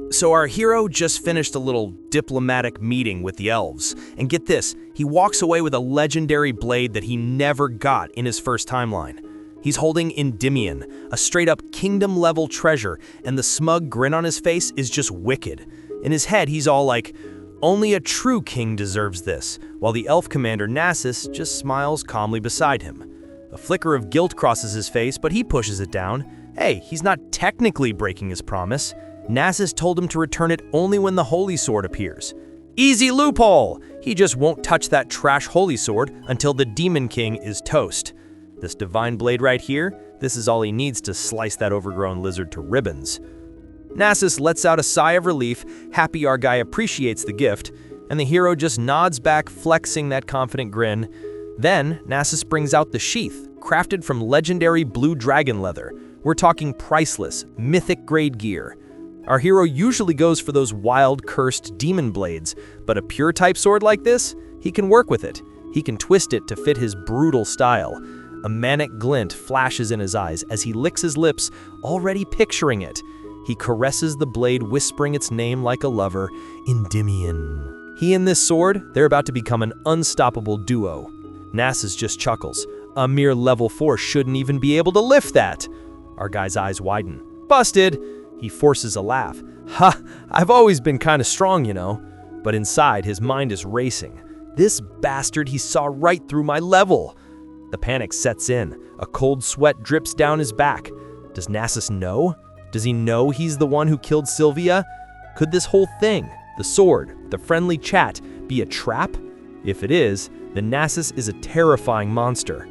So our hero just finished a little diplomatic meeting with the elves, and get this, he walks away with a legendary blade that he never got in his first timeline. He's holding Endymion, a straight-up kingdom-level treasure, and the smug grin on his face is just wicked. In his head, he's all like, only a true king deserves this, while the elf commander Nasus just smiles calmly beside him. A flicker of guilt crosses his face, but he pushes it down. Hey, he's not technically breaking his promise. Nasus told him to return it only when the Holy Sword appears. Easy loophole! He just won't touch that trash Holy Sword until the Demon King is toast. This divine blade right here, this is all he needs to slice that overgrown lizard to ribbons. Nasus lets out a sigh of relief, happy our guy appreciates the gift, and the hero just nods back, flexing that confident grin. Then, Nasus brings out the sheath, crafted from legendary blue dragon leather. We're talking priceless, mythic-grade gear. Our hero usually goes for those wild, cursed demon blades, but a pure-type sword like this, he can work with it. He can twist it to fit his brutal style. A manic glint flashes in his eyes as he licks his lips, already picturing it. He caresses the blade, whispering its name like a lover, Endymion. He and this sword, they're about to become an unstoppable duo. Nasus just chuckles. A mere level 4 shouldn't even be able to lift that. Our guy's eyes widen. Busted! He forces a laugh. Ha! I've always been kind of strong, you know. But inside, his mind is racing. This bastard, he saw right through my level. The panic sets in. A cold sweat drips down his back. Does Nasus know? Does he know he's the one who killed Sylvia? Could this whole thing, the sword, the friendly chat, be a trap? If it is, then Nasus is a terrifying monster.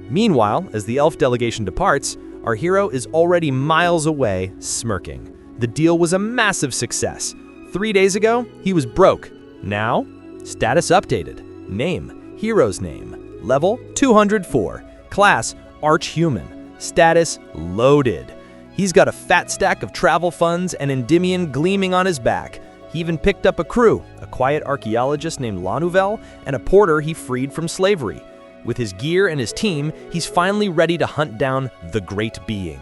Meanwhile, as the elf delegation departs, our hero is already miles away, smirking. The deal was a massive success. 3 days ago, he was broke. Now, status updated. Name, hero's name. Level, 204. Class, archhuman. Status, loaded. He's got a fat stack of travel funds and Endymion gleaming on his back. He even picked up a crew, a quiet archaeologist named Lanuvel, and a porter he freed from slavery. With his gear and his team, he's finally ready to hunt down the Great Being.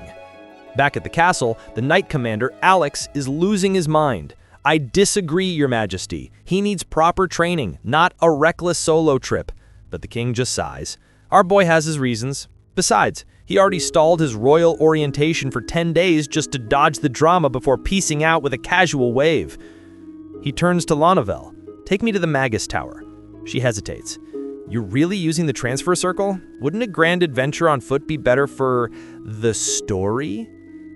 Back at the castle, the Knight Commander, Alex, is losing his mind. I disagree, Your Majesty. He needs proper training, not a reckless solo trip. But the king just sighs. Our boy has his reasons. Besides, he already stalled his royal orientation for 10 days just to dodge the drama before piecing out with a casual wave. He turns to Lanuvel. Take me to the Magus Tower. She hesitates. You're really using the transfer circle? Wouldn't a grand adventure on foot be better for the story?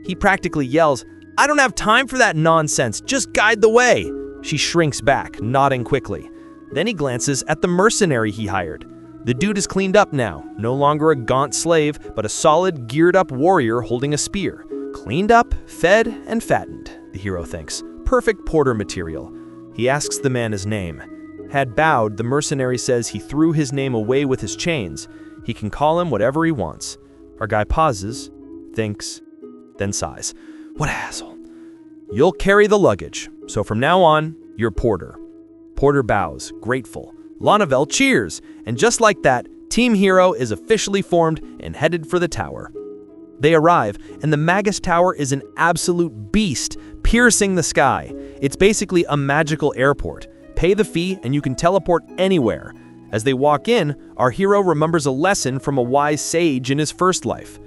He practically yells, I don't have time for that nonsense. Just guide the way. She shrinks back, nodding quickly. Then he glances at the mercenary he hired. The dude is cleaned up now, no longer a gaunt slave, but a solid, geared-up warrior holding a spear. Cleaned up, fed, and fattened, the hero thinks. Perfect porter material. He asks the man his name. Had bowed, the mercenary says he threw his name away with his chains. He can call him whatever he wants. Our guy pauses, thinks, then sighs. What a hassle. You'll carry the luggage, so from now on, you're porter. Porter bows, grateful. Lanuvel cheers, and just like that, Team Hero is officially formed and headed for the tower. They arrive, and the Magus Tower is an absolute beast, piercing the sky. It's basically a magical airport. Pay the fee, and you can teleport anywhere. As they walk in, our hero remembers a lesson from a wise sage in his first life.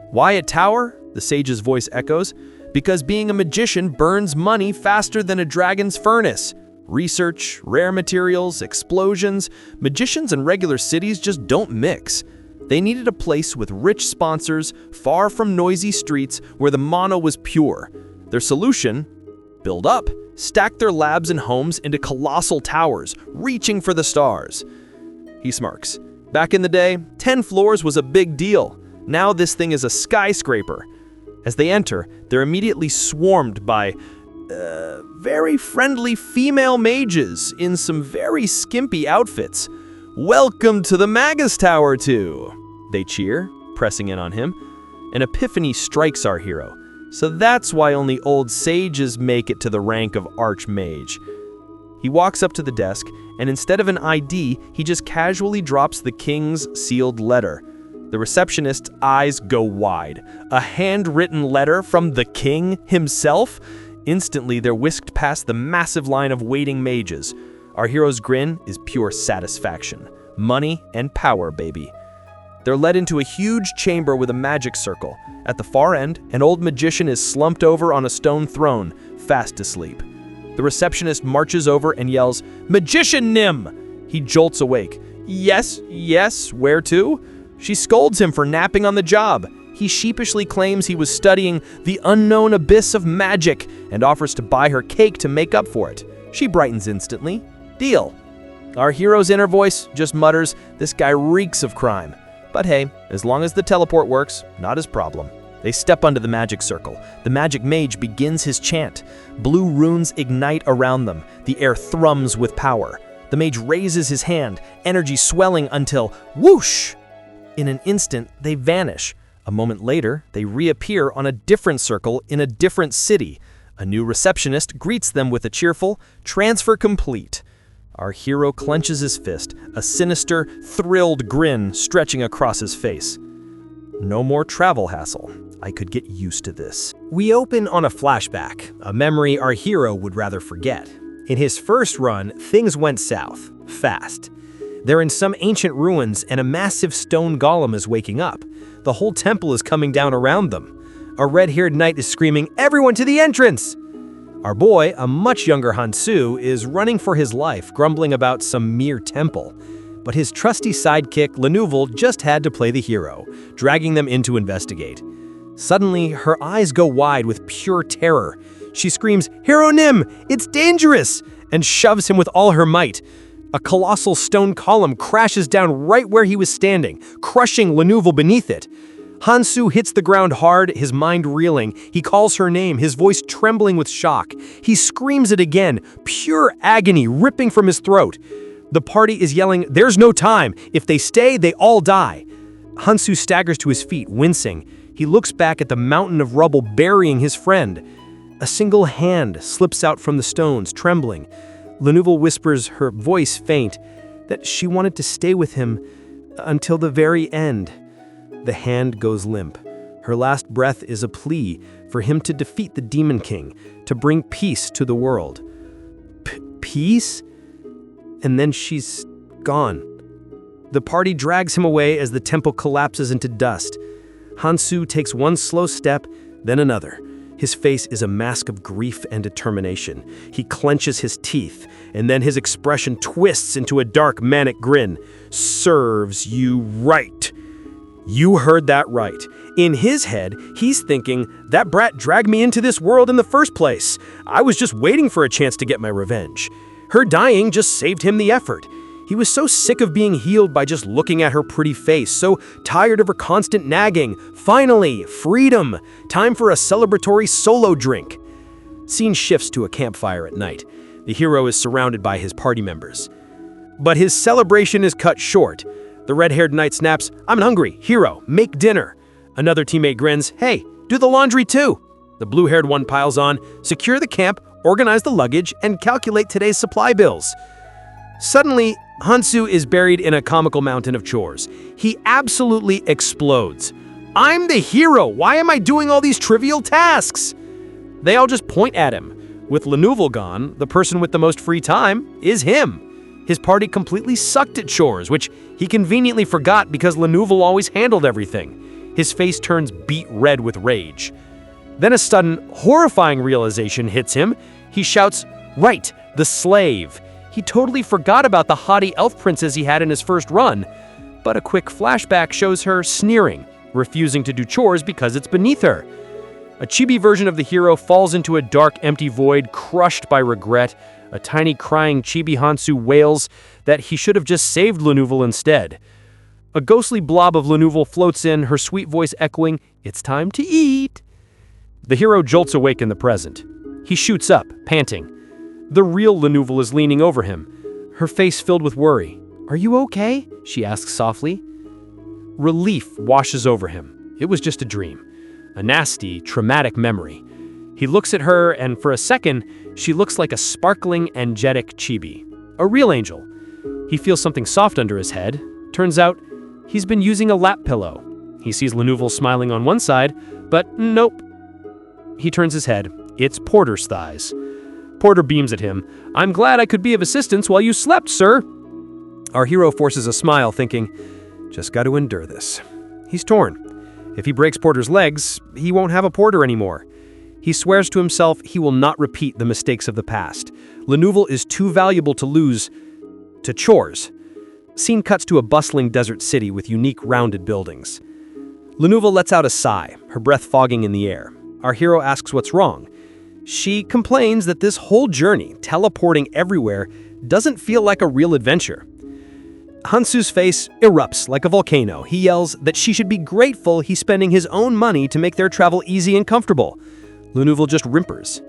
Why a tower? The sage's voice echoes. Because being a magician burns money faster than a dragon's furnace. Research, rare materials, explosions, magicians and regular cities just don't mix. They needed a place with rich sponsors, far from noisy streets, where the mana was pure. Their solution? Build up. Stack their labs and homes into colossal towers, reaching for the stars. He smirks. Back in the day, 10 floors was a big deal. Now this thing is a skyscraper. As they enter, they're immediately swarmed by very friendly female mages in some very skimpy outfits. Welcome to the Magus Tower, too! They cheer, pressing in on him. An epiphany strikes our hero. So that's why only old sages make it to the rank of Archmage. He walks up to the desk, and instead of an ID, he just casually drops the king's sealed letter. The receptionist's eyes go wide. A handwritten letter from the king himself? Instantly, they're whisked past the massive line of waiting mages. Our hero's grin is pure satisfaction. Money and power, baby. They're led into a huge chamber with a magic circle. At the far end, an old magician is slumped over on a stone throne, fast asleep. The receptionist marches over and yells, "Magician Nim!" He jolts awake. Yes, where to? She scolds him for napping on the job. He sheepishly claims he was studying the unknown abyss of magic and offers to buy her cake to make up for it. She brightens instantly. Deal. Our hero's inner voice just mutters, "This guy reeks of crime." But hey, as long as the teleport works, not his problem. They step onto the magic circle. The magic mage begins his chant. Blue runes ignite around them. The air thrums with power. The mage raises his hand, energy swelling until whoosh! In an instant, they vanish. A moment later, they reappear on a different circle in a different city. A new receptionist greets them with a cheerful, "Transfer complete." Our hero clenches his fist, a sinister, thrilled grin stretching across his face. No more travel hassle. I could get used to this. We open on a flashback, a memory our hero would rather forget. In his first run, things went south, fast. They're in some ancient ruins and a massive stone golem is waking up. The whole temple is coming down around them. A red-haired knight is screaming, "Everyone to the entrance!" Our boy, a much younger Hansu, is running for his life, grumbling about some mere temple. But his trusty sidekick, Lenouvel, just had to play the hero, dragging them in to investigate. Suddenly, her eyes go wide with pure terror. She screams, "Hero Nim, it's dangerous!" and shoves him with all her might. A colossal stone column crashes down right where he was standing, crushing Lenouvel beneath it. Hansu hits the ground hard, his mind reeling. He calls her name, his voice trembling with shock. He screams it again, pure agony ripping from his throat. The party is yelling, "There's no time! If they stay, they all die!" Hansu staggers to his feet, wincing. He looks back at the mountain of rubble burying his friend. A single hand slips out from the stones, trembling. Lenouvel whispers, her voice faint, that she wanted to stay with him until the very end. The hand goes limp. Her last breath is a plea for him to defeat the Demon King, to bring peace to the world. Peace? And then she's gone. The party drags him away as the temple collapses into dust. Hansu takes one slow step, then another. His face is a mask of grief and determination. He clenches his teeth, and then his expression twists into a dark, manic grin. "Serves you right." You heard that right. In his head, he's thinking, "That brat dragged me into this world in the first place. I was just waiting for a chance to get my revenge. Her dying just saved him the effort." He was so sick of being healed by just looking at her pretty face, so tired of her constant nagging. Finally, freedom! Time for a celebratory solo drink. Scene shifts to a campfire at night. The hero is surrounded by his party members. But his celebration is cut short. The red-haired knight snaps, "I'm hungry. Hero, make dinner." Another teammate grins, "Hey, do the laundry too." The blue-haired one piles on, "Secure the camp, organize the luggage, and calculate today's supply bills." Suddenly, Hansu is buried in a comical mountain of chores. He absolutely explodes. "I'm the hero! Why am I doing all these trivial tasks?" They all just point at him. With Lenouvel gone, the person with the most free time is him. His party completely sucked at chores, which he conveniently forgot because Lenouvel always handled everything. His face turns beet red with rage. Then a sudden, horrifying realization hits him. He shouts, "Right, the slave." He totally forgot about the haughty elf princess he had in his first run. But a quick flashback shows her sneering, refusing to do chores because it's beneath her. A chibi version of the hero falls into a dark, empty void, crushed by regret. A tiny crying chibi Hansu wails that he should have just saved Lenouvel instead. A ghostly blob of Lenouvel floats in, her sweet voice echoing, "It's time to eat." The hero jolts awake in the present. He shoots up, panting. The real Lenouvel is leaning over him, her face filled with worry. "Are you okay?" she asks softly. Relief washes over him. It was just a dream. A nasty, traumatic memory. He looks at her, and for a second, she looks like a sparkling, angelic chibi. A real angel. He feels something soft under his head. Turns out, he's been using a lap pillow. He sees Lenouvel smiling on one side, but nope. He turns his head. It's Porter's thighs. Porter beams at him. "I'm glad I could be of assistance while you slept, sir." Our hero forces a smile, thinking, just got to endure this. He's torn. If he breaks Porter's legs, he won't have a Porter anymore. He swears to himself he will not repeat the mistakes of the past. La Nouvelle is too valuable to lose to chores. Scene cuts to a bustling desert city with unique rounded buildings. La Nouvelle lets out a sigh, her breath fogging in the air. Our hero asks what's wrong. She complains that this whole journey, teleporting everywhere, doesn't feel like a real adventure. Hansu's face erupts like a volcano. He yells that she should be grateful he's spending his own money to make their travel easy and comfortable. La Nouvelle just whimpers.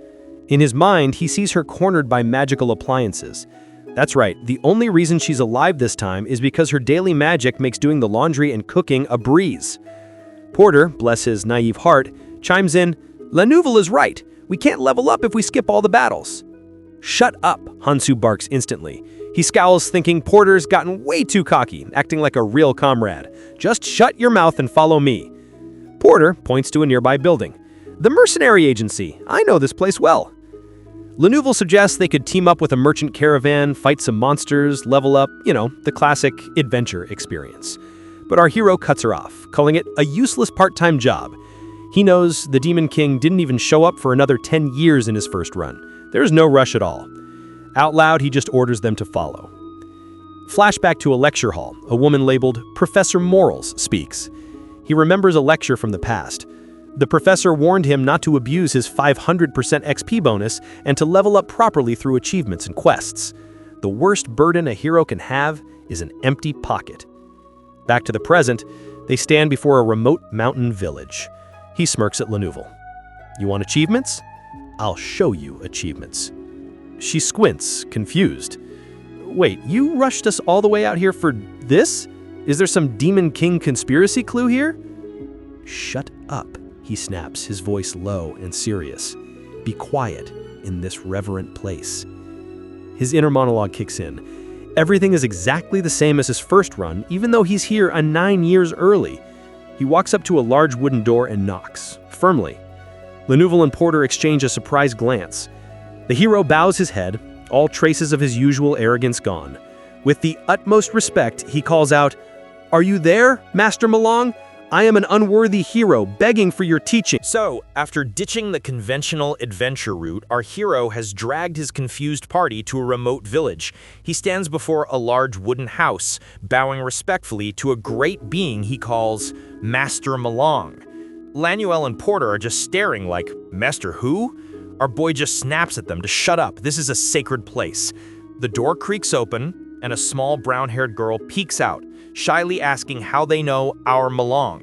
In his mind, he sees her cornered by magical appliances. That's right, the only reason she's alive this time is because her daily magic makes doing the laundry and cooking a breeze. Porter, bless his naive heart, chimes in, "La Nouvelle is right. We can't level up if we skip all the battles." "Shut up," Hansu barks instantly. He scowls, thinking Porter's gotten way too cocky, acting like a real comrade. "Just shut your mouth and follow me." Porter points to a nearby building. "The mercenary agency. I know this place well." La Nouvelle suggests they could team up with a merchant caravan, fight some monsters, level up, the classic adventure experience. But our hero cuts her off, calling it a useless part-time job. He knows the Demon King didn't even show up for another 10 years in his first run. There's no rush at all. Out loud, he just orders them to follow. Flashback to a lecture hall. A woman labeled Professor Morals speaks. He remembers a lecture from the past. The professor warned him not to abuse his 500% XP bonus and to level up properly through achievements and quests. The worst burden a hero can have is an empty pocket. Back to the present, they stand before a remote mountain village. He smirks at La Nouvelle. "You want achievements? I'll show you achievements." She squints, confused. "Wait, you rushed us all the way out here for this? Is there some Demon King conspiracy clue here?" "Shut up," he snaps, his voice low and serious. "Be quiet in this reverent place." His inner monologue kicks in. Everything is exactly the same as his first run, even though he's here 9 years early. He walks up to a large wooden door and knocks, firmly. La Nouvelle and Porter exchange a surprised glance. The hero bows his head, all traces of his usual arrogance gone. With the utmost respect, he calls out, "Are you there, Master Malong? I am an unworthy hero, begging for your teaching." So, after ditching the conventional adventure route, our hero has dragged his confused party to a remote village. He stands before a large wooden house, bowing respectfully to a great being he calls Master Malong. Lanuel and Porter are just staring like, "Master who?" Our boy just snaps at them to shut up. This is a sacred place. The door creaks open, and a small brown-haired girl peeks out, shyly asking how they know our Malong.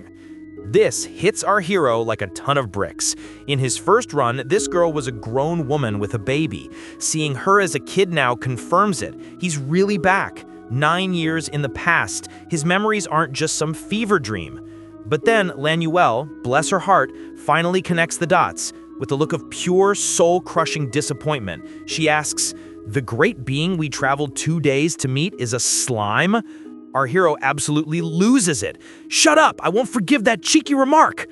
This hits our hero like a ton of bricks. In his first run, this girl was a grown woman with a baby. Seeing her as a kid now confirms it. He's really back. 9 years in the past. His memories aren't just some fever dream. But then Lanuel, bless her heart, finally connects the dots. With a look of pure, soul-crushing disappointment, she asks, "The great being we traveled 2 days to meet is a slime?" Our hero absolutely loses it. "Shut up! I won't forgive that cheeky remark!"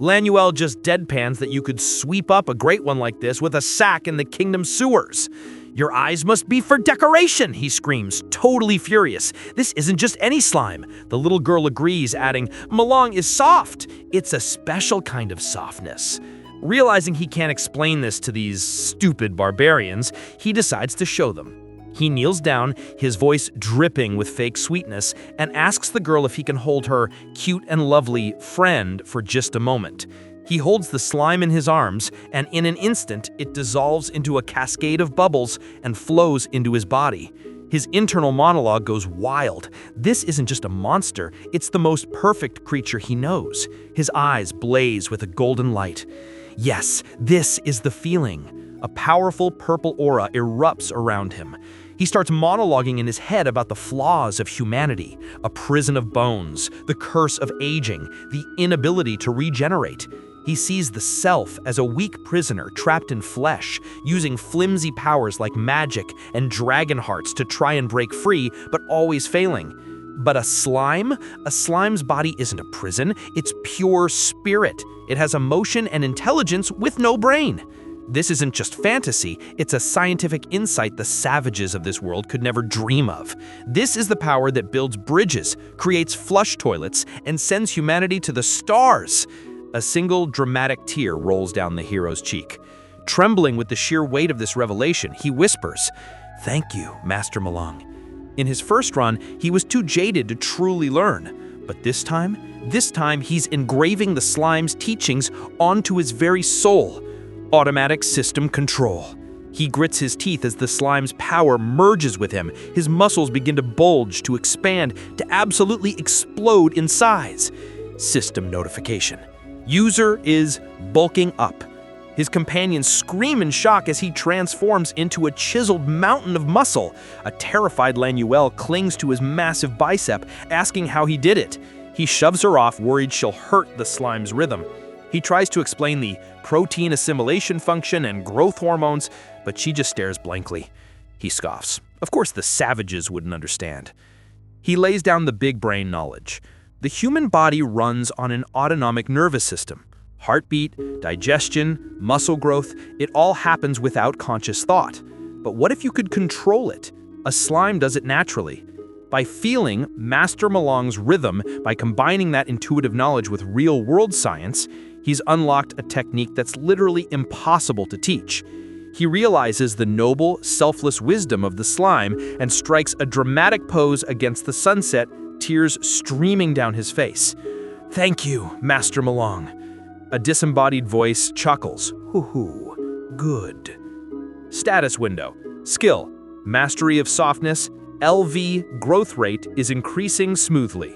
Lanuel just deadpans that you could sweep up a great one like this with a sack in the kingdom sewers. "Your eyes must be for decoration," he screams, totally furious. "This isn't just any slime." The little girl agrees, adding, "Malong is soft. It's a special kind of softness." Realizing he can't explain this to these stupid barbarians, he decides to show them. He kneels down, his voice dripping with fake sweetness, and asks the girl if he can hold her cute and lovely friend for just a moment. He holds the slime in his arms, and in an instant, it dissolves into a cascade of bubbles and flows into his body. His internal monologue goes wild. This isn't just a monster, it's the most perfect creature he knows. His eyes blaze with a golden light. Yes, this is the feeling. A powerful purple aura erupts around him. He starts monologuing in his head about the flaws of humanity, a prison of bones, the curse of aging, the inability to regenerate. He sees the self as a weak prisoner trapped in flesh, using flimsy powers like magic and dragon hearts to try and break free, but always failing. But a slime's body isn't a prison, it's pure spirit. It has emotion and intelligence with no brain. This isn't just fantasy, it's a scientific insight the savages of this world could never dream of. This is the power that builds bridges, creates flush toilets, and sends humanity to the stars. A single dramatic tear rolls down the hero's cheek. Trembling with the sheer weight of this revelation, he whispers, "Thank you, Master Malong." In his first run, he was too jaded to truly learn. But this time he's engraving the slime's teachings onto his very soul. Automatic system control. He grits his teeth as the slime's power merges with him. His muscles begin to bulge, to expand, to absolutely explode in size. System notification. User is bulking up. His companions scream in shock as he transforms into a chiseled mountain of muscle. A terrified Lanuel clings to his massive bicep, asking how he did it. He shoves her off, worried she'll hurt the slime's rhythm. He tries to explain the protein assimilation function and growth hormones, but she just stares blankly. He scoffs. Of course the savages wouldn't understand. He lays down the big brain knowledge. The human body runs on an autonomic nervous system. Heartbeat, digestion, muscle growth, it all happens without conscious thought. But what if you could control it? A slime does it naturally. By feeling Master Malong's rhythm, by combining that intuitive knowledge with real-world science, he's unlocked a technique that's literally impossible to teach. He realizes the noble, selfless wisdom of the slime and strikes a dramatic pose against the sunset, tears streaming down his face. "Thank you, Master Malong." A disembodied voice chuckles. Hoo-hoo. Good. Status window. Skill. Mastery of softness. LV growth rate is increasing smoothly.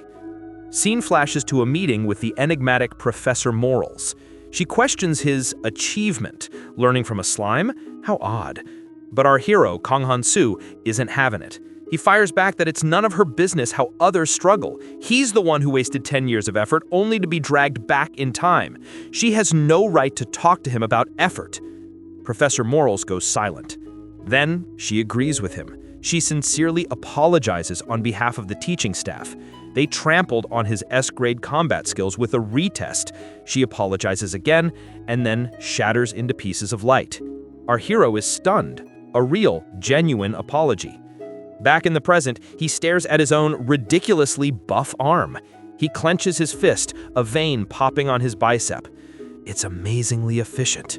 Scene flashes to a meeting with the enigmatic Professor Morals. She questions his achievement. Learning from a slime? How odd. But our hero, Kong Han-soo, isn't having it. He fires back that it's none of her business how others struggle. He's the one who wasted 10 years of effort only to be dragged back in time. She has no right to talk to him about effort. Professor Morals goes silent. Then she agrees with him. She sincerely apologizes on behalf of the teaching staff. They trampled on his S-grade combat skills with a retest. She apologizes again and then shatters into pieces of light. Our hero is stunned. A real, genuine apology. Back in the present, he stares at his own ridiculously buff arm. He clenches his fist, a vein popping on his bicep. It's amazingly efficient.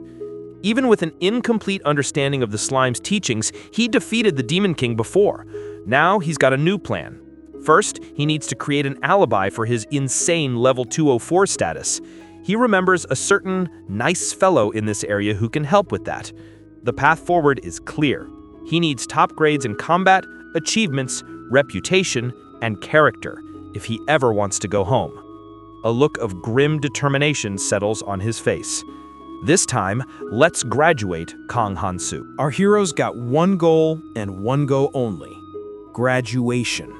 Even with an incomplete understanding of the slime's teachings, he defeated the Demon King before. Now he's got a new plan. First, he needs to create an alibi for his insane level 204 status. He remembers a certain nice fellow in this area who can help with that. The path forward is clear. He needs top grades in combat, achievements, reputation, and character if he ever wants to go home. A look of grim determination settles on his face. This time, let's graduate Kong Han-soo. Our hero's got one goal and one goal only: graduation.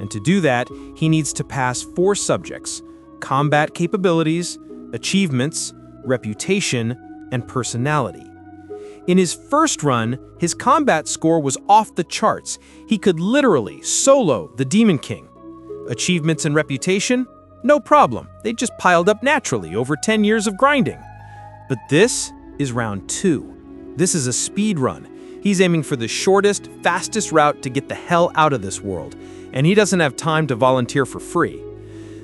And to do that, he needs to pass 4 subjects: combat capabilities, achievements, reputation, and personality. In his first run, his combat score was off the charts. He could literally solo the Demon King. Achievements and reputation? No problem. They just piled up naturally over 10 years of grinding. But this is round 2. This is a speed run. He's aiming for the shortest, fastest route to get the hell out of this world, and he doesn't have time to volunteer for free.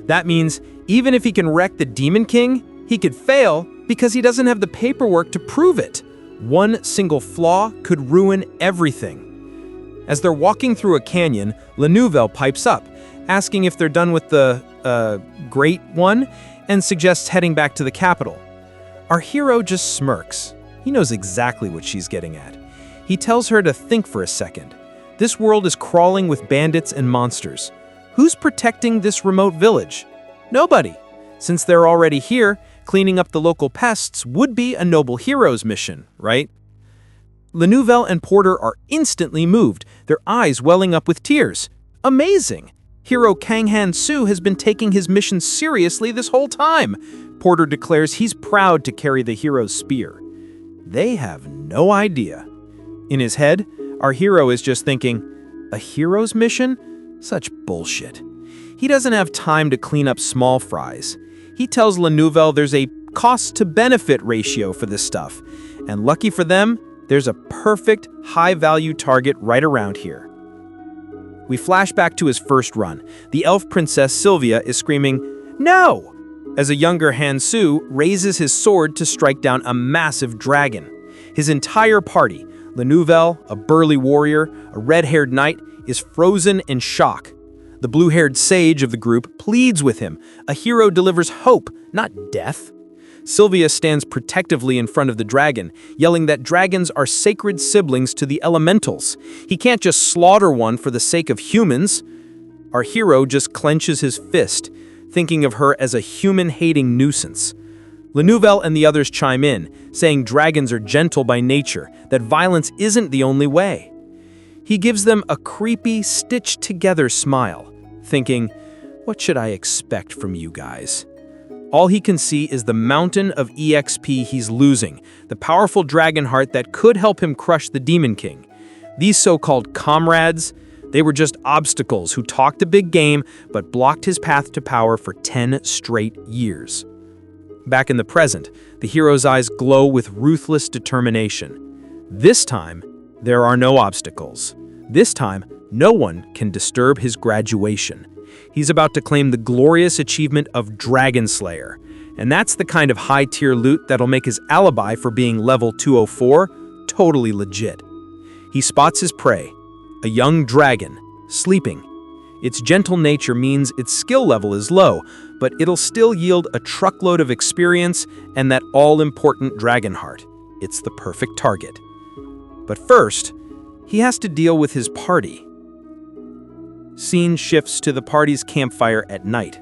That means even if he can wreck the Demon King, he could fail because he doesn't have the paperwork to prove it. One single flaw could ruin everything. As they're walking through a canyon, La Nouvelle pipes up, asking if they're done with the, Great One, and suggests heading back to the capital. Our hero just smirks. He knows exactly what she's getting at. He tells her to think for a second. This world is crawling with bandits and monsters. Who's protecting this remote village? Nobody. Since they're already here, cleaning up the local pests would be a noble hero's mission, right? La Nouvelle and Porter are instantly moved, their eyes welling up with tears. Amazing! Hero Kang Han-soo has been taking his mission seriously this whole time. Porter declares he's proud to carry the hero's spear. They have no idea. In his head, our hero is just thinking, a hero's mission? Such bullshit. He doesn't have time to clean up small fries. He tells La Nouvelle there's a cost-to-benefit ratio for this stuff, And lucky for them, there's a perfect high-value target right around here. We flash back to his first run. The elf princess Sylvia is screaming, "No!" as a younger Hansu raises his sword to strike down a massive dragon. His entire party, La Nouvelle, a burly warrior, a red-haired knight, is frozen in shock. The blue-haired sage of the group pleads with him. A hero delivers hope, not death. Sylvia stands protectively in front of the dragon, yelling that dragons are sacred siblings to the elementals. He can't just slaughter one for the sake of humans. Our hero just clenches his fist, thinking of her as a human-hating nuisance. La Nouvelle and the others chime in, saying dragons are gentle by nature, that violence isn't the only way. He gives them a creepy, stitched-together smile, thinking, what should I expect from you guys? All he can see is the mountain of EXP he's losing, the powerful dragon heart that could help him crush the Demon King. These so-called comrades, they were just obstacles who talked a big game but blocked his path to power for 10 straight years. Back in the present, the hero's eyes glow with ruthless determination. This time, there are no obstacles. This time, no one can disturb his graduation. He's about to claim the glorious achievement of Dragon Slayer, and that's the kind of high-tier loot that'll make his alibi for being level 204 totally legit. He spots his prey, a young dragon, sleeping. Its gentle nature means its skill level is low, but it'll still yield a truckload of experience and that all-important dragon heart. It's the perfect target. But first, he has to deal with his party. Scene shifts to the party's campfire at night.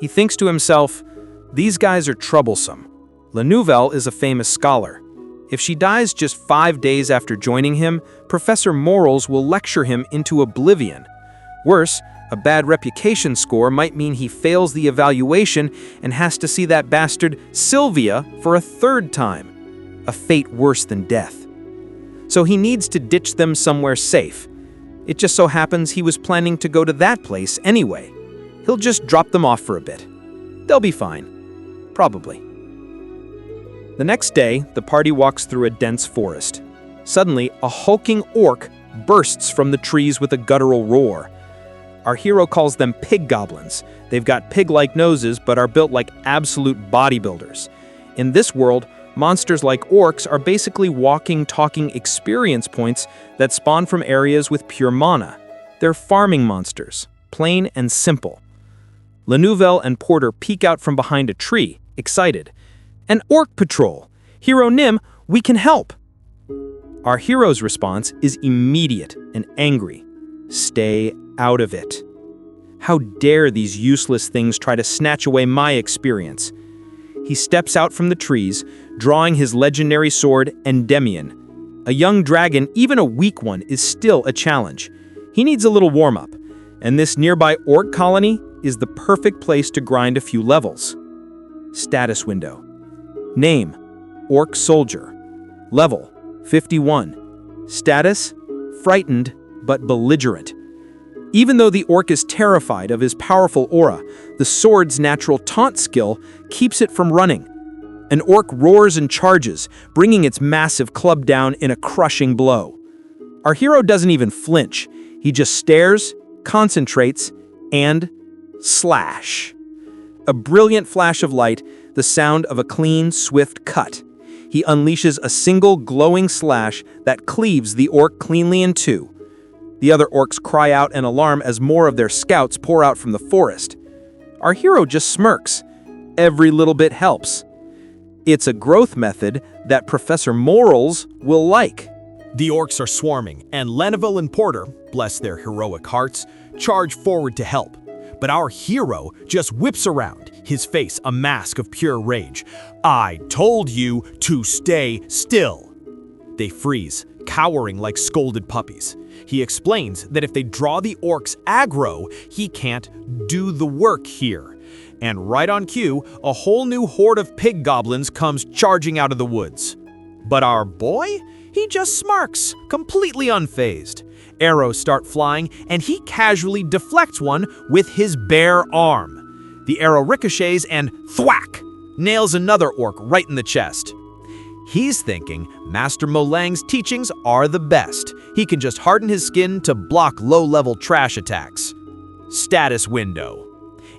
He thinks to himself, these guys are troublesome. La Nouvelle is a famous scholar. If she dies just 5 days after joining him, Professor Morals will lecture him into oblivion. Worse, a bad reputation score might mean he fails the evaluation and has to see that bastard Sylvia for a third time. A fate worse than death. So he needs to ditch them somewhere safe. It just so happens he was planning to go to that place anyway. He'll just drop them off for a bit. They'll be fine. Probably. The next day, the party walks through a dense forest. Suddenly, a hulking orc bursts from the trees with a guttural roar. Our hero calls them pig goblins. They've got pig-like noses but are built like absolute bodybuilders. In this world, monsters like orcs are basically walking, talking experience points that spawn from areas with pure mana. They're farming monsters, plain and simple. La Nouvelle and Porter peek out from behind a tree, excited. An orc patrol! Hero Nim, we can help! Our hero's response is immediate and angry. Stay out of it. How dare these useless things try to snatch away my experience? He steps out from the trees, drawing his legendary sword, Endymion. A young dragon, even a weak one, is still a challenge. He needs a little warm-up, and this nearby orc colony is the perfect place to grind a few levels. Status window. Name, Orc Soldier. Level, 51. Status, frightened but belligerent. Even though the orc is terrified of his powerful aura, the sword's natural taunt skill keeps it from running. An orc roars and charges, bringing its massive club down in a crushing blow. Our hero doesn't even flinch. He just stares, concentrates, and slash. A brilliant flash of light, the sound of a clean, swift cut. He unleashes a single glowing slash that cleaves the orc cleanly in two. The other orcs cry out in alarm as more of their scouts pour out from the forest. Our hero just smirks. Every little bit helps. It's a growth method that Professor Morals will like. The orcs are swarming, and Leneville and Porter, bless their heroic hearts, charge forward to help. But our hero just whips around, his face a mask of pure rage. I told you to stay still. They freeze, cowering like scolded puppies. He explains that if they draw the orcs aggro, he can't do the work here. And right on cue, a whole new horde of pig goblins comes charging out of the woods. But our boy? He just smirks, completely unfazed. Arrows start flying, and he casually deflects one with his bare arm. The arrow ricochets and thwack! Nails another orc right in the chest. He's thinking Master Molang's teachings are the best. He can just harden his skin to block low-level trash attacks. Status window.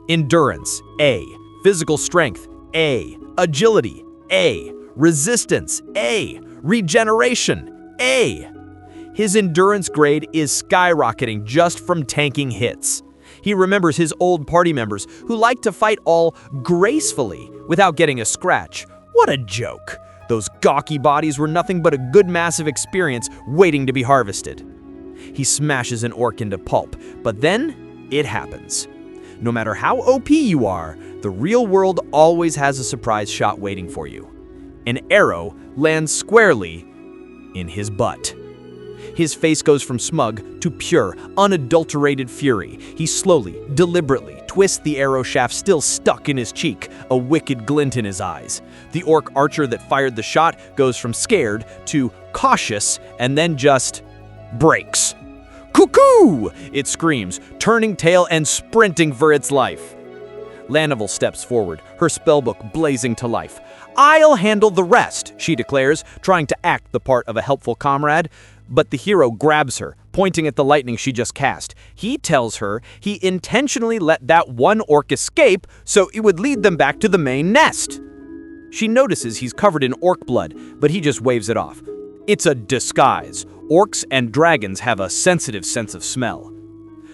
Endurance, A. Physical strength, A. Agility, A. Resistance, A. Regeneration, A. His endurance grade is skyrocketing just from tanking hits. He remembers his old party members who liked to fight all gracefully without getting a scratch. What a joke! Those gawky bodies were nothing but a good massive experience waiting to be harvested. He smashes an orc into pulp, but then it happens. No matter how OP you are, the real world always has a surprise shot waiting for you. An arrow lands squarely in his butt. His face goes from smug to pure, unadulterated fury. He slowly, deliberately twists the arrow shaft still stuck in his cheek, a wicked glint in his eyes. The orc archer that fired the shot goes from scared to cautious and then just breaks. "Cuckoo!" it screams, turning tail and sprinting for its life. Lanival steps forward, her spellbook blazing to life. "I'll handle the rest," she declares, trying to act the part of a helpful comrade. But the hero grabs her, pointing at the lightning she just cast. He tells her he intentionally let that one orc escape so it would lead them back to the main nest. She notices he's covered in orc blood, but he just waves it off. It's a disguise. Orcs and dragons have a sensitive sense of smell.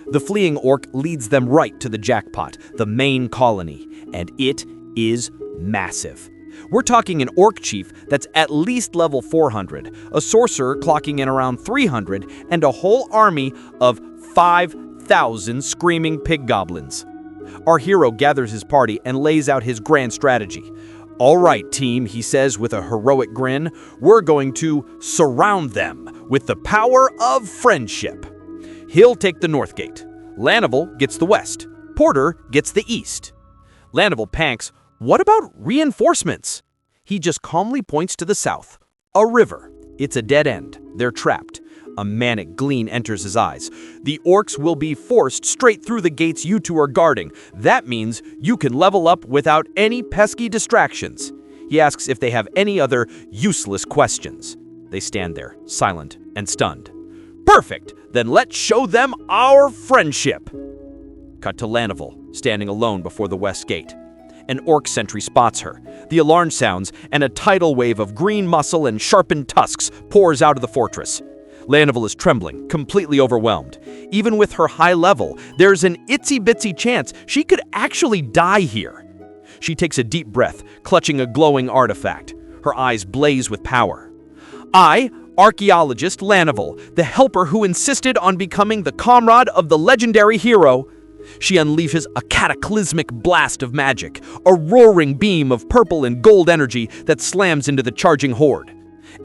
The fleeing orc leads them right to the jackpot, the main colony, and it is massive. We're talking an orc chief that's at least level 400, a sorcerer clocking in around 300, and a whole army of 5,000 screaming pig goblins. Our hero gathers his party and lays out his grand strategy. "All right, team," he says with a heroic grin, "we're going to surround them with the power of friendship." He'll take the north gate. Lanival gets the west. Porter gets the east. Lanival panks, "What about reinforcements?" He just calmly points to the south. A river. It's a dead end. They're trapped. A manic gleam enters his eyes. "The orcs will be forced straight through the gates you two are guarding. That means you can level up without any pesky distractions." He asks if they have any other useless questions. They stand there, silent and stunned. "Perfect! Then let's show them our friendship!" Cut to Lanival, standing alone before the west gate. An orc sentry spots her. The alarm sounds, and a tidal wave of green muscle and sharpened tusks pours out of the fortress. Lanival is trembling, completely overwhelmed. Even with her high level, there's an itsy-bitsy chance she could actually die here. She takes a deep breath, clutching a glowing artifact. Her eyes blaze with power. "I, archaeologist Lanival, the helper who insisted on becoming the comrade of the legendary hero." She unleashes a cataclysmic blast of magic, a roaring beam of purple and gold energy that slams into the charging horde.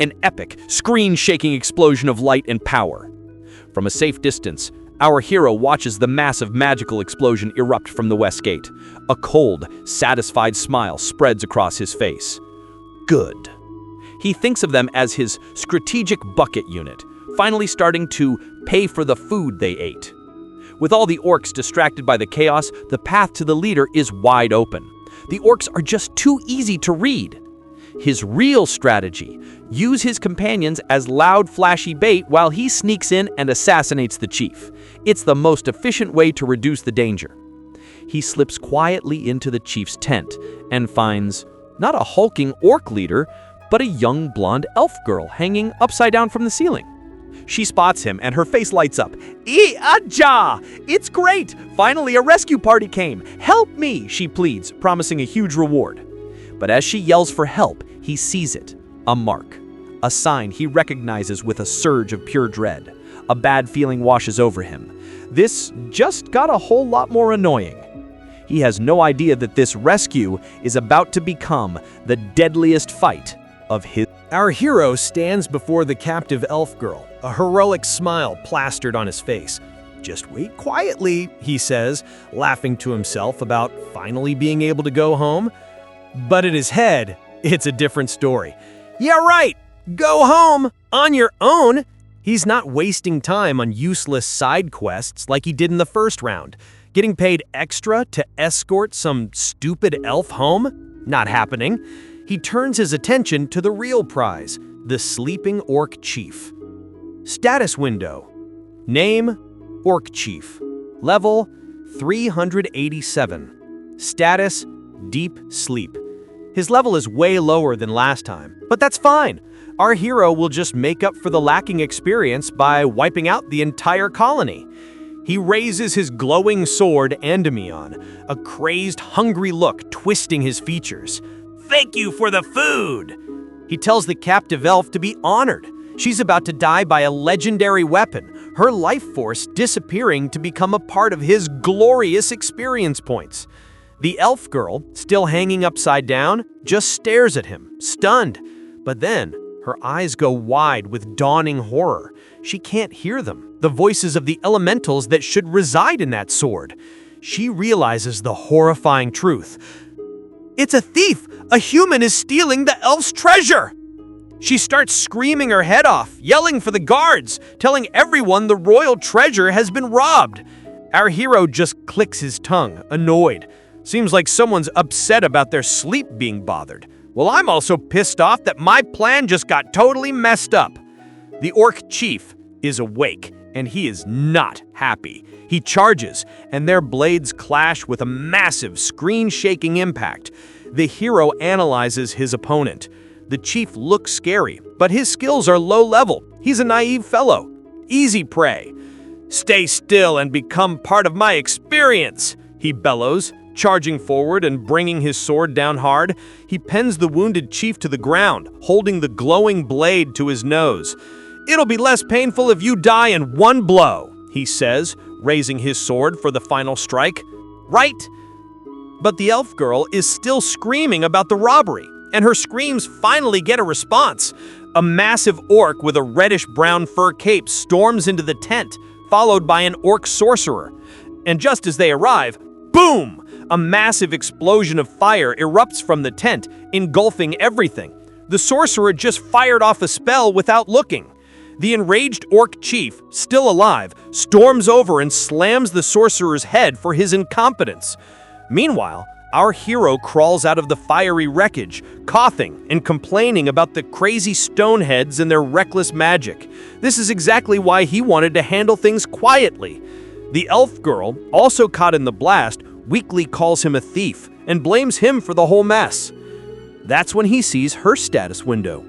An epic, screen-shaking explosion of light and power. From a safe distance, our hero watches the massive magical explosion erupt from the west gate. A cold, satisfied smile spreads across his face. Good. He thinks of them as his strategic bucket unit, finally starting to pay for the food they ate. With all the orcs distracted by the chaos, the path to the leader is wide open. The orcs are just too easy to read. His real strategy: use his companions as loud, flashy bait while he sneaks in and assassinates the chief. It's the most efficient way to reduce the danger. He slips quietly into the chief's tent and finds not a hulking orc leader, but a young blonde elf girl hanging upside down from the ceiling. She spots him and her face lights up. "Aja! It's great! Finally a rescue party came! Help me!" she pleads, promising a huge reward. But as she yells for help, he sees it. A mark. A sign he recognizes with a surge of pure dread. A bad feeling washes over him. This just got a whole lot more annoying. He has no idea that this rescue is about to become the deadliest fight of his. Our hero stands before the captive elf girl, a heroic smile plastered on his face. "Just wait quietly," he says, laughing to himself about finally being able to go home. But in his head, it's a different story. "Yeah, right! Go home! On your own!" He's not wasting time on useless side quests like he did in the first round. Getting paid extra to escort some stupid elf home? Not happening. he turns his attention to the real prize, the sleeping Orc Chief. Status window. Name, Orc Chief. Level, 387. Status, deep sleep. His level is way lower than last time, but that's fine. Our hero will just make up for the lacking experience by wiping out the entire colony. He raises his glowing sword, Endymion, a crazed, hungry look twisting his features. "Thank you for the food!" He tells the captive elf to be honored. She's about to die by a legendary weapon, her life force disappearing to become a part of his glorious experience points. The elf girl, still hanging upside down, just stares at him, stunned. But then, her eyes go wide with dawning horror. She can't hear them, the voices of the elementals that should reside in that sword. She realizes the horrifying truth. It's a thief! A human is stealing the elf's treasure! She starts screaming her head off, yelling for the guards, telling everyone the royal treasure has been robbed. Our hero just clicks his tongue, annoyed. Seems like someone's upset about their sleep being bothered. Well, I'm also pissed off that my plan just got totally messed up. The Orc Chief is awake, and he is not happy. He charges, and their blades clash with a massive, screen-shaking impact. The hero analyzes his opponent. The chief looks scary, but his skills are low level. He's a naive fellow. Easy prey. "Stay still and become part of my experience," he bellows, charging forward and bringing his sword down hard. He pins the wounded chief to the ground, holding the glowing blade to his nose. "It'll be less painful if you die in one blow," he says, raising his sword for the final strike. "Right?" But the elf girl is still screaming about the robbery, and her screams finally get a response. A massive orc with a reddish-brown fur cape storms into the tent, followed by an orc sorcerer. And just as they arrive, boom! A massive explosion of fire erupts from the tent, engulfing everything. The sorcerer just fired off a spell without looking. The enraged orc chief, still alive, storms over and slams the sorcerer's head for his incompetence. Meanwhile, our hero crawls out of the fiery wreckage, coughing and complaining about the crazy stoneheads and their reckless magic. This is exactly why he wanted to handle things quietly. The elf girl, also caught in the blast, weakly calls him a thief and blames him for the whole mess. That's when he sees her status window.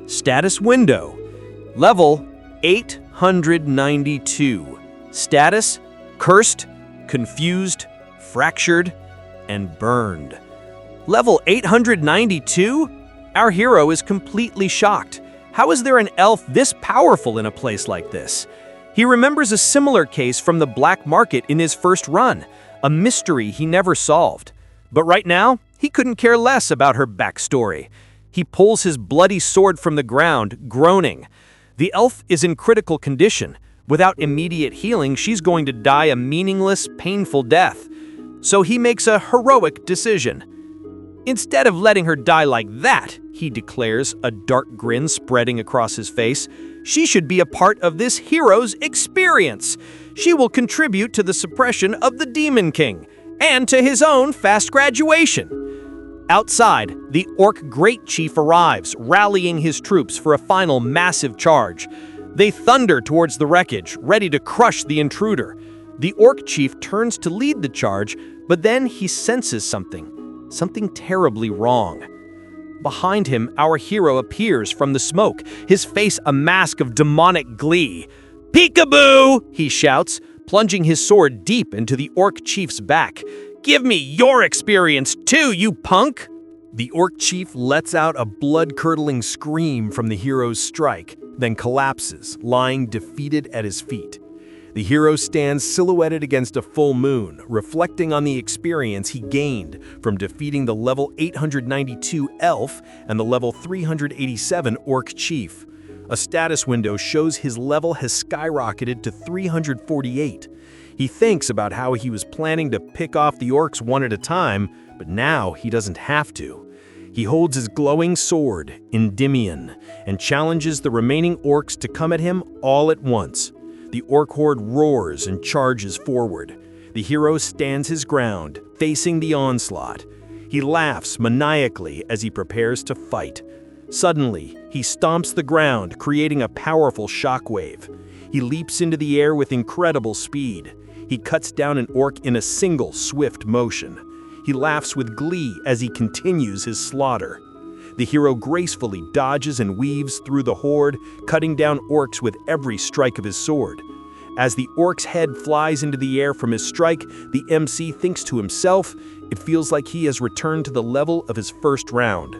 Status window. Level 892. Status: cursed, confused, fractured, and burned. Level 892? Our hero is completely shocked. How is there an elf this powerful in a place like this? He remembers a similar case from the black market in his first run, a mystery he never solved. But right now, he couldn't care less about her backstory. He pulls his bloody sword from the ground, groaning. The elf is in critical condition. Without immediate healing, she's going to die a meaningless, painful death. So he makes a heroic decision. Instead of letting her die like that, he declares, a dark grin spreading across his face, she should be a part of this hero's experience. She will contribute to the suppression of the Demon King and to his own fast graduation. Outside, the Orc Great Chief arrives, rallying his troops for a final massive charge. They thunder towards the wreckage, ready to crush the intruder. The Orc Chief turns to lead the charge, but then he senses something terribly wrong. Behind him, our hero appears from the smoke, his face a mask of demonic glee. "Peekaboo!" he shouts, plunging his sword deep into the Orc Chief's back. "Give me your experience too, you punk!" The Orc Chief lets out a blood-curdling scream from the hero's strike, then collapses, lying defeated at his feet. The hero stands silhouetted against a full moon, reflecting on the experience he gained from defeating the level 892 elf and the level 387 Orc Chief. A status window shows his level has skyrocketed to 348. He thinks about how he was planning to pick off the orcs one at a time, but now he doesn't have to. He holds his glowing sword, Endymion, and challenges the remaining orcs to come at him all at once. The orc horde roars and charges forward. The hero stands his ground, facing the onslaught. He laughs maniacally as he prepares to fight. Suddenly, he stomps the ground, creating a powerful shockwave. He leaps into the air with incredible speed. He cuts down an orc in a single swift motion. He laughs with glee as he continues his slaughter. The hero gracefully dodges and weaves through the horde, cutting down orcs with every strike of his sword. As the orc's head flies into the air from his strike, the MC thinks to himself, it feels like he has returned to the level of his first round.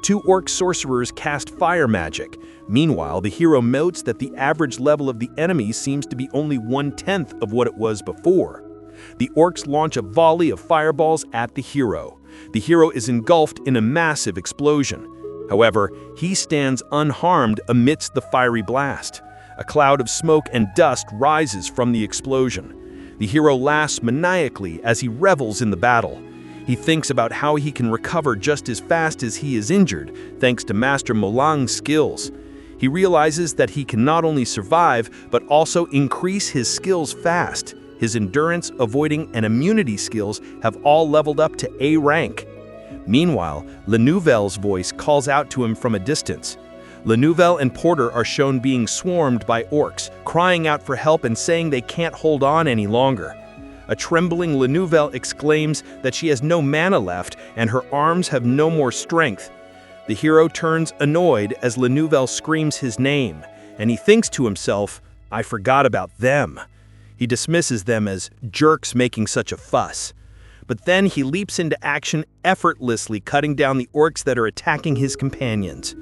2 orc sorcerers cast fire magic. Meanwhile, the hero notes that the average level of the enemy seems to be only 1/10 of what it was before. The orcs launch a volley of fireballs at the hero. The hero is engulfed in a massive explosion. However, he stands unharmed amidst the fiery blast. A cloud of smoke and dust rises from the explosion. The hero laughs maniacally as he revels in the battle. He thinks about how he can recover just as fast as he is injured, thanks to Master Molang's skills. He realizes that he can not only survive, but also increase his skills fast. His endurance, avoiding, and immunity skills have all leveled up to A rank. Meanwhile, La Nouvelle's voice calls out to him from a distance. La Nouvelle and Porter are shown being swarmed by orcs, crying out for help and saying they can't hold on any longer. A trembling La Nouvelle exclaims that she has no mana left and her arms have no more strength. The hero turns annoyed as La Nouvelle screams his name, and he thinks to himself, I forgot about them. He dismisses them as jerks making such a fuss. But then he leaps into action, effortlessly cutting down the orcs that are attacking his companions.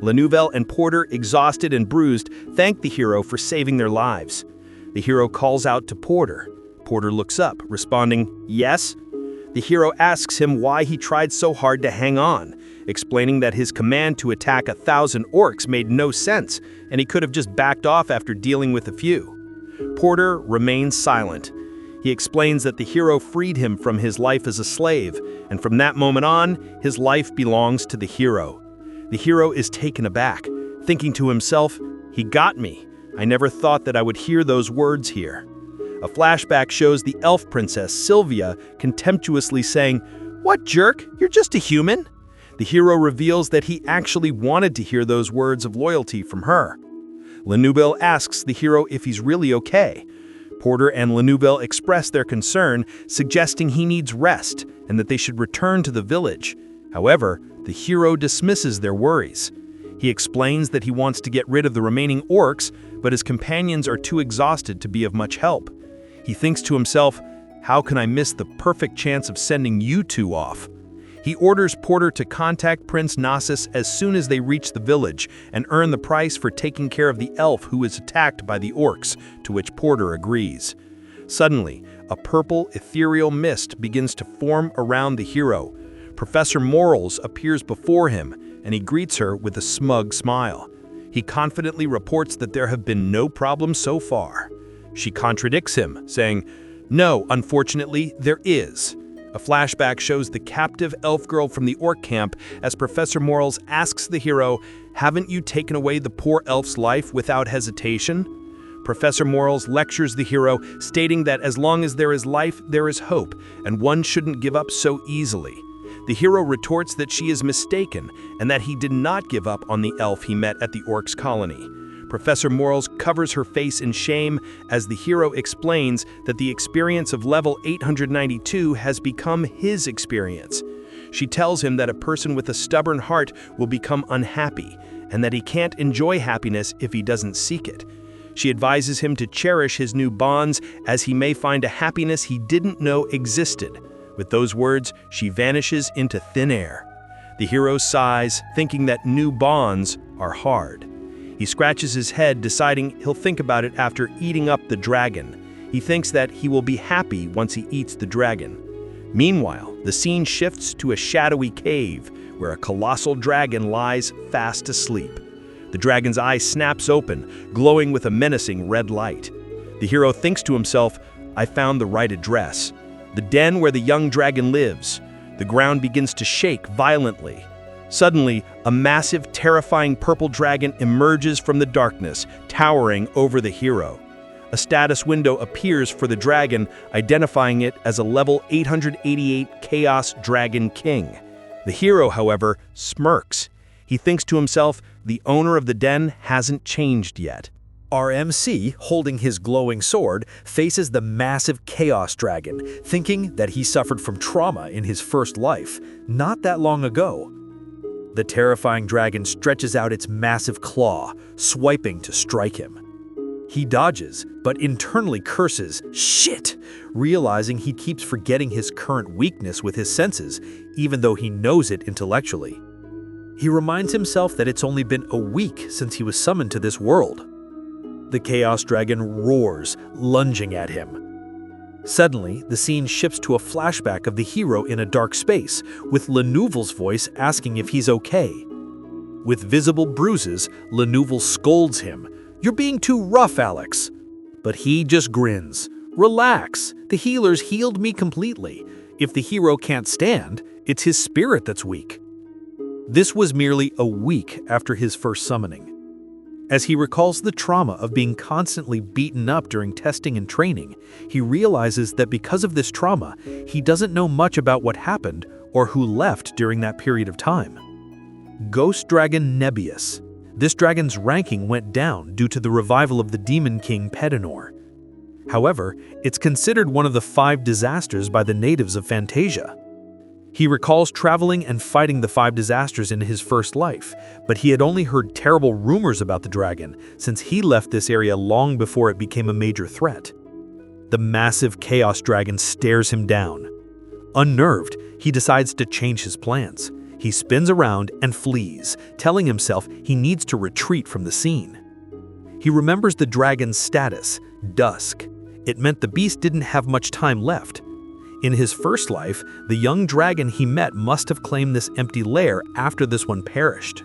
La Nouvelle and Porter, exhausted and bruised, thank the hero for saving their lives. The hero calls out to Porter. Porter looks up, responding, yes? The hero asks him why he tried so hard to hang on, explaining that his command to attack 1,000 orcs made no sense, and he could have just backed off after dealing with a few. Porter remains silent. He explains that the hero freed him from his life as a slave, and from that moment on, his life belongs to the hero. The hero is taken aback, thinking to himself, he got me. I never thought that I would hear those words here. A flashback shows the elf princess, Sylvia, contemptuously saying, what jerk, you're just a human? The hero reveals that he actually wanted to hear those words of loyalty from her. La Nouvelle asks the hero if he's really okay. Porter and La Nouvelle express their concern, suggesting he needs rest and that they should return to the village. However, the hero dismisses their worries. He explains that he wants to get rid of the remaining orcs, but his companions are too exhausted to be of much help. He thinks to himself, how can I miss the perfect chance of sending you two off? He orders Porter to contact Prince Nasus as soon as they reach the village and earn the price for taking care of the elf who is attacked by the orcs, to which Porter agrees. Suddenly, a purple, ethereal mist begins to form around the hero. Professor Morals appears before him, and he greets her with a smug smile. He confidently reports that there have been no problems so far. She contradicts him, saying, no, unfortunately, there is. A flashback shows the captive elf girl from the orc camp as Professor Morals asks the hero, haven't you taken away the poor elf's life without hesitation? Professor Morals lectures the hero, stating that as long as there is life, there is hope, and one shouldn't give up so easily. The hero retorts that she is mistaken and that he did not give up on the elf he met at the orc's colony. Professor Morals covers her face in shame as the hero explains that the experience of level 892 has become his experience. She tells him that a person with a stubborn heart will become unhappy and that he can't enjoy happiness if he doesn't seek it. She advises him to cherish his new bonds as he may find a happiness he didn't know existed. With those words, she vanishes into thin air. The hero sighs, thinking that new bonds are hard. He scratches his head, deciding he'll think about it after eating up the dragon. He thinks that he will be happy once he eats the dragon. Meanwhile, the scene shifts to a shadowy cave where a colossal dragon lies fast asleep. The dragon's eye snaps open, glowing with a menacing red light. The hero thinks to himself, I found the right address. The den where the young dragon lives. The ground begins to shake violently. Suddenly, a massive, terrifying purple dragon emerges from the darkness, towering over the hero. A status window appears for the dragon, identifying it as a level 888 Chaos Dragon King. The hero, however, smirks. He thinks to himself, the owner of the den hasn't changed yet. RMC, holding his glowing sword, faces the massive Chaos Dragon, thinking that he suffered from trauma in his first life, not that long ago. The terrifying dragon stretches out its massive claw, swiping to strike him. He dodges, but internally curses, "Shit!" realizing he keeps forgetting his current weakness with his senses, even though he knows it intellectually. He reminds himself that it's only been a week since he was summoned to this world. The Chaos Dragon roars, lunging at him. Suddenly, the scene shifts to a flashback of the hero in a dark space, with Lenouvel's voice asking if he's okay. With visible bruises, Lenouvel scolds him, "You're being too rough, Alex." But he just grins. "Relax, the healers healed me completely. If the hero can't stand, it's his spirit that's weak." This was merely a week after his first summoning. As he recalls the trauma of being constantly beaten up during testing and training, he realizes that because of this trauma, he doesn't know much about what happened or who left during that period of time. Ghost Dragon Nebius. This dragon's ranking went down due to the revival of the Demon King Pedinor. However, it's considered one of the 5 disasters by the natives of Fantasia. He recalls traveling and fighting the 5 disasters in his first life, but he had only heard terrible rumors about the dragon since he left this area long before it became a major threat. The massive Chaos Dragon stares him down. Unnerved, he decides to change his plans. He spins around and flees, telling himself he needs to retreat from the scene. He remembers the dragon's status, dusk. It meant the beast didn't have much time left. In his first life, the young dragon he met must have claimed this empty lair after this one perished.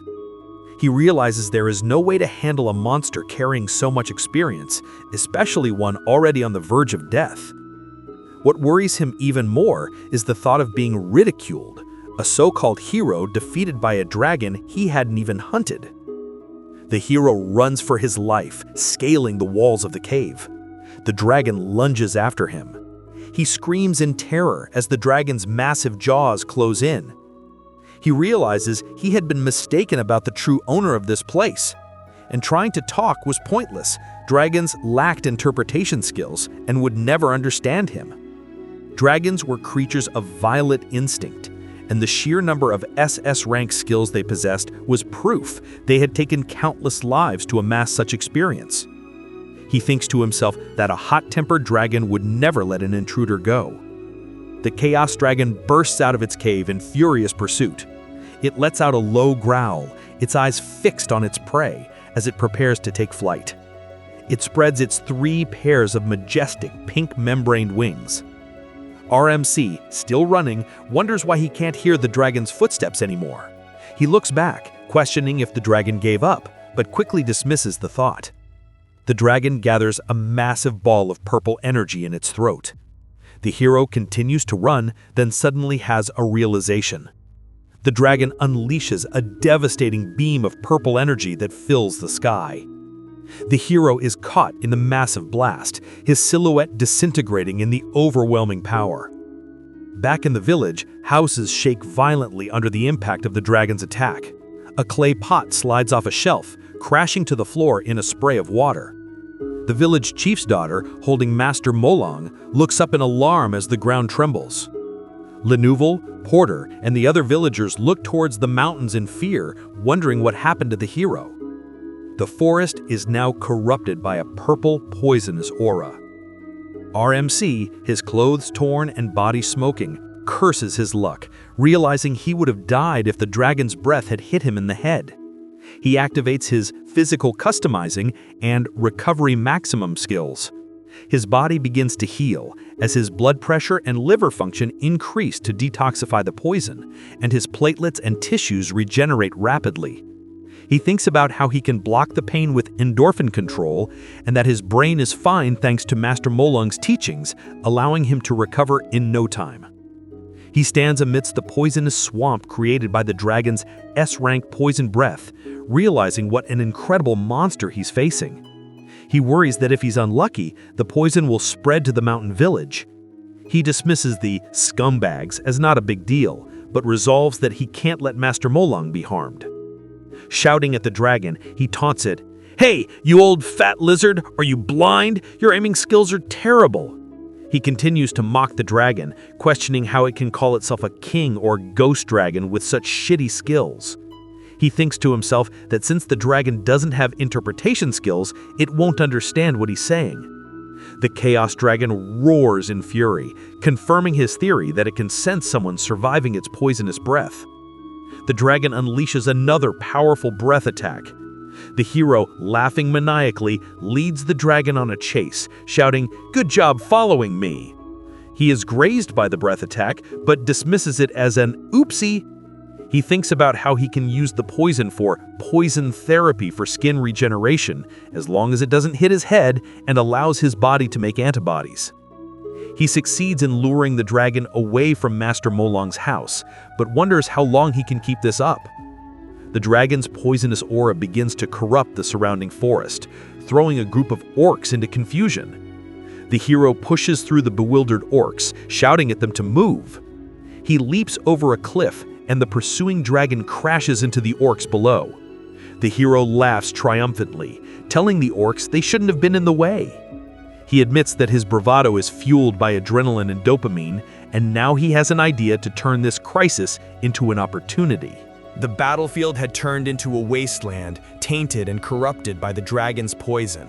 He realizes there is no way to handle a monster carrying so much experience, especially one already on the verge of death. What worries him even more is the thought of being ridiculed, a so-called hero defeated by a dragon he hadn't even hunted. The hero runs for his life, scaling the walls of the cave. The dragon lunges after him. He screams in terror as the dragon's massive jaws close in. He realizes he had been mistaken about the true owner of this place, and trying to talk was pointless. Dragons lacked interpretation skills and would never understand him. Dragons were creatures of violent instinct, and the sheer number of SS rank skills they possessed was proof they had taken countless lives to amass such experience. He thinks to himself that a hot-tempered dragon would never let an intruder go. The Chaos Dragon bursts out of its cave in furious pursuit. It lets out a low growl, its eyes fixed on its prey as it prepares to take flight. It spreads its 3 pairs of majestic pink membraned wings. RMC, still running, wonders why he can't hear the dragon's footsteps anymore. He looks back, questioning if the dragon gave up, but quickly dismisses the thought. The dragon gathers a massive ball of purple energy in its throat. The hero continues to run, then suddenly has a realization. The dragon unleashes a devastating beam of purple energy that fills the sky. The hero is caught in the massive blast, his silhouette disintegrating in the overwhelming power. Back in the village, houses shake violently under the impact of the dragon's attack. A clay pot slides off a shelf, crashing to the floor in a spray of water. The village chief's daughter, holding Master Molong, looks up in alarm as the ground trembles. Lenouvel, Porter, and the other villagers look towards the mountains in fear, wondering what happened to the hero. The forest is now corrupted by a purple, poisonous aura. RMC, his clothes torn and body smoking, curses his luck, realizing he would have died if the dragon's breath had hit him in the head. He activates his physical customizing and recovery maximum skills. His body begins to heal as his blood pressure and liver function increase to detoxify the poison, and his platelets and tissues regenerate rapidly. He thinks about how he can block the pain with endorphin control and that his brain is fine thanks to Master Molong's teachings, allowing him to recover in no time. He stands amidst the poisonous swamp created by the dragon's S-rank poison breath, realizing what an incredible monster he's facing. He worries that if he's unlucky, the poison will spread to the mountain village. He dismisses the scumbags as not a big deal, but resolves that he can't let Master Molong be harmed. Shouting at the dragon, he taunts it, "Hey, you old fat lizard, are you blind? Your aiming skills are terrible." He continues to mock the dragon, questioning how it can call itself a king or ghost dragon with such shitty skills. He thinks to himself that since the dragon doesn't have interpretation skills, it won't understand what he's saying. The Chaos Dragon roars in fury, confirming his theory that it can sense someone surviving its poisonous breath. The dragon unleashes another powerful breath attack. The hero, laughing maniacally, leads the dragon on a chase, shouting, "Good job following me." He is grazed by the breath attack, but dismisses it as an oopsie. He thinks about how he can use the poison for poison therapy for skin regeneration, as long as it doesn't hit his head and allows his body to make antibodies. He succeeds in luring the dragon away from Master Molong's house, but wonders how long he can keep this up. The dragon's poisonous aura begins to corrupt the surrounding forest, throwing a group of orcs into confusion. The hero pushes through the bewildered orcs, shouting at them to move. He leaps over a cliff, and the pursuing dragon crashes into the orcs below. The hero laughs triumphantly, telling the orcs they shouldn't have been in the way. He admits that his bravado is fueled by adrenaline and dopamine, and now he has an idea to turn this crisis into an opportunity. The battlefield had turned into a wasteland, tainted and corrupted by the dragon's poison.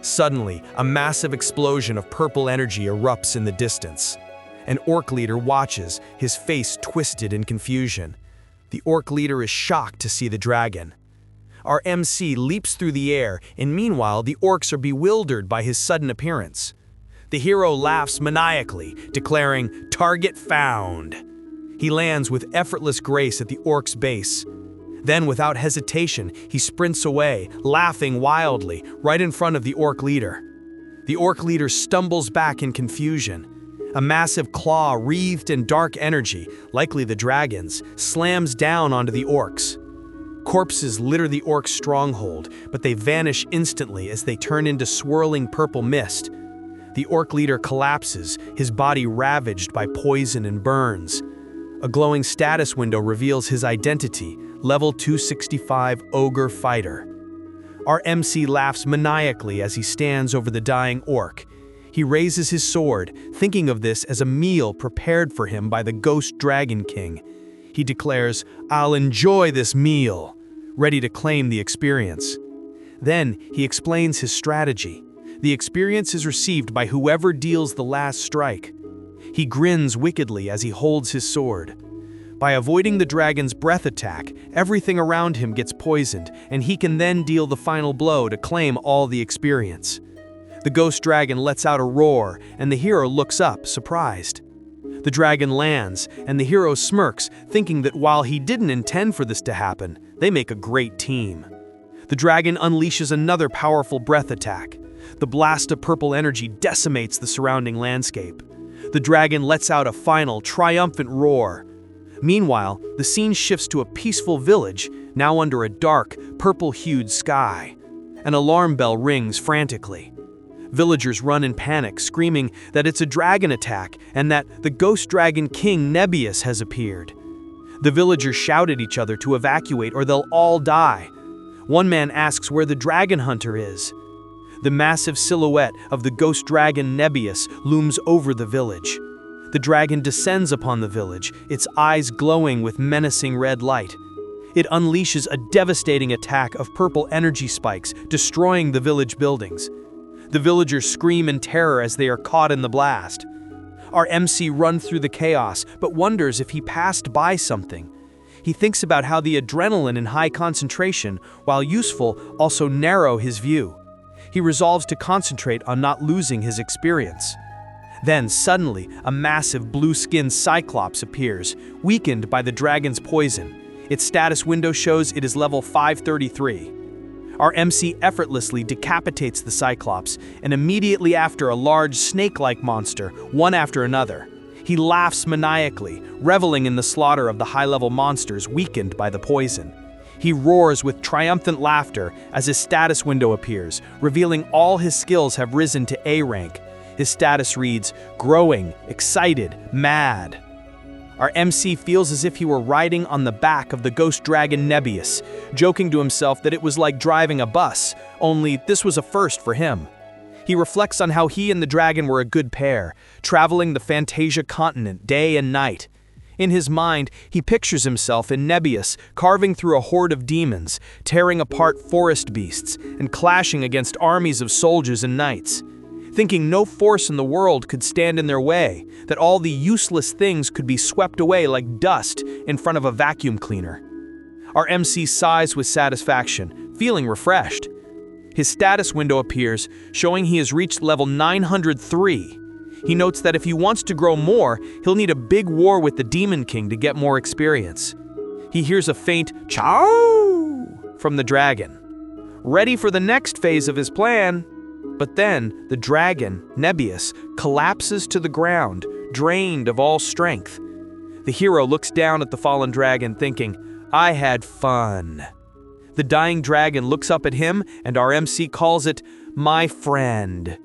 Suddenly, a massive explosion of purple energy erupts in the distance. An orc leader watches, his face twisted in confusion. The orc leader is shocked to see the dragon. Our MC leaps through the air, and meanwhile the orcs are bewildered by his sudden appearance. The hero laughs maniacally, declaring, "Target found." He lands with effortless grace at the orc's base. Then, without hesitation, he sprints away, laughing wildly, right in front of the orc leader. The orc leader stumbles back in confusion. A massive claw wreathed in dark energy, likely the dragon's, slams down onto the orcs. Corpses litter the orc's stronghold, but they vanish instantly as they turn into swirling purple mist. The orc leader collapses, his body ravaged by poison and burns. A glowing status window reveals his identity, level 265 Ogre Fighter. Our MC laughs maniacally as he stands over the dying orc. He raises his sword, thinking of this as a meal prepared for him by the Ghost Dragon King. He declares, "I'll enjoy this meal," ready to claim the experience. Then he explains his strategy. The experience is received by whoever deals the last strike. He grins wickedly as he holds his sword. By avoiding the dragon's breath attack, everything around him gets poisoned, and he can then deal the final blow to claim all the experience. The ghost dragon lets out a roar, and the hero looks up, surprised. The dragon lands, and the hero smirks, thinking that while he didn't intend for this to happen, they make a great team. The dragon unleashes another powerful breath attack. The blast of purple energy decimates the surrounding landscape. The dragon lets out a final, triumphant roar. Meanwhile, the scene shifts to a peaceful village, now under a dark, purple-hued sky. An alarm bell rings frantically. Villagers run in panic, screaming that it's a dragon attack and that the Ghost Dragon King Nebius has appeared. The villagers shout at each other to evacuate or they'll all die. One man asks where the dragon hunter is. The massive silhouette of the Ghost Dragon Nebius looms over the village. The dragon descends upon the village, its eyes glowing with menacing red light. It unleashes a devastating attack of purple energy spikes, destroying the village buildings. The villagers scream in terror as they are caught in the blast. Our MC runs through the chaos, but wonders if he passed by something. He thinks about how the adrenaline in high concentration, while useful, also narrow his view. He resolves to concentrate on not losing his experience. Then, suddenly, a massive blue-skinned cyclops appears, weakened by the dragon's poison. Its status window shows it is level 533. Our MC effortlessly decapitates the cyclops, and immediately after a large snake-like monster, one after another. He laughs maniacally, reveling in the slaughter of the high-level monsters weakened by the poison. He roars with triumphant laughter as his status window appears, revealing all his skills have risen to A rank. His status reads, growing, excited, mad. Our MC feels as if he were riding on the back of the ghost dragon Nebius, joking to himself that it was like driving a bus, only this was a first for him. He reflects on how he and the dragon were a good pair, traveling the Fantasia continent day and night. In his mind, he pictures himself in Nebius carving through a horde of demons, tearing apart forest beasts, and clashing against armies of soldiers and knights. Thinking no force in the world could stand in their way, that all the useless things could be swept away like dust in front of a vacuum cleaner. Our MC sighs with satisfaction, feeling refreshed. His status window appears, showing he has reached level 903. He notes that if he wants to grow more, he'll need a big war with the Demon King to get more experience. He hears a faint "Chow" from the dragon, ready for the next phase of his plan. But then, the dragon, Nebius, collapses to the ground, drained of all strength. The hero looks down at the fallen dragon thinking, I had fun. The dying dragon looks up at him and our MC calls it, my friend.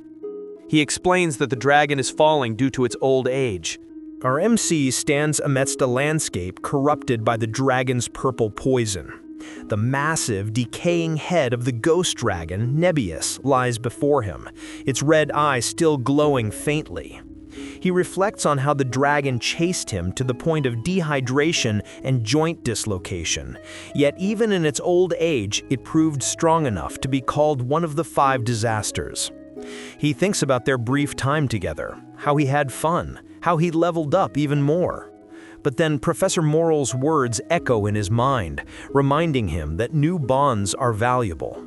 He explains that the dragon is falling due to its old age. Our MC stands amidst a landscape corrupted by the dragon's purple poison. The massive, decaying head of the ghost dragon, Nebius, lies before him, its red eye still glowing faintly. He reflects on how the dragon chased him to the point of dehydration and joint dislocation. Yet even in its old age, it proved strong enough to be called one of the 5 disasters. He thinks about their brief time together, how he had fun, how he leveled up even more. But then Professor Moral's words echo in his mind, reminding him that new bonds are valuable.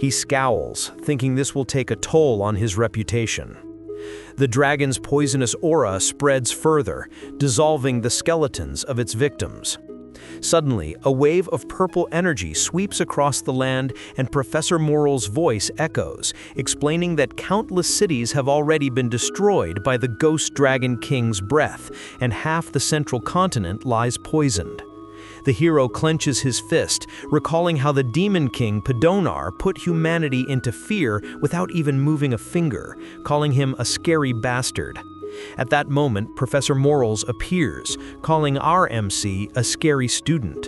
He scowls, thinking this will take a toll on his reputation. The dragon's poisonous aura spreads further, dissolving the skeletons of its victims. Suddenly, a wave of purple energy sweeps across the land and Professor Moral's voice echoes, explaining that countless cities have already been destroyed by the Ghost Dragon King's breath, and half the central continent lies poisoned. The hero clenches his fist, recalling how the Demon King Pedonar put humanity into fear without even moving a finger, calling him a scary bastard. At that moment, Professor Morals appears, calling our MC a scary student.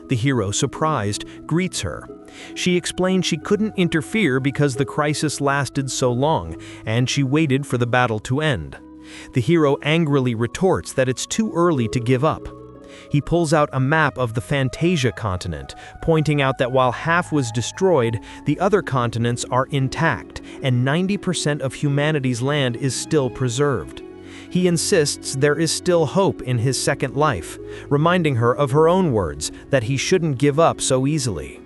The hero, surprised, greets her. She explains she couldn't interfere because the crisis lasted so long, and she waited for the battle to end. The hero angrily retorts that it's too early to give up. He pulls out a map of the Fantasia continent, pointing out that while half was destroyed, the other continents are intact, and 90% of humanity's land is still preserved. He insists there is still hope in his second life, reminding her of her own words that he shouldn't give up so easily.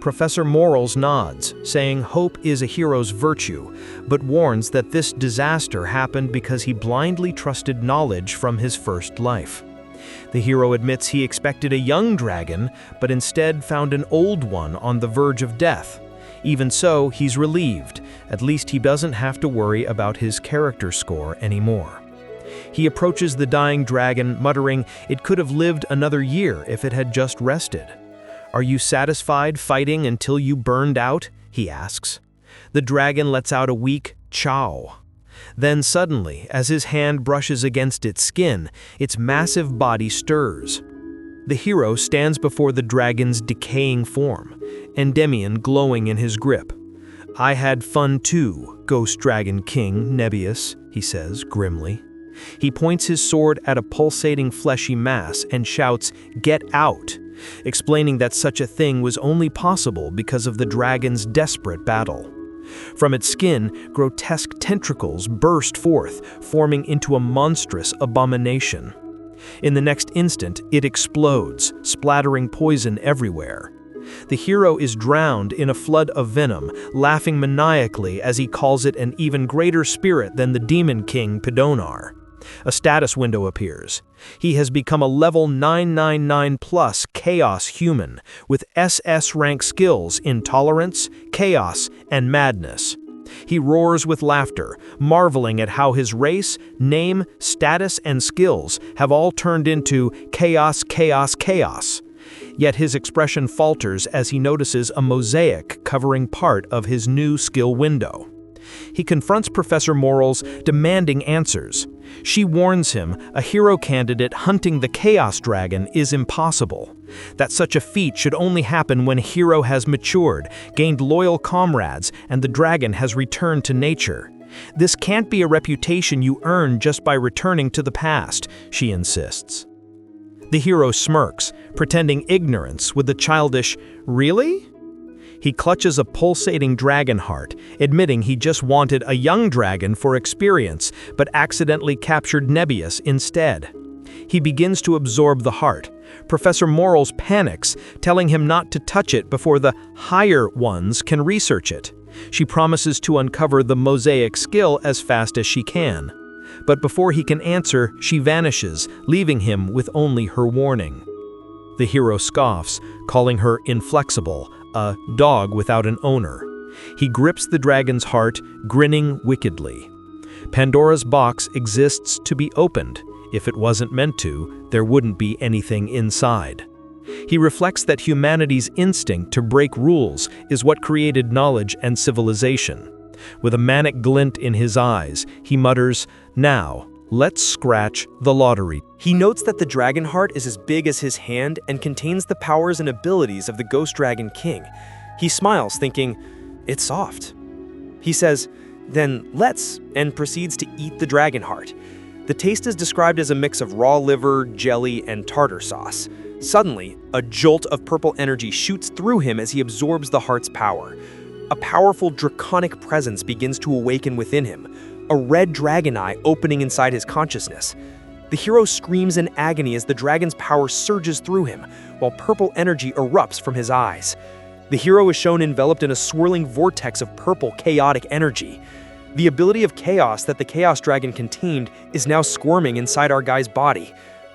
Professor Morals nods, saying hope is a hero's virtue, but warns that this disaster happened because he blindly trusted knowledge from his first life. The hero admits he expected a young dragon, but instead found an old one on the verge of death. Even so, he's relieved. At least he doesn't have to worry about his character score anymore. He approaches the dying dragon, muttering, "It could have lived another year if it had just rested." "Are you satisfied fighting until you burned out?" he asks. The dragon lets out a weak "chow." Then suddenly, as his hand brushes against its skin, its massive body stirs. The hero stands before the dragon's decaying form, Endymion glowing in his grip. "I had fun too, Ghost Dragon King Nebius," he says grimly. He points his sword at a pulsating fleshy mass and shouts, "Get out!" explaining that such a thing was only possible because of the dragon's desperate battle. From its skin, grotesque tentacles burst forth, forming into a monstrous abomination. In the next instant, it explodes, splattering poison everywhere. The hero is drowned in a flood of venom, laughing maniacally as he calls it an even greater spirit than the Demon King Pedonar. A status window appears. He has become a level 999 plus Chaos human, with SS rank skills in Tolerance, Chaos, and Madness. He roars with laughter, marveling at how his race, name, status, and skills have all turned into Chaos, Chaos, Chaos. yet his expression falters as he notices a mosaic covering part of his new skill window. He confronts Professor Morals, demanding answers. She warns him a hero candidate hunting the Chaos Dragon is impossible, that such a feat should only happen when a hero has matured, gained loyal comrades, and the dragon has returned to nature. This can't be a reputation you earn just by returning to the past, she insists. The hero smirks, pretending ignorance with a childish, "Really?" He clutches a pulsating dragon heart, admitting he just wanted a young dragon for experience, but accidentally captured Nebius instead. He begins to absorb the heart. Professor Morals panics, telling him not to touch it before the higher ones can research it. She promises to uncover the mosaic skill as fast as she can. But before he can answer, she vanishes, leaving him with only her warning. The hero scoffs, calling her inflexible, a dog without an owner. He grips the dragon's heart, grinning wickedly. Pandora's box exists to be opened. If it wasn't meant to, there wouldn't be anything inside. He reflects that humanity's instinct to break rules is what created knowledge and civilization. With a manic glint in his eyes, he mutters, "Now, let's scratch the lottery." He notes that the dragon heart is as big as his hand and contains the powers and abilities of the Ghost Dragon King. He smiles, thinking, "It's soft." He says, "Then let's," and proceeds to eat the dragon heart. The taste is described as a mix of raw liver, jelly, and tartar sauce. Suddenly, a jolt of purple energy shoots through him as he absorbs the heart's power. A powerful draconic presence begins to awaken within him, a red dragon eye opening inside his consciousness. The hero screams in agony as the dragon's power surges through him, while purple energy erupts from his eyes. The hero is shown enveloped in a swirling vortex of purple, chaotic energy. The ability of chaos that the Chaos Dragon contained is now squirming inside our guy's body.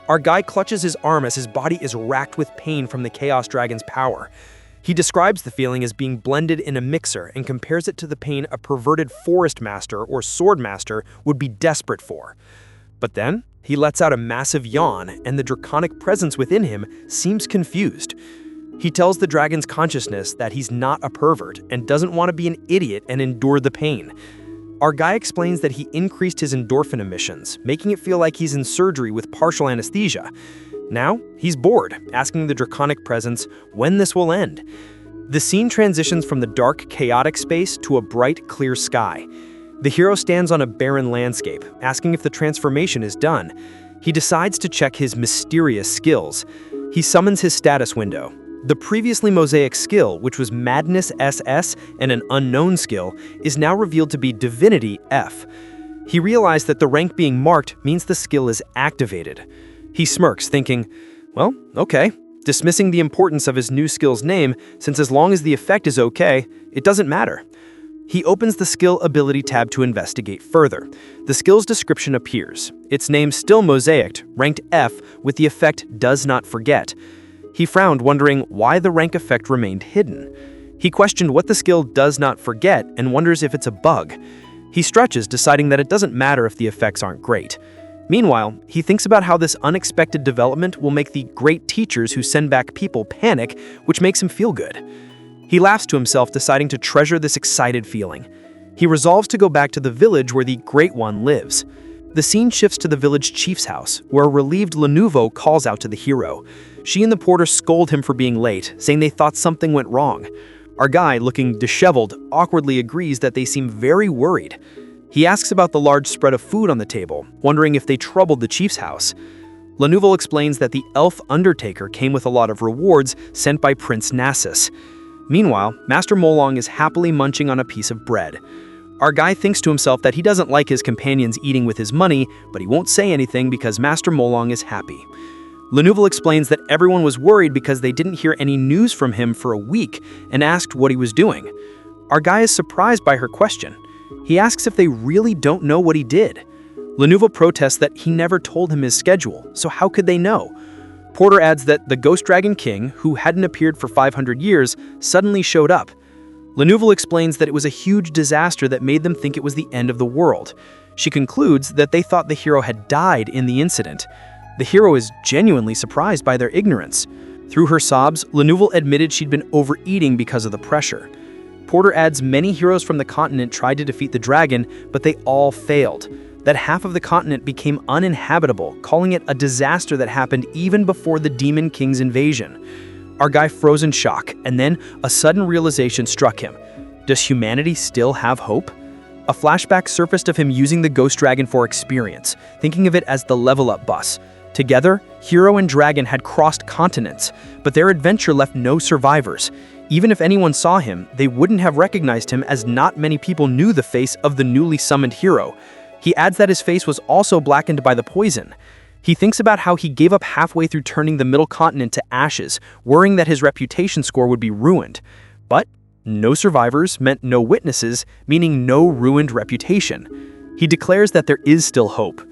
Our guy clutches his arm as his body is racked with pain from the Chaos Dragon's power. He describes the feeling as being blended in a mixer and compares it to the pain a perverted forest master or sword master would be desperate for. But then, he lets out a massive yawn, and the draconic presence within him seems confused. He tells the dragon's consciousness that he's not a pervert and doesn't want to be an idiot and endure the pain. Our guy explains that he increased his endorphin emissions, making it feel like he's in surgery with partial anesthesia. Now, he's bored, asking the draconic presence when this will end. The scene transitions from the dark, chaotic space to a bright, clear sky. The hero stands on a barren landscape, asking if the transformation is done. He decides to check his mysterious skills. He summons his status window. The previously mosaic skill, which was Madness SS and an unknown skill, is now revealed to be Divinity F. He realized that the rank being marked means the skill is activated. He smirks, thinking, well, okay, dismissing the importance of his new skill's name, since as long as the effect is okay, it doesn't matter. He opens the Skill Ability tab to investigate further. The skill's description appears. Its name still mosaicked, ranked F, with the effect Does Not Forget. He frowned, wondering why the rank effect remained hidden. He questioned what the skill Does Not Forget and wonders if it's a bug. He stretches, deciding that it doesn't matter if the effects aren't great. Meanwhile, he thinks about how this unexpected development will make the great teachers who send back people panic, which makes him feel good. He laughs to himself, deciding to treasure this excited feeling. He resolves to go back to the village where the Great One lives. The scene shifts to the village chief's house, where a relieved Lenovo calls out to the hero. She and the porter scold him for being late, saying they thought something went wrong. Our guy, looking disheveled, awkwardly agrees that they seem very worried. He asks about the large spread of food on the table, wondering if they troubled the chief's house. Lenovo explains that the elf undertaker came with a lot of rewards sent by Prince Nasus. Meanwhile, Master Molong is happily munching on a piece of bread. Our guy thinks to himself that he doesn't like his companions eating with his money, but he won't say anything because Master Molong is happy. Lenovo explains that everyone was worried because they didn't hear any news from him for a week and asked what he was doing. Our guy is surprised by her question. He asks if they really don't know what he did. Lenovo protests that he never told him his schedule, so how could they know? Porter adds that the Ghost Dragon King, who hadn't appeared for 500 years, suddenly showed up. Lenovo explains that it was a huge disaster that made them think it was the end of the world. She concludes that they thought the hero had died in the incident. The hero is genuinely surprised by their ignorance. Through her sobs, Lenouvel admitted she'd been overeating because of the pressure. Porter adds many heroes from the continent tried to defeat the dragon, but they all failed. That half of the continent became uninhabitable, calling it a disaster that happened even before the Demon King's invasion. Our guy froze in shock, and then a sudden realization struck him. Does humanity still have hope? A flashback surfaced of him using the Ghost Dragon for experience, thinking of it as the level-up bus. Together, hero and dragon had crossed continents, but their adventure left no survivors. Even if anyone saw him, they wouldn't have recognized him, as not many people knew the face of the newly summoned hero. He adds that his face was also blackened by the poison. He thinks about how he gave up halfway through turning the middle continent to ashes, worrying that his reputation score would be ruined. But no survivors meant no witnesses, meaning no ruined reputation. He declares that there is still hope.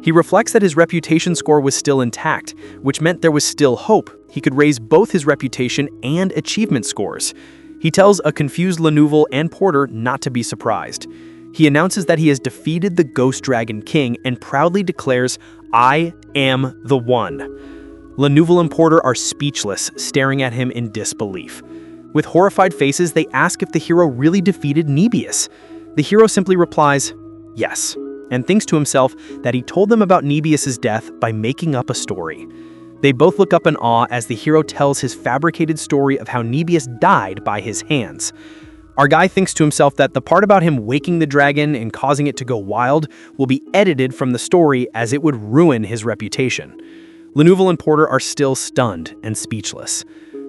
He reflects that his reputation score was still intact, which meant there was still hope. He could raise both his reputation and achievement scores. He tells a confused Lenouvel and Porter not to be surprised. He announces that he has defeated the Ghost Dragon King and proudly declares, "I am the one." Lenouvel and Porter are speechless, staring at him in disbelief. With horrified faces, they ask if the hero really defeated Nebius. The hero simply replies, "Yes," and thinks to himself that he told them about Nebius's death by making up a story. They both look up in awe as the hero tells his fabricated story of how Nebius died by his hands. Our guy thinks to himself that the part about him waking the dragon and causing it to go wild will be edited from the story, as it would ruin his reputation. Lenouvel and Porter are still stunned and speechless.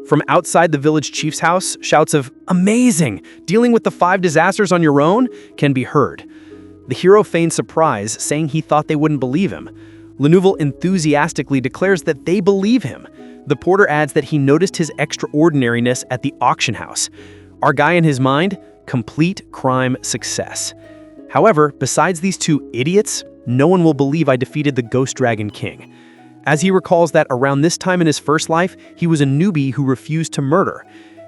From outside the village chief's house, shouts of "Amazing! Dealing with the 5 disasters on your own?" can be heard. The hero feigns surprise, saying he thought they wouldn't believe him. Lenouvel enthusiastically declares that they believe him. The porter adds that he noticed his extraordinariness at the auction house. Our guy in his mind, complete crime success. However, besides these 2 idiots, no one will believe I defeated the Ghost Dragon King. As he recalls that around this time in his first life, he was a newbie who refused to murder.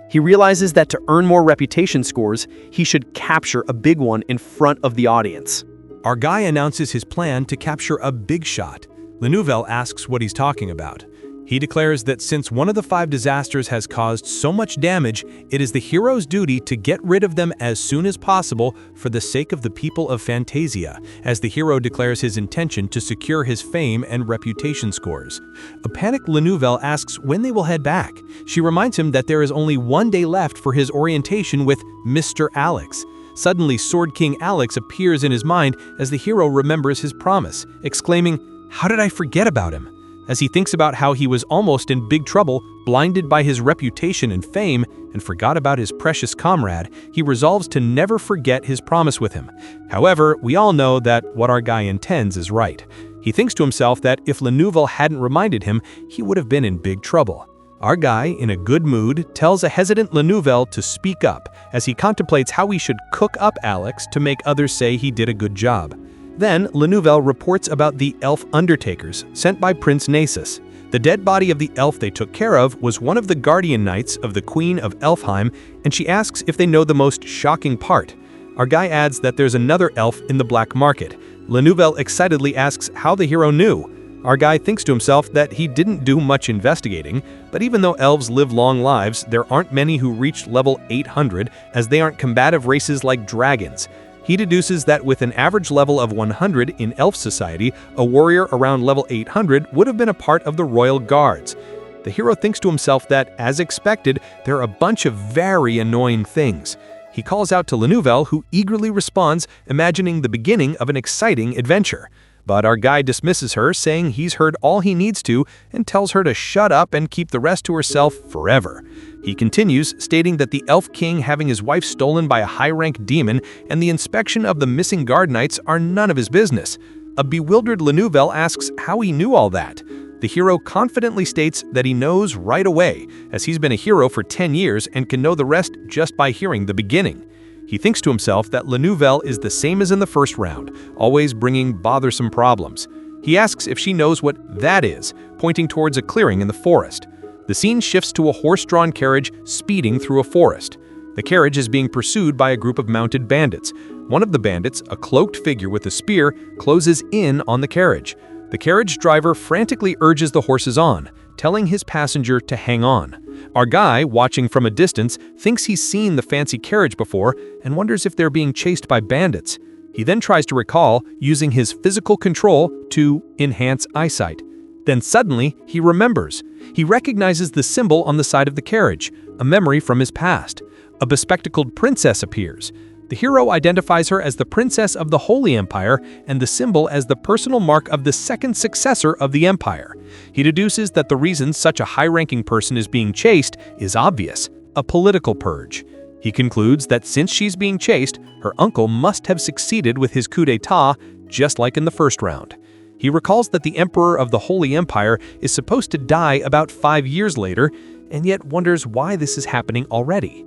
He realizes that to earn more reputation scores, he should capture a big one in front of the audience. Our guy announces his plan to capture a big shot. Lenouvel asks what he's talking about. He declares that since one of the 5 disasters has caused so much damage, it is the hero's duty to get rid of them as soon as possible for the sake of the people of Fantasia, as the hero declares his intention to secure his fame and reputation scores. A panicked Lenouvel asks when they will head back. She reminds him that there is only 1 day left for his orientation with Mr. Alex. Suddenly, Sword King Alex appears in his mind as the hero remembers his promise, exclaiming, "How did I forget about him?" As he thinks about how he was almost in big trouble, blinded by his reputation and fame, and forgot about his precious comrade, he resolves to never forget his promise with him. However, we all know that what our guy intends is right. He thinks to himself that if Lenouvel hadn't reminded him, he would have been in big trouble. Our guy, in a good mood, tells a hesitant Lenouvel to speak up, as he contemplates how he should cook up Alex to make others say he did a good job. Then, Lenouvel reports about the elf undertakers sent by Prince Nasus. The dead body of the elf they took care of was one of the guardian knights of the Queen of Elfheim, and she asks if they know the most shocking part. Our guy adds that there's another elf in the black market. Lenouvel excitedly asks how the hero knew. Our guy thinks to himself that he didn't do much investigating, but even though elves live long lives, there aren't many who reached level 800, as they aren't combative races like dragons. He deduces that with an average level of 100 in elf society, a warrior around level 800 would have been a part of the royal guards. The hero thinks to himself that, as expected, there are a bunch of very annoying things. He calls out to Lenouvel, who eagerly responds, imagining the beginning of an exciting adventure. But our guy dismisses her, saying he's heard all he needs to, and tells her to shut up and keep the rest to herself forever. He continues, stating that the Elf King having his wife stolen by a high-rank demon and the inspection of the missing guard knights are none of his business. A bewildered Lenouvel asks how he knew all that. The hero confidently states that he knows right away, as he's been a hero for 10 years and can know the rest just by hearing the beginning. He thinks to himself that Lenouvel is the same as in the first round, always bringing bothersome problems. He asks if she knows what that is, pointing towards a clearing in the forest. The scene shifts to a horse-drawn carriage speeding through a forest. The carriage is being pursued by a group of mounted bandits. One of the bandits, a cloaked figure with a spear, closes in on the carriage. The carriage driver frantically urges the horses on, telling his passenger to hang on. Our guy, watching from a distance, thinks he's seen the fancy carriage before and wonders if they're being chased by bandits. He then tries to recall, using his physical control to enhance eyesight. Then suddenly, he remembers. He recognizes the symbol on the side of the carriage, a memory from his past. A bespectacled princess appears. The hero identifies her as the princess of the Holy Empire and the symbol as the personal mark of the second successor of the empire. He deduces that the reason such a high-ranking person is being chased is obvious, a political purge. He concludes that since she's being chased, her uncle must have succeeded with his coup d'etat, just like in the first round. He recalls that the emperor of the Holy Empire is supposed to die about 5 years later, and yet wonders why this is happening already.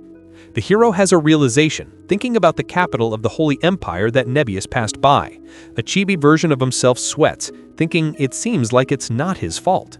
The hero has a realization, thinking about the capital of the Holy Empire that Nebius passed by. A chibi version of himself sweats, thinking it seems like it's not his fault.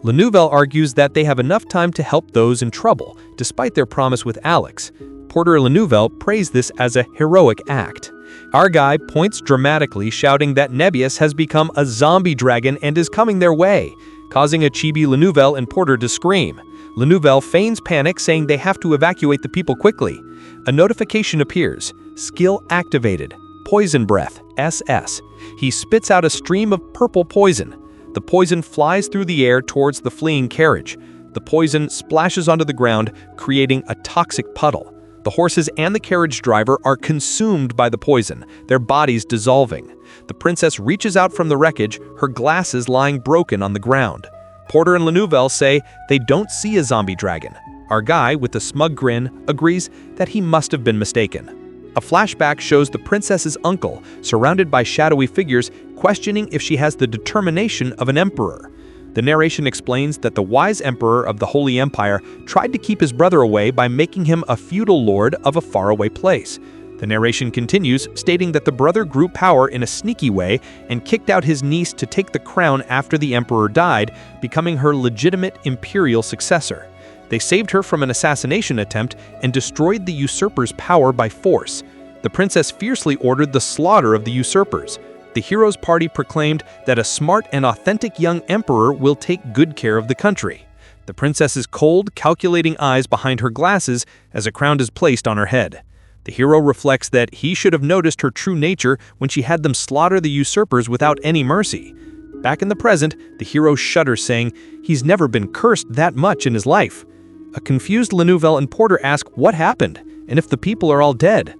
La Nouvelle argues that they have enough time to help those in trouble, despite their promise with Alex. Porter La Nouvelle praised this as a heroic act. Our guy points dramatically, shouting that Nebius has become a zombie dragon and is coming their way, causing a chibi La Nouvelle and Porter to scream. La Nouvelle feigns panic, saying they have to evacuate the people quickly. A notification appears. Skill activated. Poison breath, SS. He spits out a stream of purple poison. The poison flies through the air towards the fleeing carriage. The poison splashes onto the ground, creating a toxic puddle. The horses and the carriage driver are consumed by the poison, their bodies dissolving. The princess reaches out from the wreckage, her glasses lying broken on the ground. Porter and La Nouvelle say they don't see a zombie dragon. Our guy, with a smug grin, agrees that he must have been mistaken. A flashback shows the princess's uncle, surrounded by shadowy figures, questioning if she has the determination of an emperor. The narration explains that the wise emperor of the Holy Empire tried to keep his brother away by making him a feudal lord of a faraway place. The narration continues, stating that the brother grew power in a sneaky way and kicked out his niece to take the crown after the emperor died, becoming her legitimate imperial successor. They saved her from an assassination attempt and destroyed the usurper's power by force. The princess fiercely ordered the slaughter of the usurpers. The hero's party proclaimed that a smart and authentic young emperor will take good care of the country. The princess's cold, calculating eyes behind her glasses as a crown is placed on her head. The hero reflects that he should have noticed her true nature when she had them slaughter the usurpers without any mercy. Back in the present, the hero shudders, saying he's never been cursed that much in his life. A confused La Nouvelle and Porter ask what happened, and if the people are all dead.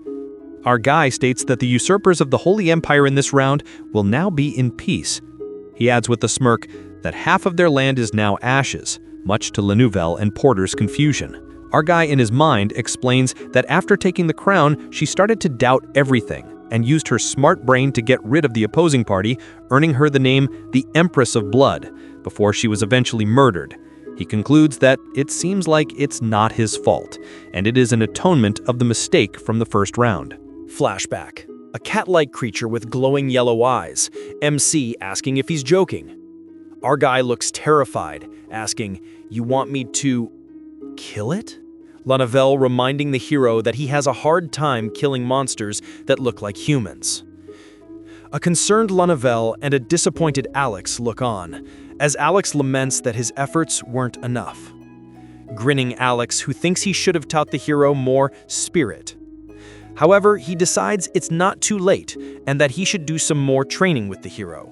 Our guy states that the usurpers of the Holy Empire in this round will now be in peace. He adds with a smirk that half of their land is now ashes, much to La Nouvelle and Porter's confusion. Our guy in his mind explains that after taking the crown, she started to doubt everything and used her smart brain to get rid of the opposing party, earning her the name the Empress of Blood, before she was eventually murdered. He concludes that it seems like it's not his fault, and it is an atonement of the mistake from the first round. Flashback. A cat-like creature with glowing yellow eyes. MC asking if he's joking. Our guy looks terrified, asking, "You want me to kill it?" La Nouvelle reminding the hero that he has a hard time killing monsters that look like humans. A concerned La Nouvelle and a disappointed Alex look on, as Alex laments that his efforts weren't enough. Grinning Alex, who thinks he should have taught the hero more spirit. However, he decides it's not too late and that he should do some more training with the hero.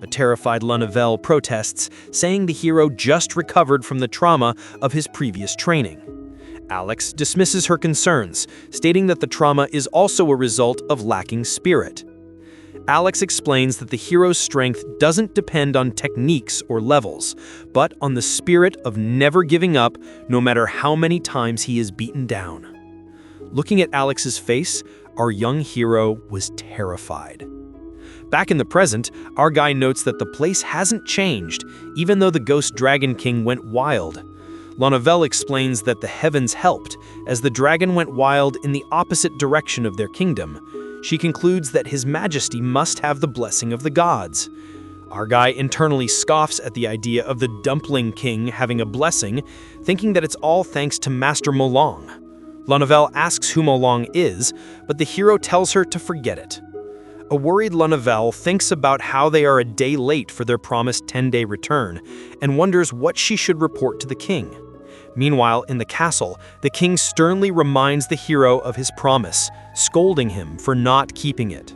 A terrified La Nouvelle protests, saying the hero just recovered from the trauma of his previous training. Alex dismisses her concerns, stating that the trauma is also a result of lacking spirit. Alex explains that the hero's strength doesn't depend on techniques or levels, but on the spirit of never giving up, no matter how many times he is beaten down. Looking at Alex's face, our young hero was terrified. Back in the present, our guy notes that the place hasn't changed, even though the Ghost Dragon King went wild. La Nouvelle explains that the heavens helped, as the dragon went wild in the opposite direction of their kingdom. She concludes that His Majesty must have the blessing of the gods. Our guy internally scoffs at the idea of the Dumpling King having a blessing, thinking that it's all thanks to Master Molong. La Nouvelle asks who Molong is, but the hero tells her to forget it. A worried Lunavel thinks about how they are a day late for their promised 10-day return and wonders what she should report to the king. Meanwhile, in the castle, the king sternly reminds the hero of his promise, scolding him for not keeping it.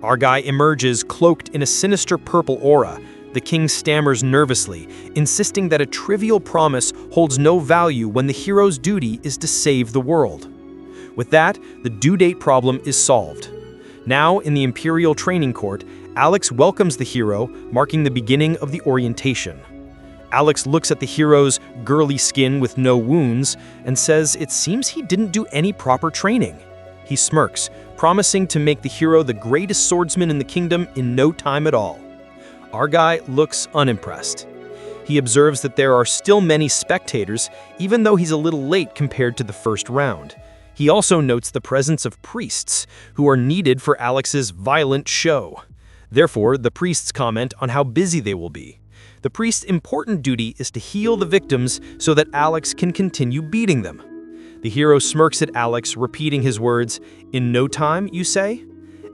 Our guy emerges cloaked in a sinister purple aura. The king stammers nervously, insisting that a trivial promise holds no value when the hero's duty is to save the world. With that, the due date problem is solved. Now, in the Imperial Training Court, Alex welcomes the hero, marking the beginning of the orientation. Alex looks at the hero's girly skin with no wounds and says it seems he didn't do any proper training. He smirks, promising to make the hero the greatest swordsman in the kingdom in no time at all. Our guy looks unimpressed. He observes that there are still many spectators, even though he's a little late compared to the first round. He also notes the presence of priests, who are needed for Alex's violent show. Therefore, the priests comment on how busy they will be. The priest's important duty is to heal the victims so that Alex can continue beating them. The hero smirks at Alex, repeating his words, "In no time, you say?"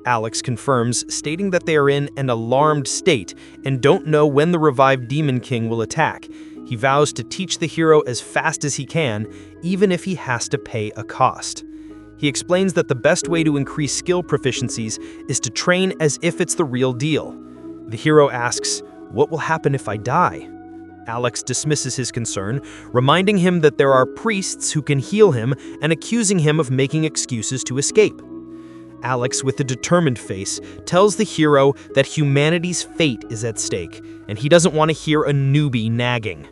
Alex confirms, stating that they are in an alarmed state and don't know when the revived Demon King will attack. He vows to teach the hero as fast as he can, even if he has to pay a cost. He explains that the best way to increase skill proficiencies is to train as if it's the real deal. The hero asks, "What will happen if I die?" Alex dismisses his concern, reminding him that there are priests who can heal him and accusing him of making excuses to escape. Alex, with a determined face, tells the hero that humanity's fate is at stake, and he doesn't want to hear a newbie nagging.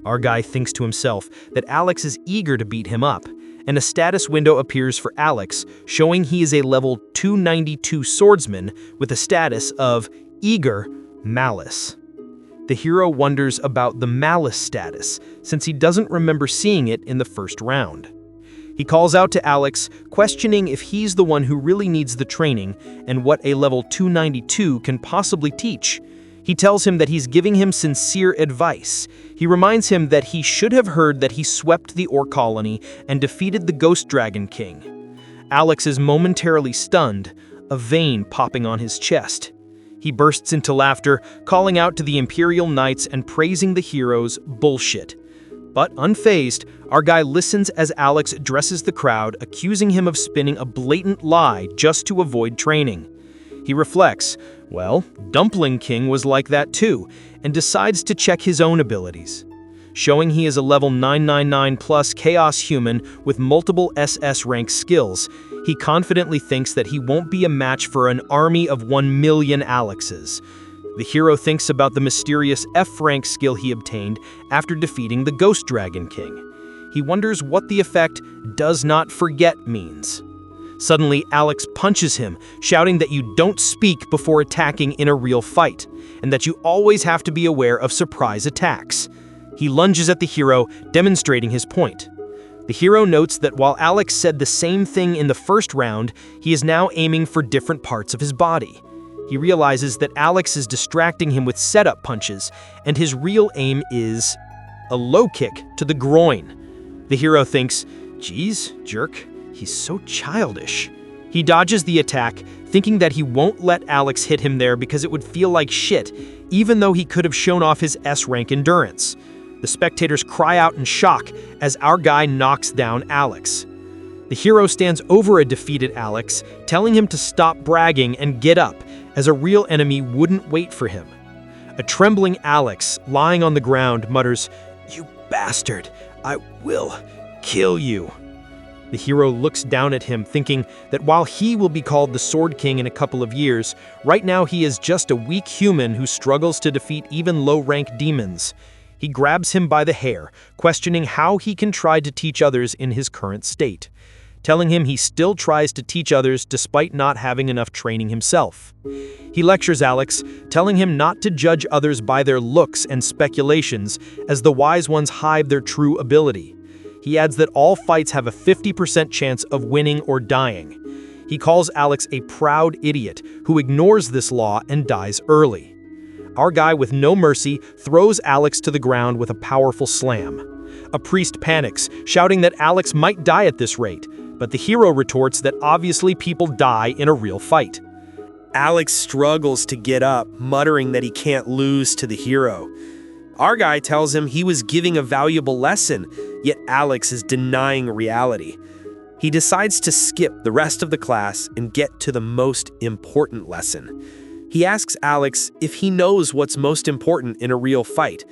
Our guy thinks to himself that Alex is eager to beat him up, and a status window appears for Alex, showing he is a level 292 swordsman with a status of Eager Malice. The hero wonders about the Malice status, since he doesn't remember seeing it in the first round. He calls out to Alex, questioning if he's the one who really needs the training and what a level 292 can possibly teach. He tells him that he's giving him sincere advice. He reminds him that he should have heard that he swept the Orc colony and defeated the Ghost Dragon King. Alex is momentarily stunned, a vein popping on his chest. He bursts into laughter, calling out to the Imperial Knights and praising the hero's bullshit. But unfazed, our guy listens as Alex addresses the crowd, accusing him of spinning a blatant lie just to avoid training. He reflects, well, Dumpling King was like that too, and decides to check his own abilities. Showing he is a level 999 plus Chaos human with multiple SS rank skills, he confidently thinks that he won't be a match for an army of 1 million Alexes. The hero thinks about the mysterious F-rank skill he obtained after defeating the Ghost Dragon King. He wonders what the effect "does not forget" means. Suddenly, Alex punches him, shouting that you don't speak before attacking in a real fight, and that you always have to be aware of surprise attacks. He lunges at the hero, demonstrating his point. The hero notes that while Alex said the same thing in the first round, he is now aiming for different parts of his body. He realizes that Alex is distracting him with setup punches, and his real aim is a low kick to the groin. The hero thinks, geez, jerk, he's so childish. He dodges the attack, thinking that he won't let Alex hit him there because it would feel like shit, even though he could have shown off his S-rank endurance. The spectators cry out in shock as our guy knocks down Alex. The hero stands over a defeated Alex, telling him to stop bragging and get up, as a real enemy wouldn't wait for him. A trembling Alex, lying on the ground, mutters, "You bastard, I will kill you." The hero looks down at him, thinking that while he will be called the Sword King in a couple of years, right now he is just a weak human who struggles to defeat even low-rank demons. He grabs him by the hair, questioning how he can try to teach others in his current state, telling him he still tries to teach others despite not having enough training himself. He lectures Alex, telling him not to judge others by their looks and speculations, as the wise ones hide their true ability. He adds that all fights have a 50% chance of winning or dying. He calls Alex a proud idiot who ignores this law and dies early. Our guy, with no mercy, throws Alex to the ground with a powerful slam. A priest panics, shouting that Alex might die at this rate, but the hero retorts that obviously people die in a real fight. Alex struggles to get up, muttering that he can't lose to the hero. Our guy tells him he was giving a valuable lesson, yet Alex is denying reality. He decides to skip the rest of the class and get to the most important lesson. He asks Alex if he knows what's most important in a real fight,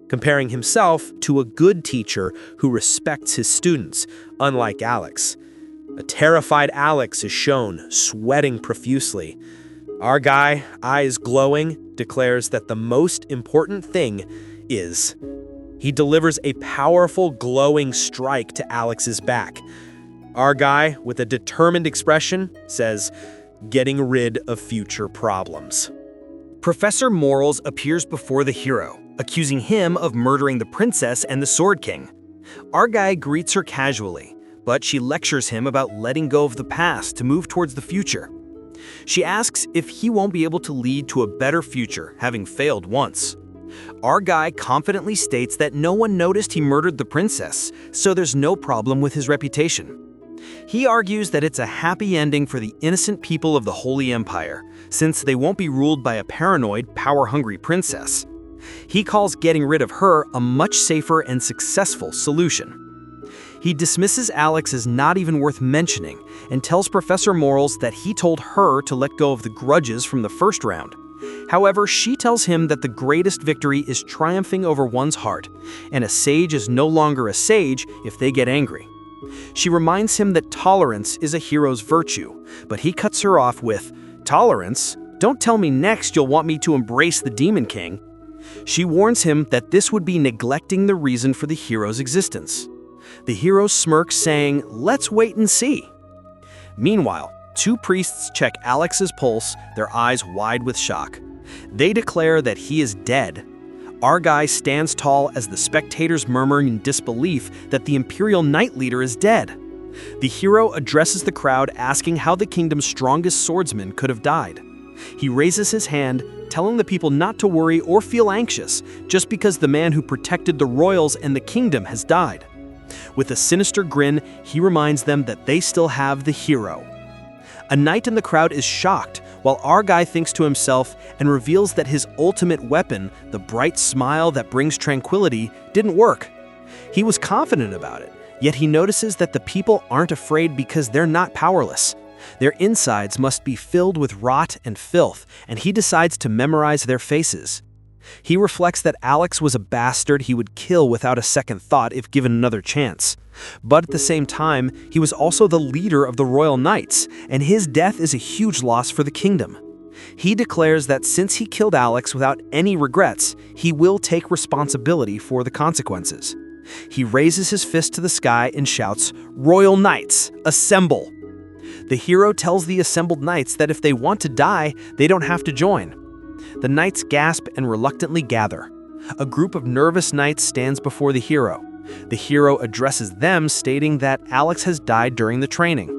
comparing himself to a good teacher who respects his students, unlike Alex. A terrified Alex is shown, sweating profusely. Our guy, eyes glowing, declares that the most important thing is. He delivers a powerful, glowing strike to Alex's back. Our guy, with a determined expression, says, "Getting rid of future problems." Professor Morals appears before the hero, accusing him of murdering the princess and the Sword King. Our guy greets her casually, but she lectures him about letting go of the past to move towards the future. She asks if he won't be able to lead to a better future, having failed once. Our guy confidently states that no one noticed he murdered the princess, so there's no problem with his reputation. He argues that it's a happy ending for the innocent people of the Holy Empire, since they won't be ruled by a paranoid, power-hungry princess. He calls getting rid of her a much safer and successful solution. He dismisses Alex as not even worth mentioning and tells Professor Morals that he told her to let go of the grudges from the first round. However, she tells him that the greatest victory is triumphing over one's heart, and a sage is no longer a sage if they get angry. She reminds him that tolerance is a hero's virtue, but he cuts her off with, "Tolerance? Don't tell me next you'll want me to embrace the Demon King." She warns him that this would be neglecting the reason for the hero's existence. The hero smirks, saying, "Let's wait and see." Meanwhile, two priests check Alex's pulse, their eyes wide with shock. They declare that he is dead. Our guy stands tall as the spectators murmur in disbelief that the Imperial Knight leader is dead. The hero addresses the crowd, asking how the kingdom's strongest swordsman could have died. He raises his hand, telling the people not to worry or feel anxious, just because the man who protected the royals and the kingdom has died. With a sinister grin, he reminds them that they still have the hero. A knight in the crowd is shocked, while our guy thinks to himself and reveals that his ultimate weapon, the bright smile that brings tranquility, didn't work. He was confident about it, yet he notices that the people aren't afraid because they're not powerless. Their insides must be filled with rot and filth, and he decides to memorize their faces. He reflects that Alex was a bastard he would kill without a second thought if given another chance. But at the same time, he was also the leader of the Royal Knights, and his death is a huge loss for the kingdom. He declares that since he killed Alex without any regrets, he will take responsibility for the consequences. He raises his fist to the sky and shouts, "Royal Knights, assemble!" The hero tells the assembled knights that if they want to die, they don't have to join. The knights gasp and reluctantly gather. A group of nervous knights stands before the hero. The hero addresses them, stating that Alex has died during the training.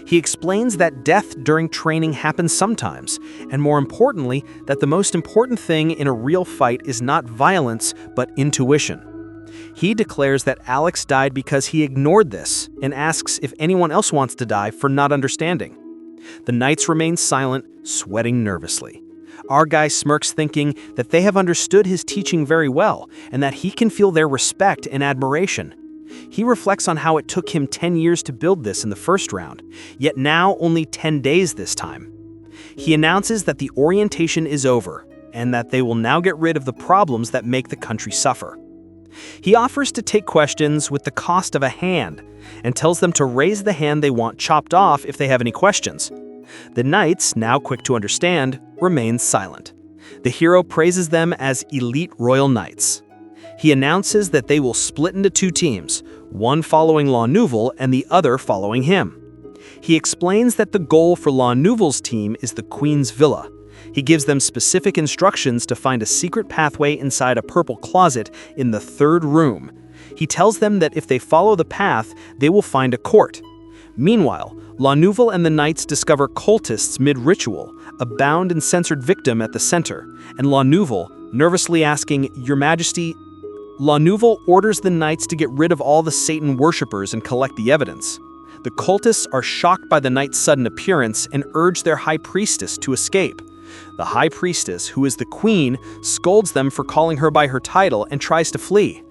He explains that death during training happens sometimes, and more importantly, that the most important thing in a real fight is not violence, but intuition. He declares that Alex died because he ignored this, and asks if anyone else wants to die for not understanding. The knights remain silent, sweating nervously. Our guy smirks, thinking that they have understood his teaching very well, and that he can feel their respect and admiration. He reflects on how it took him 10 years to build this in the first round, yet now only 10 days this time. He announces that the orientation is over, and that they will now get rid of the problems that make the country suffer. He offers to take questions with the cost of a hand, and tells them to raise the hand they want chopped off if they have any questions. The knights, now quick to understand, remain silent. The hero praises them as elite royal knights. He announces that they will split into two teams, one following La Nouvelle and the other following him. He explains that the goal for La Nouvelle's team is the Queen's Villa. He gives them specific instructions to find a secret pathway inside a purple closet in the third room. He tells them that if they follow the path, they will find a court. Meanwhile, La Nouvelle and the knights discover cultists mid-ritual, a bound and censored victim at the center, and La Nouvelle, nervously asking, "Your Majesty..." La Nouvelle orders the knights to get rid of all the Satan worshippers and collect the evidence. The cultists are shocked by the knight's sudden appearance and urge their high priestess to escape. The high priestess, who is the queen, scolds them for calling her by her title and tries to flee.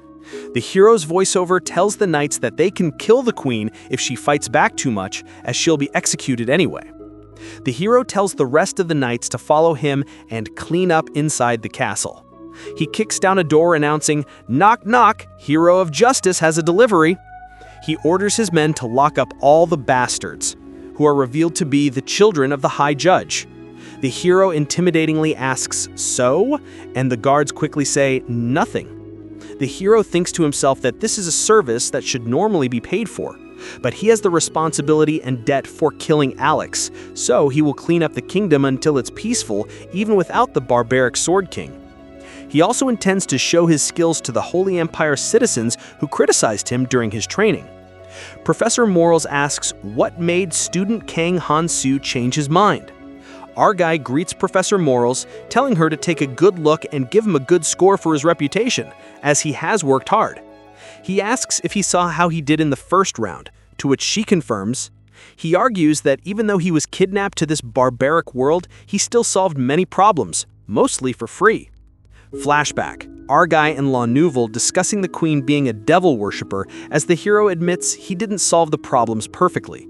The hero's voiceover tells the knights that they can kill the queen if she fights back too much, as she'll be executed anyway. The hero tells the rest of the knights to follow him and clean up inside the castle. He kicks down a door announcing, "Knock knock, hero of justice has a delivery." He orders his men to lock up all the bastards, who are revealed to be the children of the High Judge. The hero intimidatingly asks, "So?" and the guards quickly say, "Nothing." The hero thinks to himself that this is a service that should normally be paid for, but he has the responsibility and debt for killing Alex, so he will clean up the kingdom until it's peaceful, even without the barbaric Sword King. He also intends to show his skills to the Holy Empire citizens who criticized him during his training. Professor Morals asks what made student Kang Han-soo change his mind. Our guy greets Professor Morals, telling her to take a good look and give him a good score for his reputation, as he has worked hard. He asks if he saw how he did in the first round, to which she confirms. He argues that even though he was kidnapped to this barbaric world, he still solved many problems, mostly for free. Flashback. Our guy and La Nouvelle discussing the queen being a devil worshipper, as the hero admits he didn't solve the problems perfectly.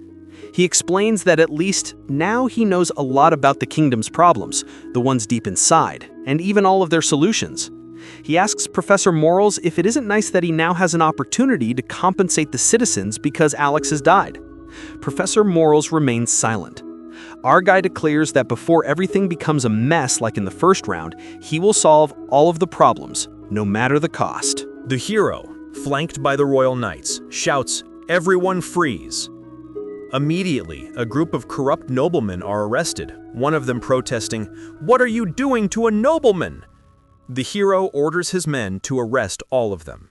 He explains that at least now he knows a lot about the kingdom's problems, the ones deep inside, and even all of their solutions. He asks Professor Morals if it isn't nice that he now has an opportunity to compensate the citizens because Alex has died. Professor Morals remains silent. Our guy declares that before everything becomes a mess like in the first round, he will solve all of the problems, no matter the cost. The hero, flanked by the royal knights, shouts, "Everyone freeze!" Immediately, a group of corrupt noblemen are arrested, one of them protesting, "What are you doing to a nobleman?" The hero orders his men to arrest all of them.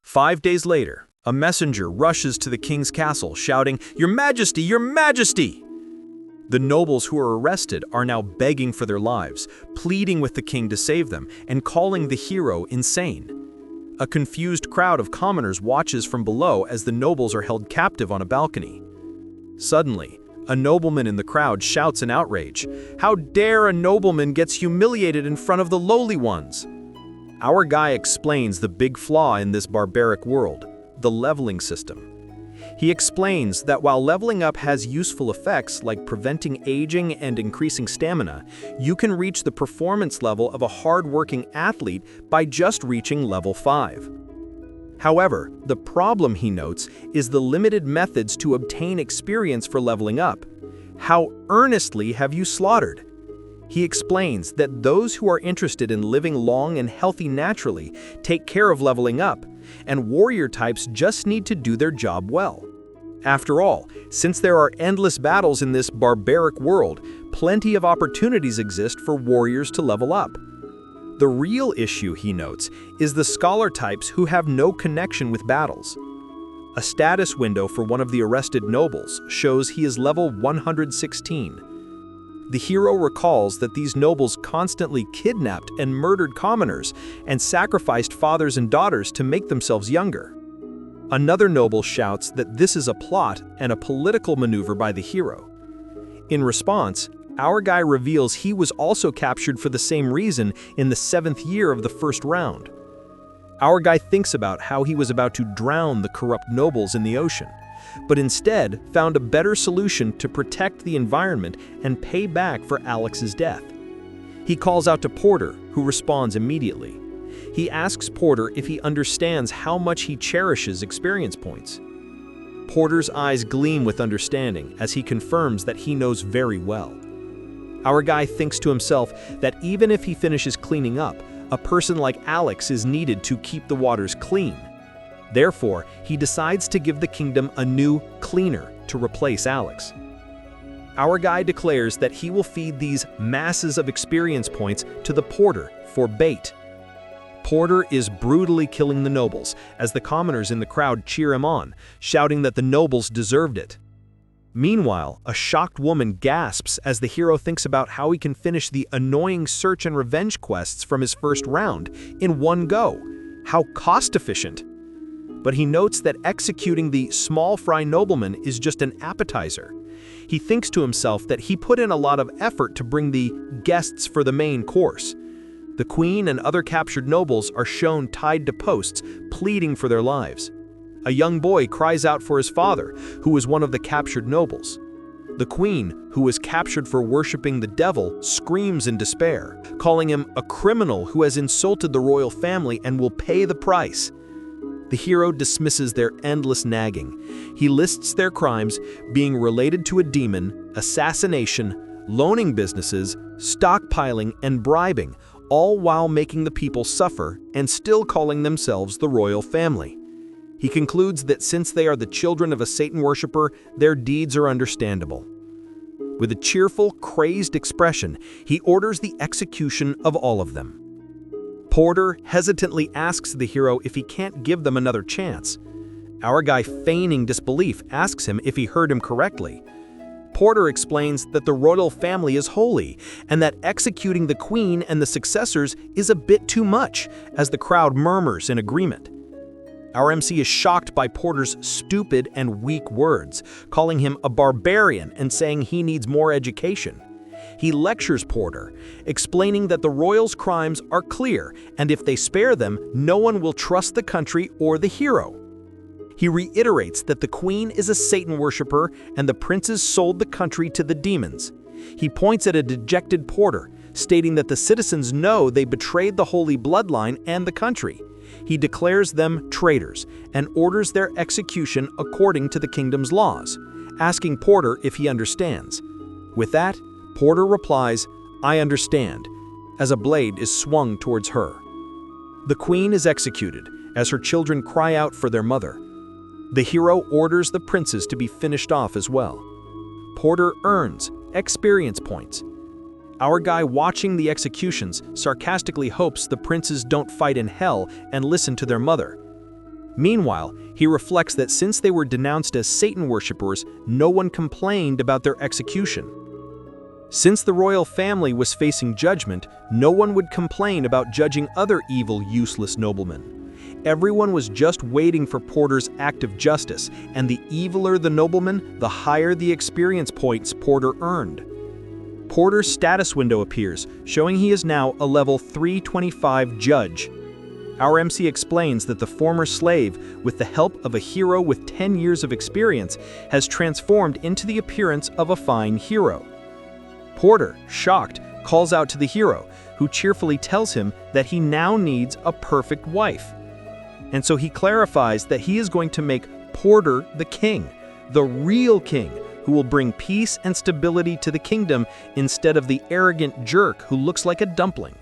5 days later, a messenger rushes to the king's castle shouting, "Your Majesty, Your Majesty!" The nobles who are arrested are now begging for their lives, pleading with the king to save them, and calling the hero insane. A confused crowd of commoners watches from below as the nobles are held captive on a balcony. Suddenly, a nobleman in the crowd shouts in outrage, "How dare a nobleman gets humiliated in front of the lowly ones?" Our guy explains the big flaw in this barbaric world, the leveling system. He explains that while leveling up has useful effects like preventing aging and increasing stamina, you can reach the performance level of a hard-working athlete by just reaching level 5. However, the problem, he notes, is the limited methods to obtain experience for leveling up. How earnestly have you slaughtered? He explains that those who are interested in living long and healthy naturally take care of leveling up, and warrior types just need to do their job well. After all, since there are endless battles in this barbaric world, plenty of opportunities exist for warriors to level up. The real issue, he notes, is the scholar types who have no connection with battles. A status window for one of the arrested nobles shows he is level 116. The hero recalls that these nobles constantly kidnapped and murdered commoners and sacrificed fathers and daughters to make themselves younger. Another noble shouts that this is a plot and a political maneuver by the hero. In response, our guy reveals he was also captured for the same reason in the 7th year of the first round. Our guy thinks about how he was about to drown the corrupt nobles in the ocean, but instead found a better solution to protect the environment and pay back for Alex's death. He calls out to Porter, who responds immediately. He asks Porter if he understands how much he cherishes experience points. Porter's eyes gleam with understanding as he confirms that he knows very well. Our guy thinks to himself that even if he finishes cleaning up, a person like Alex is needed to keep the waters clean. Therefore, he decides to give the kingdom a new cleaner to replace Alex. Our guy declares that he will feed these masses of experience points to the Porter for bait. Porter is brutally killing the nobles as the commoners in the crowd cheer him on, shouting that the nobles deserved it. Meanwhile, a shocked woman gasps as the hero thinks about how he can finish the annoying search and revenge quests from his first round in one go. How cost-efficient! but he notes that executing the small fry nobleman is just an appetizer. He thinks to himself that he put in a lot of effort to bring the guests for the main course. The queen and other captured nobles are shown tied to posts, pleading for their lives. A young boy cries out for his father, who was one of the captured nobles. The queen, who was captured for worshipping the devil, screams in despair, calling him a criminal who has insulted the royal family and will pay the price. The hero dismisses their endless nagging. He lists their crimes being related to a demon, assassination, loaning businesses, stockpiling, and bribing, all while making the people suffer and still calling themselves the royal family. He concludes that since they are the children of a Satan worshiper, their deeds are understandable. With a cheerful, crazed expression, he orders the execution of all of them. Porter hesitantly asks the hero if he can't give them another chance. Our guy, feigning disbelief, asks him if he heard him correctly. Porter explains that the royal family is holy, and that executing the queen and the successors is a bit too much, as the crowd murmurs in agreement. Our MC is shocked by Porter's stupid and weak words, calling him a barbarian and saying he needs more education. He lectures Porter, explaining that the royals' crimes are clear, and if they spare them, no one will trust the country or the hero. He reiterates that the queen is a Satan worshiper and the princes sold the country to the demons. He points at a dejected Porter, stating that the citizens know they betrayed the holy bloodline and the country. He declares them traitors and orders their execution according to the kingdom's laws, asking Porter if he understands. With that, Porter replies, "I understand," as a blade is swung towards her. The queen is executed as her children cry out for their mother. The hero orders the princes to be finished off as well. Porter earns experience points. Our guy watching the executions sarcastically hopes the princes don't fight in hell and listen to their mother. Meanwhile, he reflects that since they were denounced as Satan worshippers, no one complained about their execution. Since the royal family was facing judgment, no one would complain about judging other evil, useless noblemen. Everyone was just waiting for Porter's act of justice, and the eviler the nobleman, the higher the experience points Porter earned. Porter's status window appears, showing he is now a level 325 judge. Our MC explains that the former slave, with the help of a hero with 10 years of experience, has transformed into the appearance of a fine hero. Porter, shocked, calls out to the hero, who cheerfully tells him that he now needs a perfect wife. And so he clarifies that he is going to make Porter the king, the real king, who will bring peace and stability to the kingdom instead of the arrogant jerk who looks like a dumpling.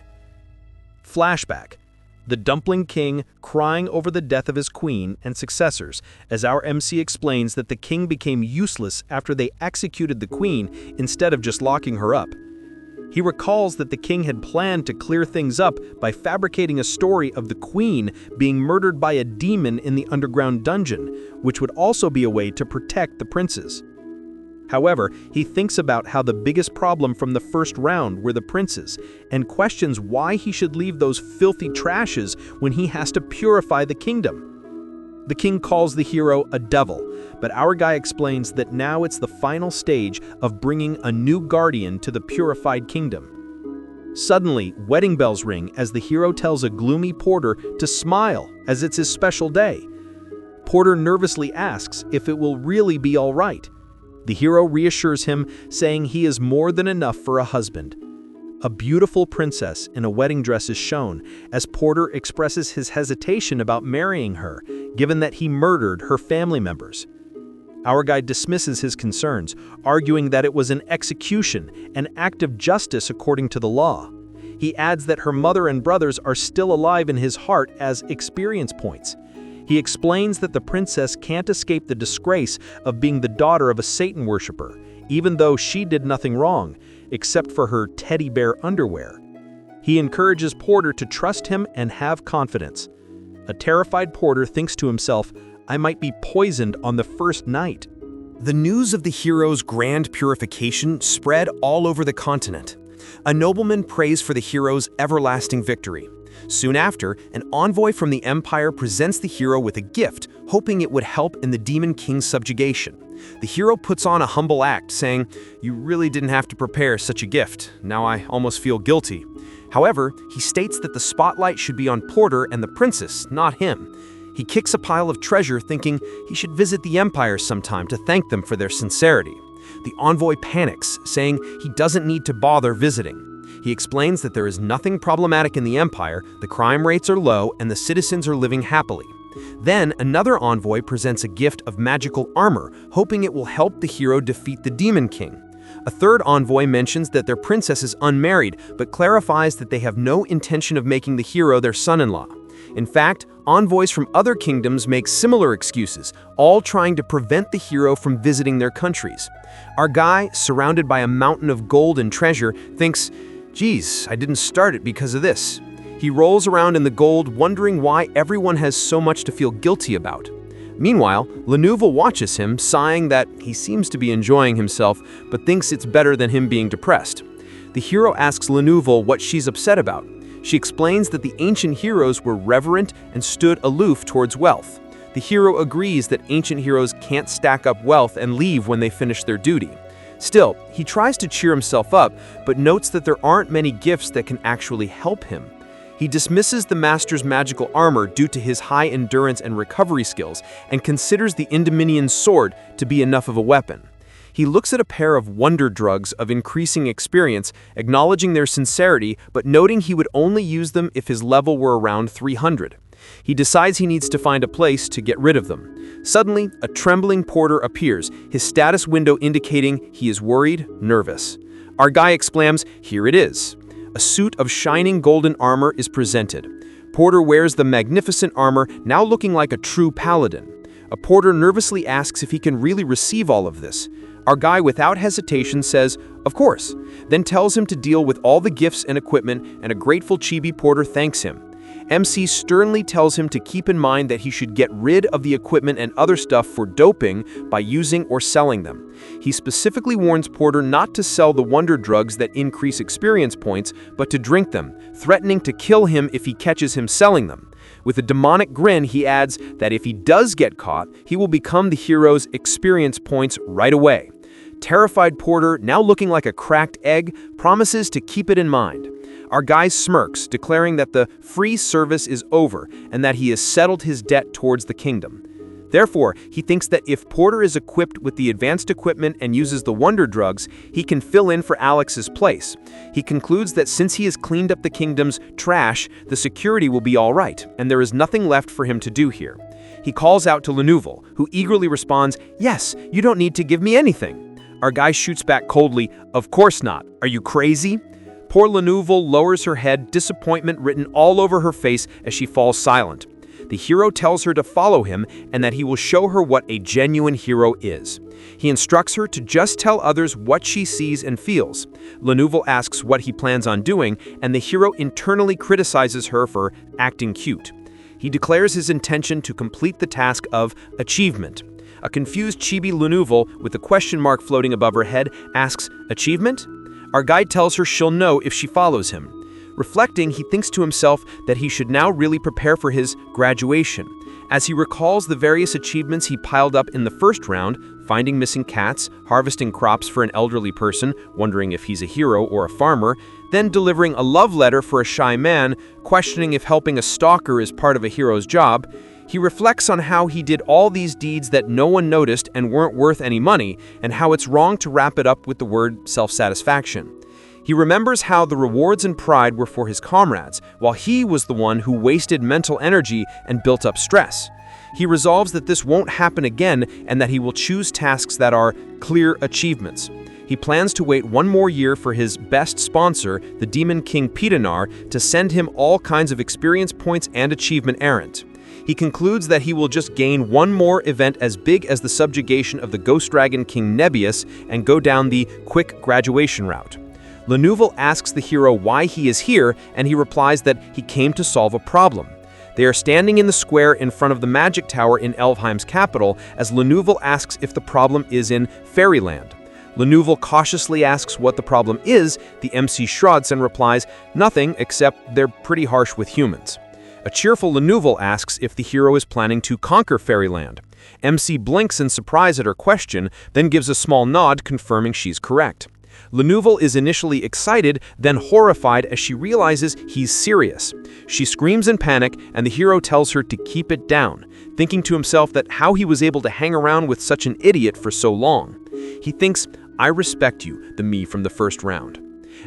Flashback. The dumpling king crying over the death of his queen and successors, as our MC explains that the king became useless after they executed the queen instead of just locking her up. He recalls that the king had planned to clear things up by fabricating a story of the queen being murdered by a demon in the underground dungeon, which would also be a way to protect the princes. However, he thinks about how the biggest problem from the first round were the princes, and questions why he should leave those filthy trashes when he has to purify the kingdom. The king calls the hero a devil, but our guy explains that now it's the final stage of bringing a new guardian to the purified kingdom. Suddenly, wedding bells ring as the hero tells a gloomy Porter to smile as it's his special day. Porter nervously asks if it will really be all right. The hero reassures him, saying he is more than enough for a husband. A beautiful princess in a wedding dress is shown, as Porter expresses his hesitation about marrying her, given that he murdered her family members. Our guy dismisses his concerns, arguing that it was an execution, an act of justice according to the law. He adds that her mother and brothers are still alive in his heart as experience points. He explains that the princess can't escape the disgrace of being the daughter of a Satan worshiper, even though she did nothing wrong, except for her teddy bear underwear. He encourages Porter to trust him and have confidence. A terrified Porter thinks to himself, "I might be poisoned on the first night." The news of the hero's grand purification spread all over the continent. A nobleman prays for the hero's everlasting victory. Soon after, an envoy from the Empire presents the hero with a gift, hoping it would help in the Demon King's subjugation. The hero puts on a humble act, saying, "You really didn't have to prepare such a gift. Now I almost feel guilty." However, he states that the spotlight should be on Porter and the princess, not him. He kicks a pile of treasure, thinking he should visit the Empire sometime to thank them for their sincerity. The envoy panics, saying he doesn't need to bother visiting. He explains that there is nothing problematic in the Empire, the crime rates are low, and the citizens are living happily. Then, another envoy presents a gift of magical armor, hoping it will help the hero defeat the Demon King. A third envoy mentions that their princess is unmarried, but clarifies that they have no intention of making the hero their son-in-law. In fact, envoys from other kingdoms make similar excuses, all trying to prevent the hero from visiting their countries. Our guy, surrounded by a mountain of gold and treasure, thinks, "Geez, I didn't start it because of this." He rolls around in the gold, wondering why everyone has so much to feel guilty about. Meanwhile, Lenouvel watches him, sighing that he seems to be enjoying himself, but thinks it's better than him being depressed. The hero asks Lenouvel what she's upset about. She explains that the ancient heroes were reverent and stood aloof towards wealth. The hero agrees that ancient heroes can't stack up wealth and leave when they finish their duty. Still, he tries to cheer himself up, but notes that there aren't many gifts that can actually help him. He dismisses the master's magical armor due to his high endurance and recovery skills, and considers the Endyminion's sword to be enough of a weapon. He looks at a pair of wonder drugs of increasing experience, acknowledging their sincerity, but noting he would only use them if his level were around 300. He decides he needs to find a place to get rid of them. Suddenly, a trembling Porter appears, his status window indicating he is worried, nervous. Our guy exclaims, "Here it is." A suit of shining golden armor is presented. Porter wears the magnificent armor, now looking like a true paladin. A porter nervously asks if he can really receive all of this. Our guy, without hesitation, says, "Of course," then tells him to deal with all the gifts and equipment, and a grateful chibi porter thanks him. MC sternly tells him to keep in mind that he should get rid of the equipment and other stuff for doping by using or selling them. He specifically warns Porter not to sell the wonder drugs that increase experience points, but to drink them, threatening to kill him if he catches him selling them. With a demonic grin, he adds that if he does get caught, he will become the hero's experience points right away. Terrified Porter, now looking like a cracked egg, promises to keep it in mind. Our guy smirks, declaring that the free service is over and that he has settled his debt towards the kingdom. Therefore, he thinks that if Porter is equipped with the advanced equipment and uses the wonder drugs, he can fill in for Alex's place. He concludes that since he has cleaned up the kingdom's trash, the security will be all right, and there is nothing left for him to do here. He calls out to Lenouvel, who eagerly responds, "Yes, you don't need to give me anything." Our guy shoots back coldly, "Of course not. Are you crazy?" Poor Lenouvel lowers her head, disappointment written all over her face as she falls silent. The hero tells her to follow him and that he will show her what a genuine hero is. He instructs her to just tell others what she sees and feels. Lenouvel asks what he plans on doing, and the hero internally criticizes her for acting cute. He declares his intention to complete the task of achievement. A confused chibi Lenouvel, with a question mark floating above her head, asks, "Achievement?" Our guide tells her she'll know if she follows him. Reflecting, he thinks to himself that he should now really prepare for his graduation. As he recalls the various achievements he piled up in the first round, finding missing cats, harvesting crops for an elderly person, wondering if he's a hero or a farmer, then delivering a love letter for a shy man, questioning if helping a stalker is part of a hero's job, he reflects on how he did all these deeds that no one noticed and weren't worth any money, and how it's wrong to wrap it up with the word self-satisfaction. He remembers how the rewards and pride were for his comrades, while he was the one who wasted mental energy and built up stress. He resolves that this won't happen again and that he will choose tasks that are clear achievements. He plans to wait one more year for his best sponsor, the Demon King Pitanar, to send him all kinds of experience points and achievement errant. He concludes that he will just gain one more event as big as the subjugation of the Ghost Dragon King Nebius and go down the quick graduation route. Lenouvel asks the hero why he is here, and he replies that he came to solve a problem. They are standing in the square in front of the magic tower in Elfheim's capital as Lenouvel asks if the problem is in Fairyland. Lenouvel cautiously asks what the problem is. The MC shrugs and replies, "Nothing, except they're pretty harsh with humans." A cheerful Lenouvel asks if the hero is planning to conquer Fairyland. MC blinks in surprise at her question, then gives a small nod confirming she's correct. Lenouvel is initially excited, then horrified as she realizes he's serious. She screams in panic, and the hero tells her to keep it down, thinking to himself that how he was able to hang around with such an idiot for so long. He thinks, "I respect you, the me from the first round."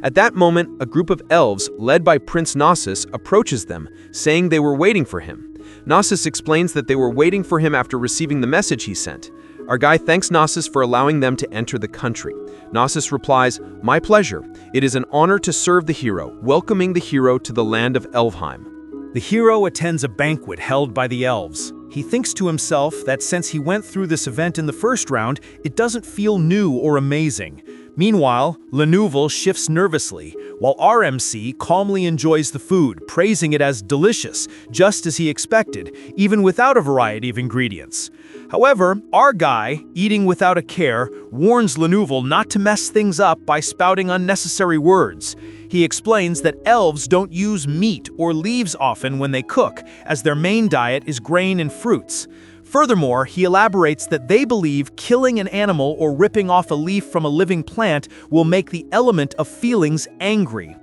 At that moment, a group of elves, led by Prince Knossos, approaches them, saying they were waiting for him. Knossos explains that they were waiting for him after receiving the message he sent. Our guy thanks Knossos for allowing them to enter the country. Knossos replies, "My pleasure. It is an honor to serve the hero, welcoming the hero to the land of Elfheim." The hero attends a banquet held by the elves. He thinks to himself that since he went through this event in the first round, it doesn't feel new or amazing. Meanwhile, Lenouvel shifts nervously, while RMC calmly enjoys the food, praising it as delicious, just as he expected, even without a variety of ingredients. However, our guy, eating without a care, warns Lenouvel not to mess things up by spouting unnecessary words. He explains that elves don't use meat or leaves often when they cook, as their main diet is grain and fruits. Furthermore, he elaborates that they believe killing an animal or ripping off a leaf from a living plant will make the element of feelings angry.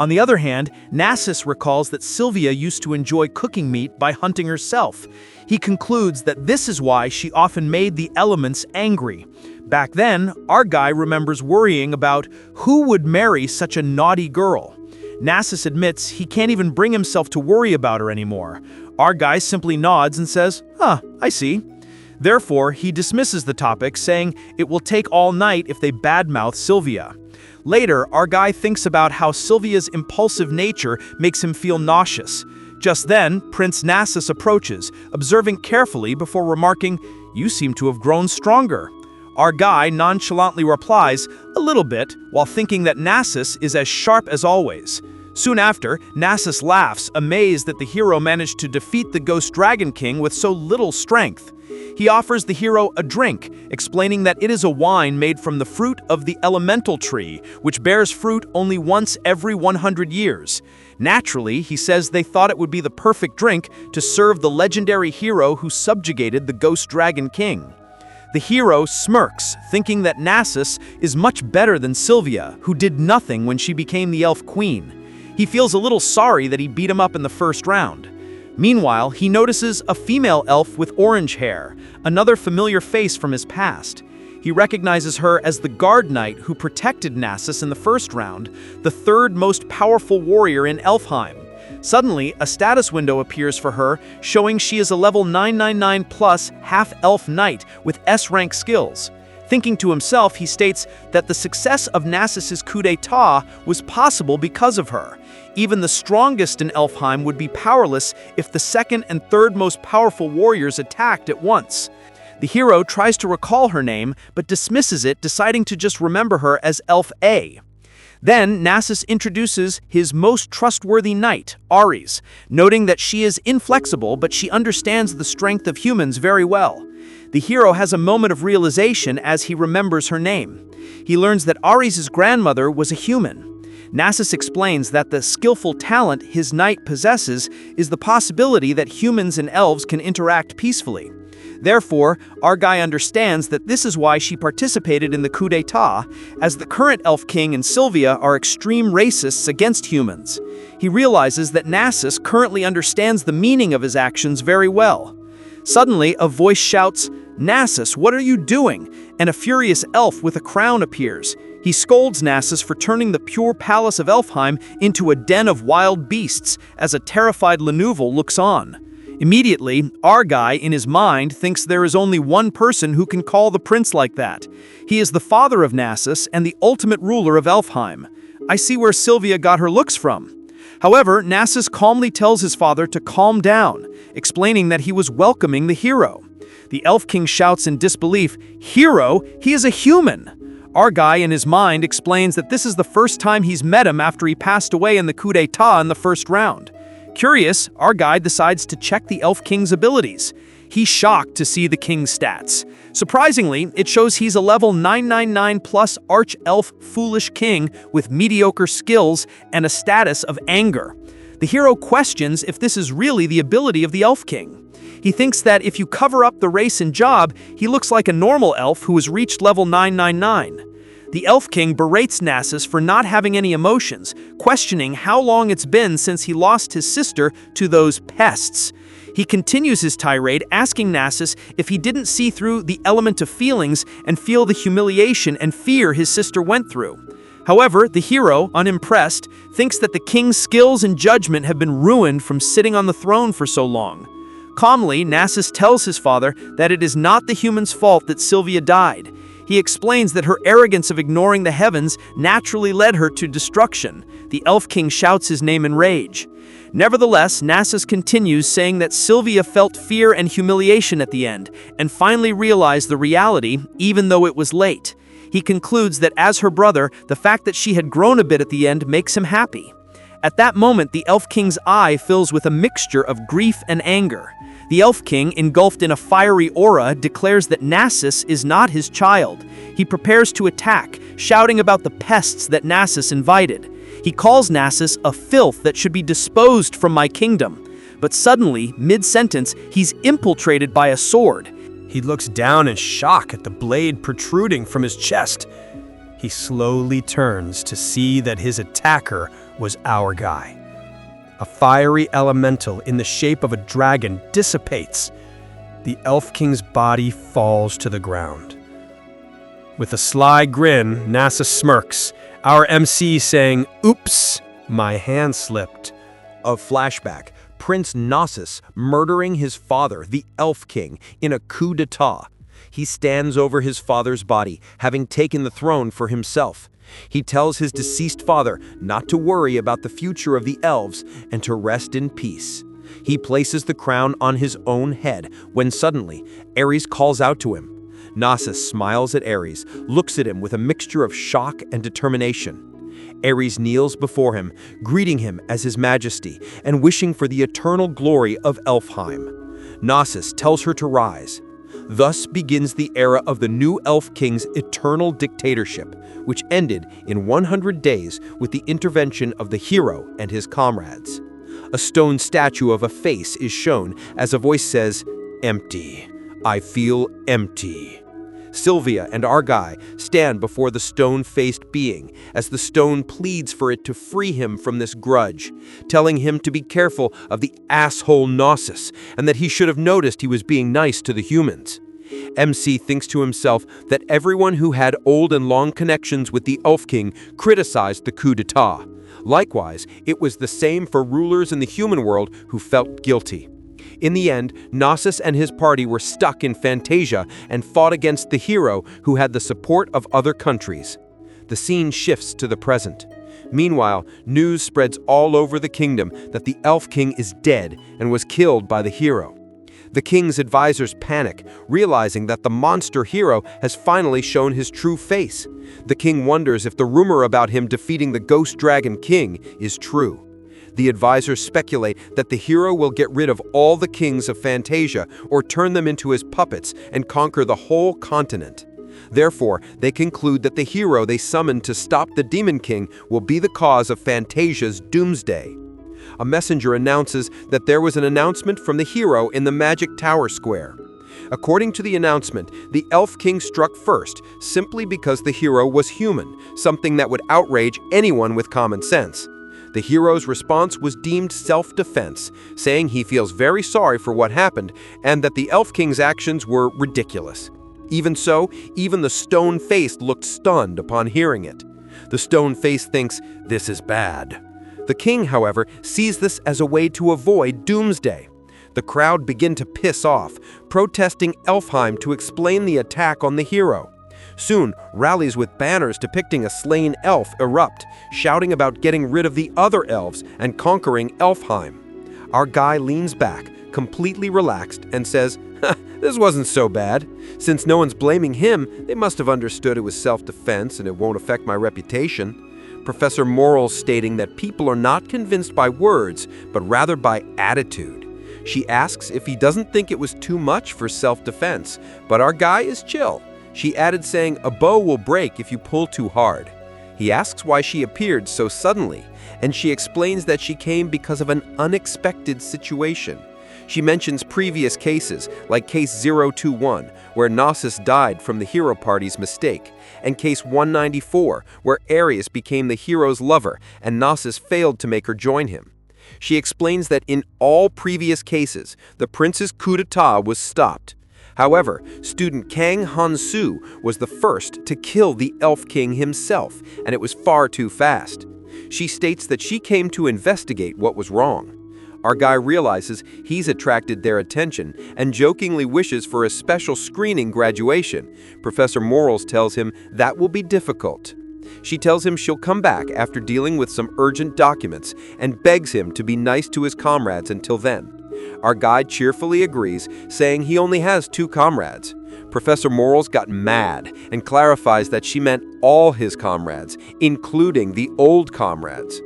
On the other hand, Knossos recalls that Sylvia used to enjoy cooking meat by hunting herself. He concludes that this is why she often made the elements angry. Back then, our guy remembers worrying about who would marry such a naughty girl. Knossos admits he can't even bring himself to worry about her anymore. Our guy simply nods and says, I see." Therefore, he dismisses the topic, saying it will take all night if they badmouth Sylvia. Later, our guy thinks about how Sylvia's impulsive nature makes him feel nauseous. Just then, Prince Knossos approaches, observing carefully before remarking, "You seem to have grown stronger." Our guy nonchalantly replies, "A little bit," while thinking that Knossos is as sharp as always. Soon after, Knossos laughs, amazed that the hero managed to defeat the Ghost Dragon King with so little strength. He offers the hero a drink, explaining that it is a wine made from the fruit of the elemental tree, which bears fruit only once every 100 years. Naturally, he says they thought it would be the perfect drink to serve the legendary hero who subjugated the Ghost Dragon King. The hero smirks, thinking that Knossos is much better than Sylvia, who did nothing when she became the Elf Queen. He feels a little sorry that he beat him up in the first round. Meanwhile, he notices a female elf with orange hair, another familiar face from his past. He recognizes her as the guard knight who protected Knossos in the first round, the third most powerful warrior in Elfheim. Suddenly, a status window appears for her, showing she is a level 999 plus half-elf knight with S-rank skills. Thinking to himself, he states that the success of Knossos' coup d'etat was possible because of her. Even the strongest in Elfheim would be powerless if the second and third most powerful warriors attacked at once. The hero tries to recall her name, but dismisses it, deciding to just remember her as Elf A. Then, Knossos introduces his most trustworthy knight, Ares, noting that she is inflexible, but she understands the strength of humans very well. The hero has a moment of realization as he remembers her name. He learns that Ares' grandmother was a human. Knossos explains that the skillful talent his knight possesses is the possibility that humans and elves can interact peacefully. Therefore, our guy understands that this is why she participated in the coup d'etat, as the current Elf King and Sylvia are extreme racists against humans. He realizes that Knossos currently understands the meaning of his actions very well. Suddenly, a voice shouts, "Knossos, what are you doing?" And a furious elf with a crown appears. He scolds Knossos for turning the pure palace of Elfheim into a den of wild beasts, as a terrified Lenouvel looks on. Immediately, our guy, in his mind, thinks there is only one person who can call the prince like that. He is the father of Knossos and the ultimate ruler of Elfheim. I see where Sylvia got her looks from. However, Knossos calmly tells his father to calm down, explaining that he was welcoming the hero. The Elf King shouts in disbelief, "Hero? He is a human!" Our guy, in his mind, explains that this is the first time he's met him after he passed away in the coup d'etat in the first round. Curious, our guy decides to check the Elf King's abilities. He's shocked to see the king's stats. Surprisingly, it shows he's a level 999 plus arch-elf foolish king with mediocre skills and a status of anger. The hero questions if this is really the ability of the Elf King. He thinks that if you cover up the race and job, he looks like a normal elf who has reached level 999. The Elf King berates Nasus for not having any emotions, questioning how long it's been since he lost his sister to those pests. He continues his tirade, asking Nasus if he didn't see through the element of feelings and feel the humiliation and fear his sister went through. However, the hero, unimpressed, thinks that the king's skills and judgment have been ruined from sitting on the throne for so long. Calmly, Nasus tells his father that it is not the human's fault that Sylvia died. He explains that her arrogance of ignoring the heavens naturally led her to destruction. The Elf King shouts his name in rage. Nevertheless, Nasus continues, saying that Sylvia felt fear and humiliation at the end, and finally realized the reality, even though it was late. He concludes that as her brother, the fact that she had grown a bit at the end makes him happy. At that moment, the Elf King's eye fills with a mixture of grief and anger. The Elf King, engulfed in a fiery aura, declares that Nasus is not his child. He prepares to attack, shouting about the pests that Nasus invited. He calls Nasus a filth that should be disposed from my kingdom. But suddenly, mid-sentence, he's infiltrated by a sword. He looks down in shock at the blade protruding from his chest. He slowly turns to see that his attacker was our guy. A fiery elemental in the shape of a dragon dissipates. The Elf King's body falls to the ground. With a sly grin, Nasus smirks, our MC saying, "Oops, my hand slipped." A flashback. Prince Nasus murdering his father, the Elf King, in a coup d'etat. He stands over his father's body, having taken the throne for himself. He tells his deceased father not to worry about the future of the elves and to rest in peace. He places the crown on his own head when suddenly Ares calls out to him. Nasus smiles at Ares, looks at him with a mixture of shock and determination. Ares kneels before him, greeting him as his majesty and wishing for the eternal glory of Elfheim. Nasus tells her to rise. Thus begins the era of the new Elf King's eternal dictatorship, which ended in 100 days with the intervention of the hero and his comrades. A stone statue of a face is shown as a voice says, "Empty. I feel empty." Sylvia and Argai stand before the stone-faced being as the stone pleads for it to free him from this grudge, telling him to be careful of the asshole Nasus and that he should have noticed he was being nice to the humans. MC thinks to himself that everyone who had old and long connections with the Elf King criticized the coup d'etat. Likewise, it was the same for rulers in the human world who felt guilty. In the end, Nasus and his party were stuck in Fantasia and fought against the hero who had the support of other countries. The scene shifts to the present. Meanwhile, news spreads all over the kingdom that the Elf King is dead and was killed by the hero. The king's advisors panic, realizing that the monster hero has finally shown his true face. The king wonders if the rumor about him defeating the Ghost Dragon King is true. The advisors speculate that the hero will get rid of all the kings of Fantasia or turn them into his puppets and conquer the whole continent. Therefore, they conclude that the hero they summoned to stop the Demon King will be the cause of Fantasia's doomsday. A messenger announces that there was an announcement from the hero in the Magic Tower Square. According to the announcement, the Elf King struck first simply because the hero was human, something that would outrage anyone with common sense. The hero's response was deemed self-defense, saying he feels very sorry for what happened and that the Elf King's actions were ridiculous. Even so, even the stone-faced looked stunned upon hearing it. The stone-faced thinks, "This is bad." The king, however, sees this as a way to avoid doomsday. The crowd begin to piss off, protesting Elfheim to explain the attack on the hero. Soon, rallies with banners depicting a slain elf erupt, shouting about getting rid of the other elves and conquering Elfheim. Our guy leans back, completely relaxed, and says, "This wasn't so bad. Since no one's blaming him, they must have understood it was self-defense and it won't affect my reputation." Professor Morals stating that people are not convinced by words, but rather by attitude. She asks if he doesn't think it was too much for self-defense, but our guy is chill. She added saying, "A bow will break if you pull too hard." He asks why she appeared so suddenly, and she explains that she came because of an unexpected situation. She mentions previous cases, like Case 021, where Gnosis died from the hero party's mistake, and Case 194, where Ares became the hero's lover and Gnosis failed to make her join him. She explains that in all previous cases, the prince's coup d'etat was stopped. However, student Kang Han-soo was the first to kill the Elf King himself, and it was far too fast. She states that she came to investigate what was wrong. Our guy realizes he's attracted their attention and jokingly wishes for a special screening graduation. Professor Morals tells him that will be difficult. She tells him she'll come back after dealing with some urgent documents and begs him to be nice to his comrades until then. Our guide cheerfully agrees, saying he only has 2 comrades. Professor Morals got mad and clarifies that she meant all his comrades, including the old comrades.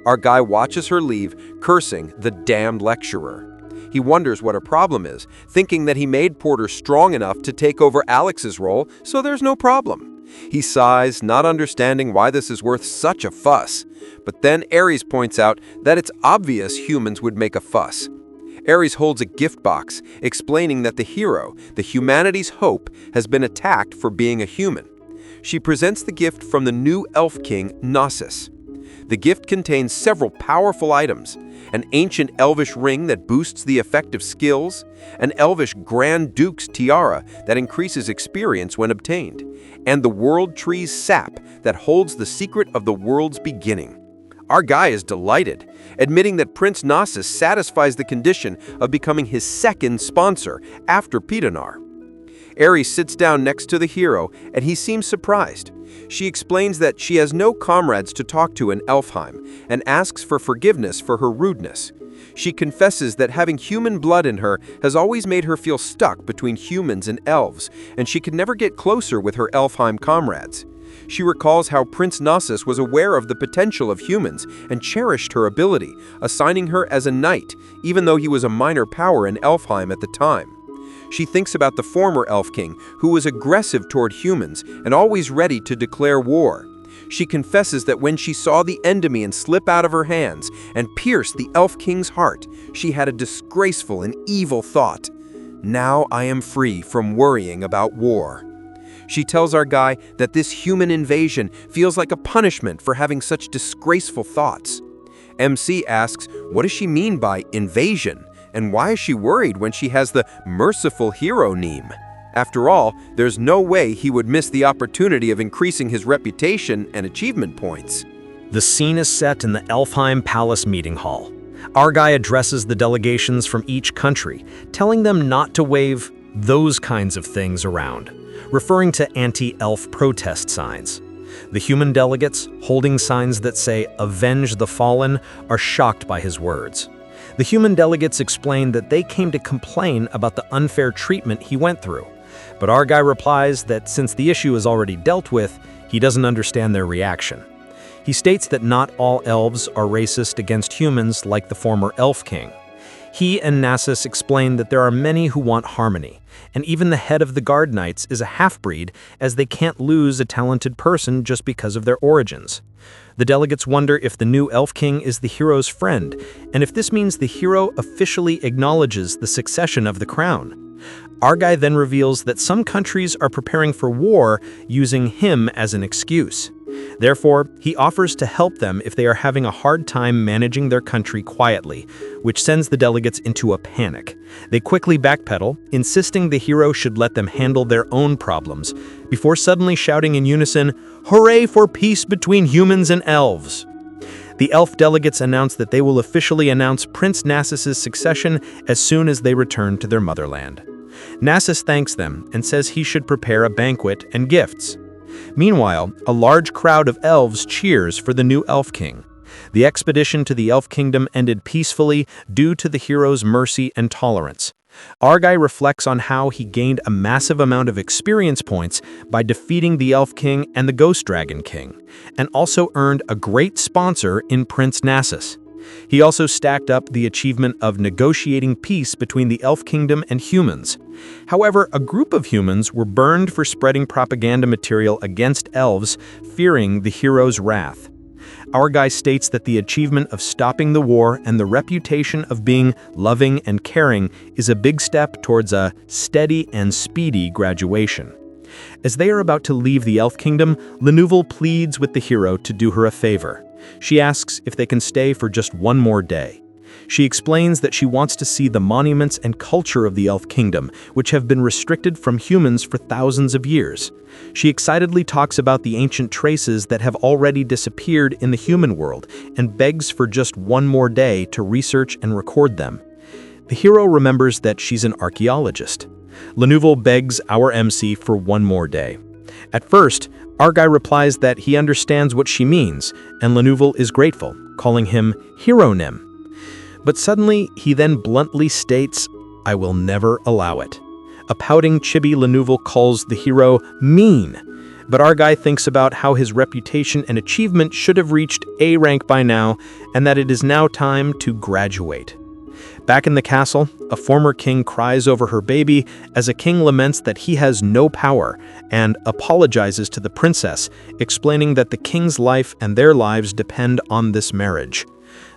Our guy watches her leave, cursing the damned lecturer. He wonders what her problem is, thinking that he made Porter strong enough to take over Alex's role, so there's no problem. He sighs, not understanding why this is worth such a fuss. But then Ares points out that it's obvious humans would make a fuss. Ares holds a gift box, explaining that the hero, the humanity's hope, has been attacked for being a human. She presents the gift from the new Elf King, Gnosis. The gift contains several powerful items: an ancient elvish ring that boosts the effect of skills, an elvish Grand Duke's tiara that increases experience when obtained, and the World Tree's sap that holds the secret of the world's beginning. Our guy is delighted, admitting that Prince Gnosis satisfies the condition of becoming his second sponsor after Pidanar. Ares sits down next to the hero, and he seems surprised. She explains that she has no comrades to talk to in Elfheim, and asks for forgiveness for her rudeness. She confesses that having human blood in her has always made her feel stuck between humans and elves, and she could never get closer with her Elfheim comrades. She recalls how Prince Gnosis was aware of the potential of humans and cherished her ability, assigning her as a knight, even though he was a minor power in Elfheim at the time. She thinks about the former Elf King, who was aggressive toward humans and always ready to declare war. She confesses that when she saw the Endymion slip out of her hands and pierce the Elf King's heart, she had a disgraceful and evil thought: "Now I am free from worrying about war." She tells our guy that this human invasion feels like a punishment for having such disgraceful thoughts. MC asks, what does she mean by invasion? And why is she worried when she has the merciful hero name? After all, there's no way he would miss the opportunity of increasing his reputation and achievement points. The scene is set in the Elfheim Palace meeting hall. Our guy addresses the delegations from each country, telling them not to wave those kinds of things around, referring to anti-elf protest signs. The human delegates, holding signs that say "Avenge the Fallen," are shocked by his words. The human delegates explain that they came to complain about the unfair treatment he went through. But our guy replies that since the issue is already dealt with, he doesn't understand their reaction. He states that not all elves are racist against humans like the former Elf King. He and Gnosis explain that there are many who want harmony, and even the head of the Guard Knights is a half-breed, as they can't lose a talented person just because of their origins. The delegates wonder if the new Elf King is the hero's friend, and if this means the hero officially acknowledges the succession of the crown. Our guy then reveals that some countries are preparing for war using him as an excuse. Therefore, he offers to help them if they are having a hard time managing their country quietly, which sends the delegates into a panic. They quickly backpedal, insisting the hero should let them handle their own problems, before suddenly shouting in unison, "Hooray for peace between humans and elves!" The elf delegates announce that they will officially announce Prince Gnosis' succession as soon as they return to their motherland. Gnosis thanks them and says he should prepare a banquet and gifts. Meanwhile, a large crowd of elves cheers for the new Elf King. The expedition to the Elf Kingdom ended peacefully due to the hero's mercy and tolerance. Our guy reflects on how he gained a massive amount of experience points by defeating the Elf King and the Ghost Dragon King, and also earned a great sponsor in Prince Gnosis. He also stacked up the achievement of negotiating peace between the Elf Kingdom and humans. However, a group of humans were burned for spreading propaganda material against elves, fearing the hero's wrath. Our guy states that the achievement of stopping the war and the reputation of being loving and caring is a big step towards a steady and speedy graduation. As they are about to leave the Elf Kingdom, Lenouvel pleads with the hero to do her a favor. She asks if they can stay for just one more day. She explains that she wants to see the monuments and culture of the Elf Kingdom, which have been restricted from humans for thousands of years. She excitedly talks about the ancient traces that have already disappeared in the human world and begs for just one more day to research and record them. The hero remembers that she's an archaeologist. Lenouvel begs our MC for one more day. At first, our guy replies that he understands what she means, and Lenouvel is grateful, calling him Hero-nym. But suddenly, he then bluntly states, "I will never allow it." A pouting chibi Lenouvel calls the hero mean, but our guy thinks about how his reputation and achievement should have reached A rank by now, and that it is now time to graduate. Back in the castle, a former king cries over her baby as a king laments that he has no power and apologizes to the princess, explaining that the king's life and their lives depend on this marriage.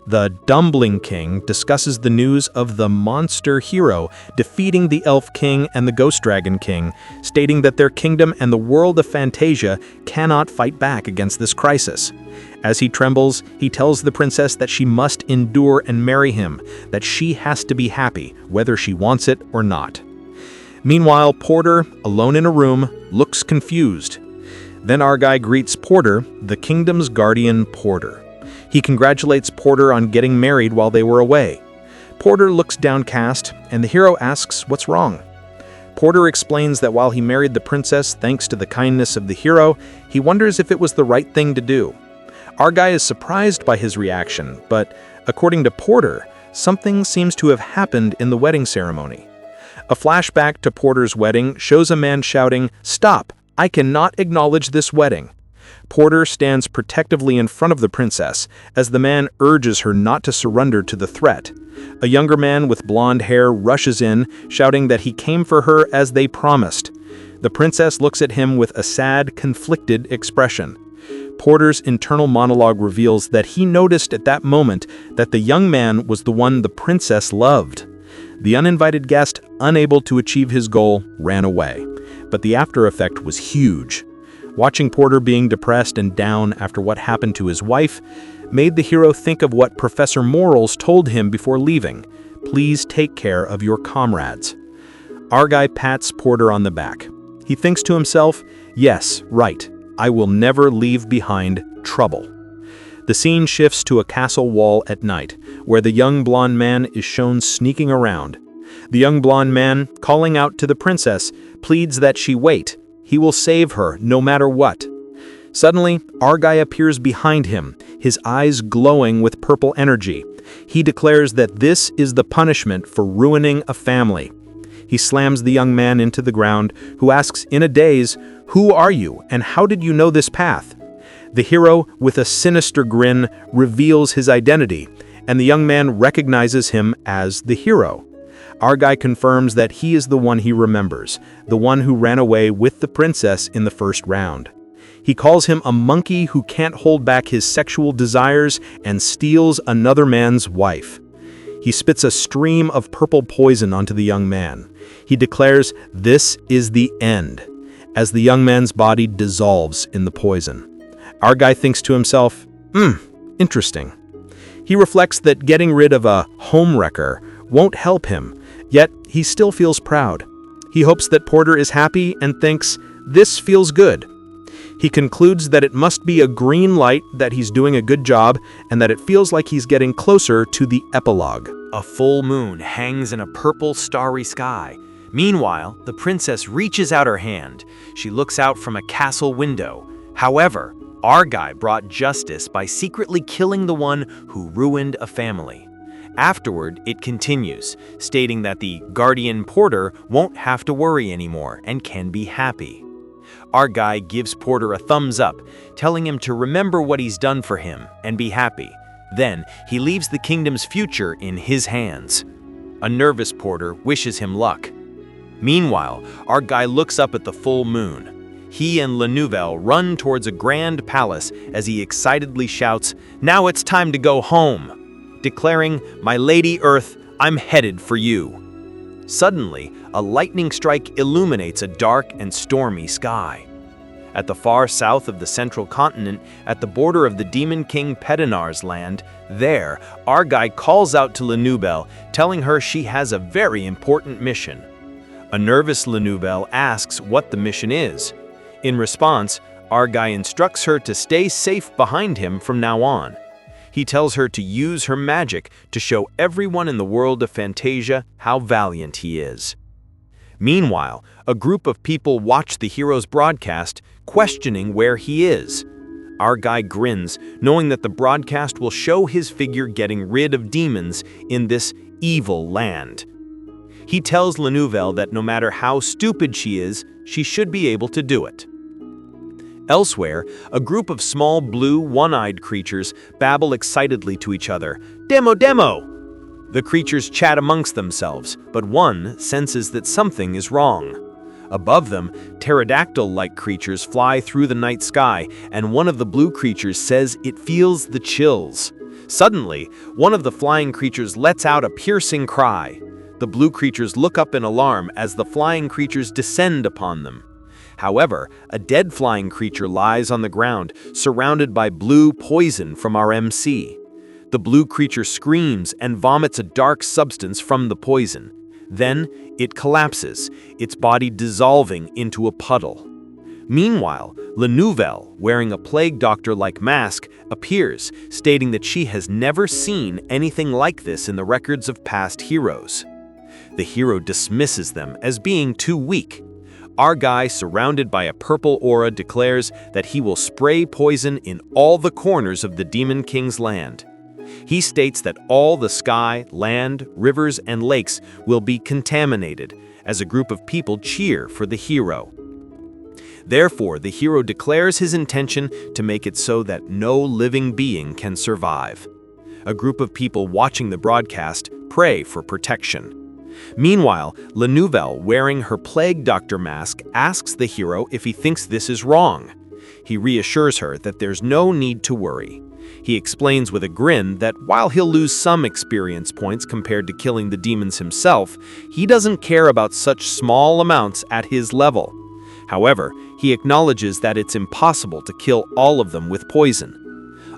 The Dumbling King discusses the news of the monster hero defeating the Elf King and the Ghost Dragon King, stating that their kingdom and the world of Fantasia cannot fight back against this crisis. As he trembles, he tells the princess that she must endure and marry him, that she has to be happy, whether she wants it or not. Meanwhile, Porter, alone in a room, looks confused. Then our guy greets Porter, the kingdom's guardian Porter. He congratulates Porter on getting married while they were away. Porter looks downcast, and the hero asks what's wrong. Porter explains that while he married the princess thanks to the kindness of the hero, he wonders if it was the right thing to do. Our guy is surprised by his reaction, but according to Porter, something seems to have happened in the wedding ceremony. A flashback to Porter's wedding shows a man shouting, "Stop! I cannot acknowledge this wedding." Porter stands protectively in front of the princess as the man urges her not to surrender to the threat. A younger man with blonde hair rushes in, shouting that he came for her as they promised. The princess looks at him with a sad, conflicted expression. Porter's internal monologue reveals that he noticed at that moment that the young man was the one the princess loved. The uninvited guest, unable to achieve his goal, ran away. But the after effect was huge. Watching Porter being depressed and down after what happened to his wife made the hero think of what Professor Morals told him before leaving. Please take care of your comrades. Our guy pats Porter on the back. He thinks to himself, yes, right, I will never leave behind trouble. The scene shifts to a castle wall at night, where the young blonde man is shown sneaking around. The young blonde man, calling out to the princess, pleads that she wait. He will save her, no matter what. Suddenly, our guy appears behind him, his eyes glowing with purple energy. He declares that this is the punishment for ruining a family. He slams the young man into the ground, who asks in a daze, "Who are you, and how did you know this path?" The hero, with a sinister grin, reveals his identity, and the young man recognizes him as the hero. Our guy confirms that he is the one he remembers, the one who ran away with the princess in the first round. He calls him a monkey who can't hold back his sexual desires and steals another man's wife. He spits a stream of purple poison onto the young man. He declares this is the end, as the young man's body dissolves in the poison. Our guy thinks to himself, interesting. He reflects that getting rid of a homewrecker won't help him, yet he still feels proud. He hopes that Porter is happy and thinks, this feels good. He concludes that it must be a green light that he's doing a good job and that it feels like he's getting closer to the epilogue. A full moon hangs in a purple, starry sky. Meanwhile, the princess reaches out her hand. She looks out from a castle window. However, our guy brought justice by secretly killing the one who ruined a family. Afterward, it continues, stating that the guardian Porter won't have to worry anymore and can be happy. Our guy gives Porter a thumbs up, telling him to remember what he's done for him and be happy. Then he leaves the kingdom's future in his hands. A nervous Porter wishes him luck. Meanwhile, our guy looks up at the full moon. He and La Nouvelle run towards a grand palace as he excitedly shouts, "Now it's time to go home," declaring, "My Lady Earth, I'm headed for you." Suddenly, a lightning strike illuminates a dark and stormy sky. At the far south of the central continent, at the border of the Demon King Pedinar's land, there, our guy calls out to La Nouvelle, telling her she has a very important mission. A nervous La Nouvelle asks what the mission is. In response, our guy instructs her to stay safe behind him from now on. He tells her to use her magic to show everyone in the world of Fantasia how valiant he is. Meanwhile, a group of people watch the hero's broadcast, questioning where he is. Our guy grins, knowing that the broadcast will show his figure getting rid of demons in this evil land. He tells La Nouvelle that no matter how stupid she is, she should be able to do it. Elsewhere, a group of small blue, one-eyed creatures babble excitedly to each other. "Demo, demo!" The creatures chat amongst themselves, but one senses that something is wrong. Above them, pterodactyl-like creatures fly through the night sky, and one of the blue creatures says it feels the chills. Suddenly, one of the flying creatures lets out a piercing cry. The blue creatures look up in alarm as the flying creatures descend upon them. However, a dead flying creature lies on the ground, surrounded by blue poison from our MC. The blue creature screams and vomits a dark substance from the poison. Then, it collapses, its body dissolving into a puddle. Meanwhile, La Nouvelle, wearing a plague doctor-like mask, appears, stating that she has never seen anything like this in the records of past heroes. The hero dismisses them as being too weak. Our guy, surrounded by a purple aura, declares that he will spray poison in all the corners of the Demon King's land. He states that all the sky, land, rivers, and lakes will be contaminated, as a group of people cheer for the hero. Therefore, the hero declares his intention to make it so that no living being can survive. A group of people watching the broadcast pray for protection. Meanwhile, La Nouvelle, wearing her plague doctor mask, asks the hero if he thinks this is wrong. He reassures her that there's no need to worry. He explains with a grin that while he'll lose some experience points compared to killing the demons himself, he doesn't care about such small amounts at his level. However, he acknowledges that it's impossible to kill all of them with poison.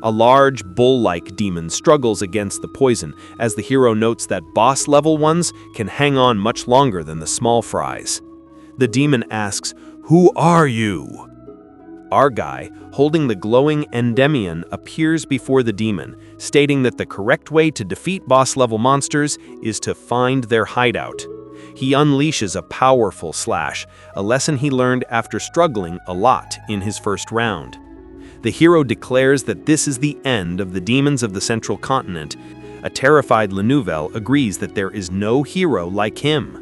A large, bull-like demon struggles against the poison, as the hero notes that boss-level ones can hang on much longer than the small fries. The demon asks, "Who are you?" Our guy, holding the glowing Endymion, appears before the demon, stating that the correct way to defeat boss-level monsters is to find their hideout. He unleashes a powerful slash, a lesson he learned after struggling a lot in his first round. The hero declares that this is the end of the demons of the central continent. A terrified La Nouvelle agrees that there is no hero like him.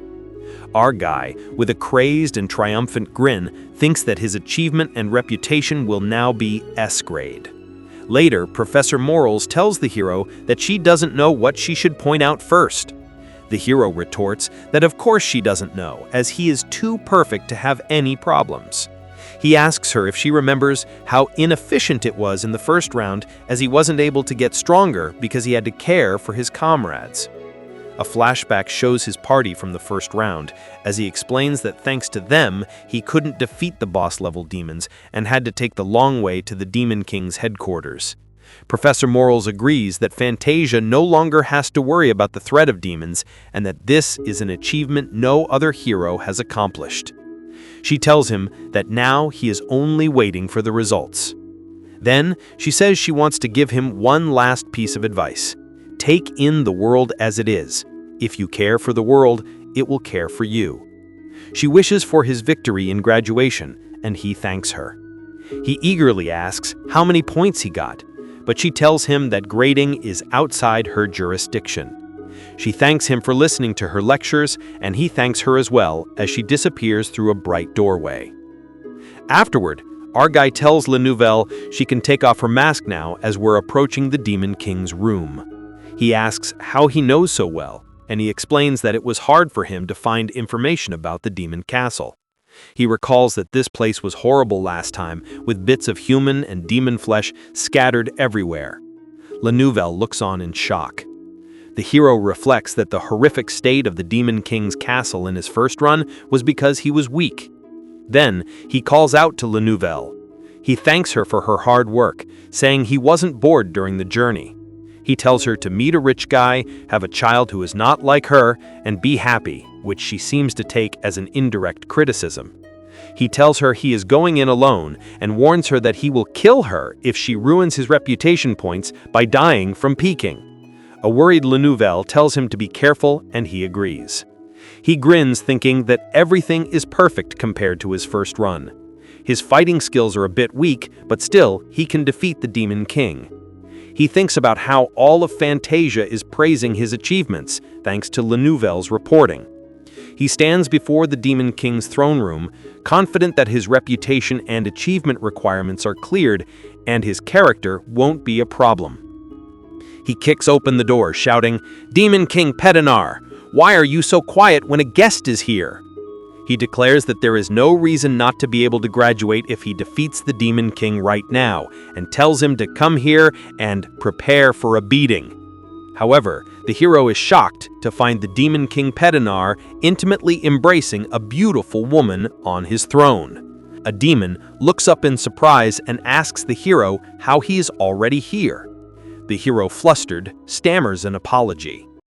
Our guy, with a crazed and triumphant grin, thinks that his achievement and reputation will now be S-grade. Later, Professor Morals tells the hero that she doesn't know what she should point out first. The hero retorts that of course she doesn't know, as he is too perfect to have any problems. He asks her if she remembers how inefficient it was in the first round, as he wasn't able to get stronger because he had to care for his comrades. A flashback shows his party from the first round, as he explains that thanks to them, he couldn't defeat the boss-level demons and had to take the long way to the Demon King's headquarters. Professor Morals agrees that Fantasia no longer has to worry about the threat of demons, and that this is an achievement no other hero has accomplished. She tells him that now he is only waiting for the results. Then, she says she wants to give him one last piece of advice. Take in the world as it is. If you care for the world, it will care for you. She wishes for his victory in graduation, and he thanks her. He eagerly asks how many points he got, but she tells him that grading is outside her jurisdiction. She thanks him for listening to her lectures, and he thanks her as well as she disappears through a bright doorway. Afterward, Our guy tells La Nouvelle she can take off her mask now as we're approaching the Demon King's room. He asks how he knows so well, and he explains that it was hard for him to find information about the Demon Castle. He recalls that this place was horrible last time, with bits of human and demon flesh scattered everywhere. La Nouvelle looks on in shock. The hero reflects that the horrific state of the Demon King's castle in his first run was because he was weak. Then, he calls out to La Nouvelle. He thanks her for her hard work, saying he wasn't bored during the journey. He tells her to meet a rich guy, have a child who is not like her, and be happy, which she seems to take as an indirect criticism. He tells her he is going in alone and warns her that he will kill her if she ruins his reputation points by dying from peeking. A worried La Nouvelle tells him to be careful, and he agrees. He grins, thinking that everything is perfect compared to his first run. His fighting skills are a bit weak, but still, he can defeat the Demon King. He thinks about how all of Fantasia is praising his achievements, thanks to La Nouvelle's reporting. He stands before the Demon King's throne room, confident that his reputation and achievement requirements are cleared, and his character won't be a problem. He kicks open the door, shouting, "Demon King Pedinar, why are you so quiet when a guest is here?" He declares that there is no reason not to be able to graduate if he defeats the Demon King right now, and tells him to come here and prepare for a beating. However, the hero is shocked to find the Demon King Pedinar intimately embracing a beautiful woman on his throne. A demon looks up in surprise and asks the hero how he is already here. The hero, flustered, stammers an apology.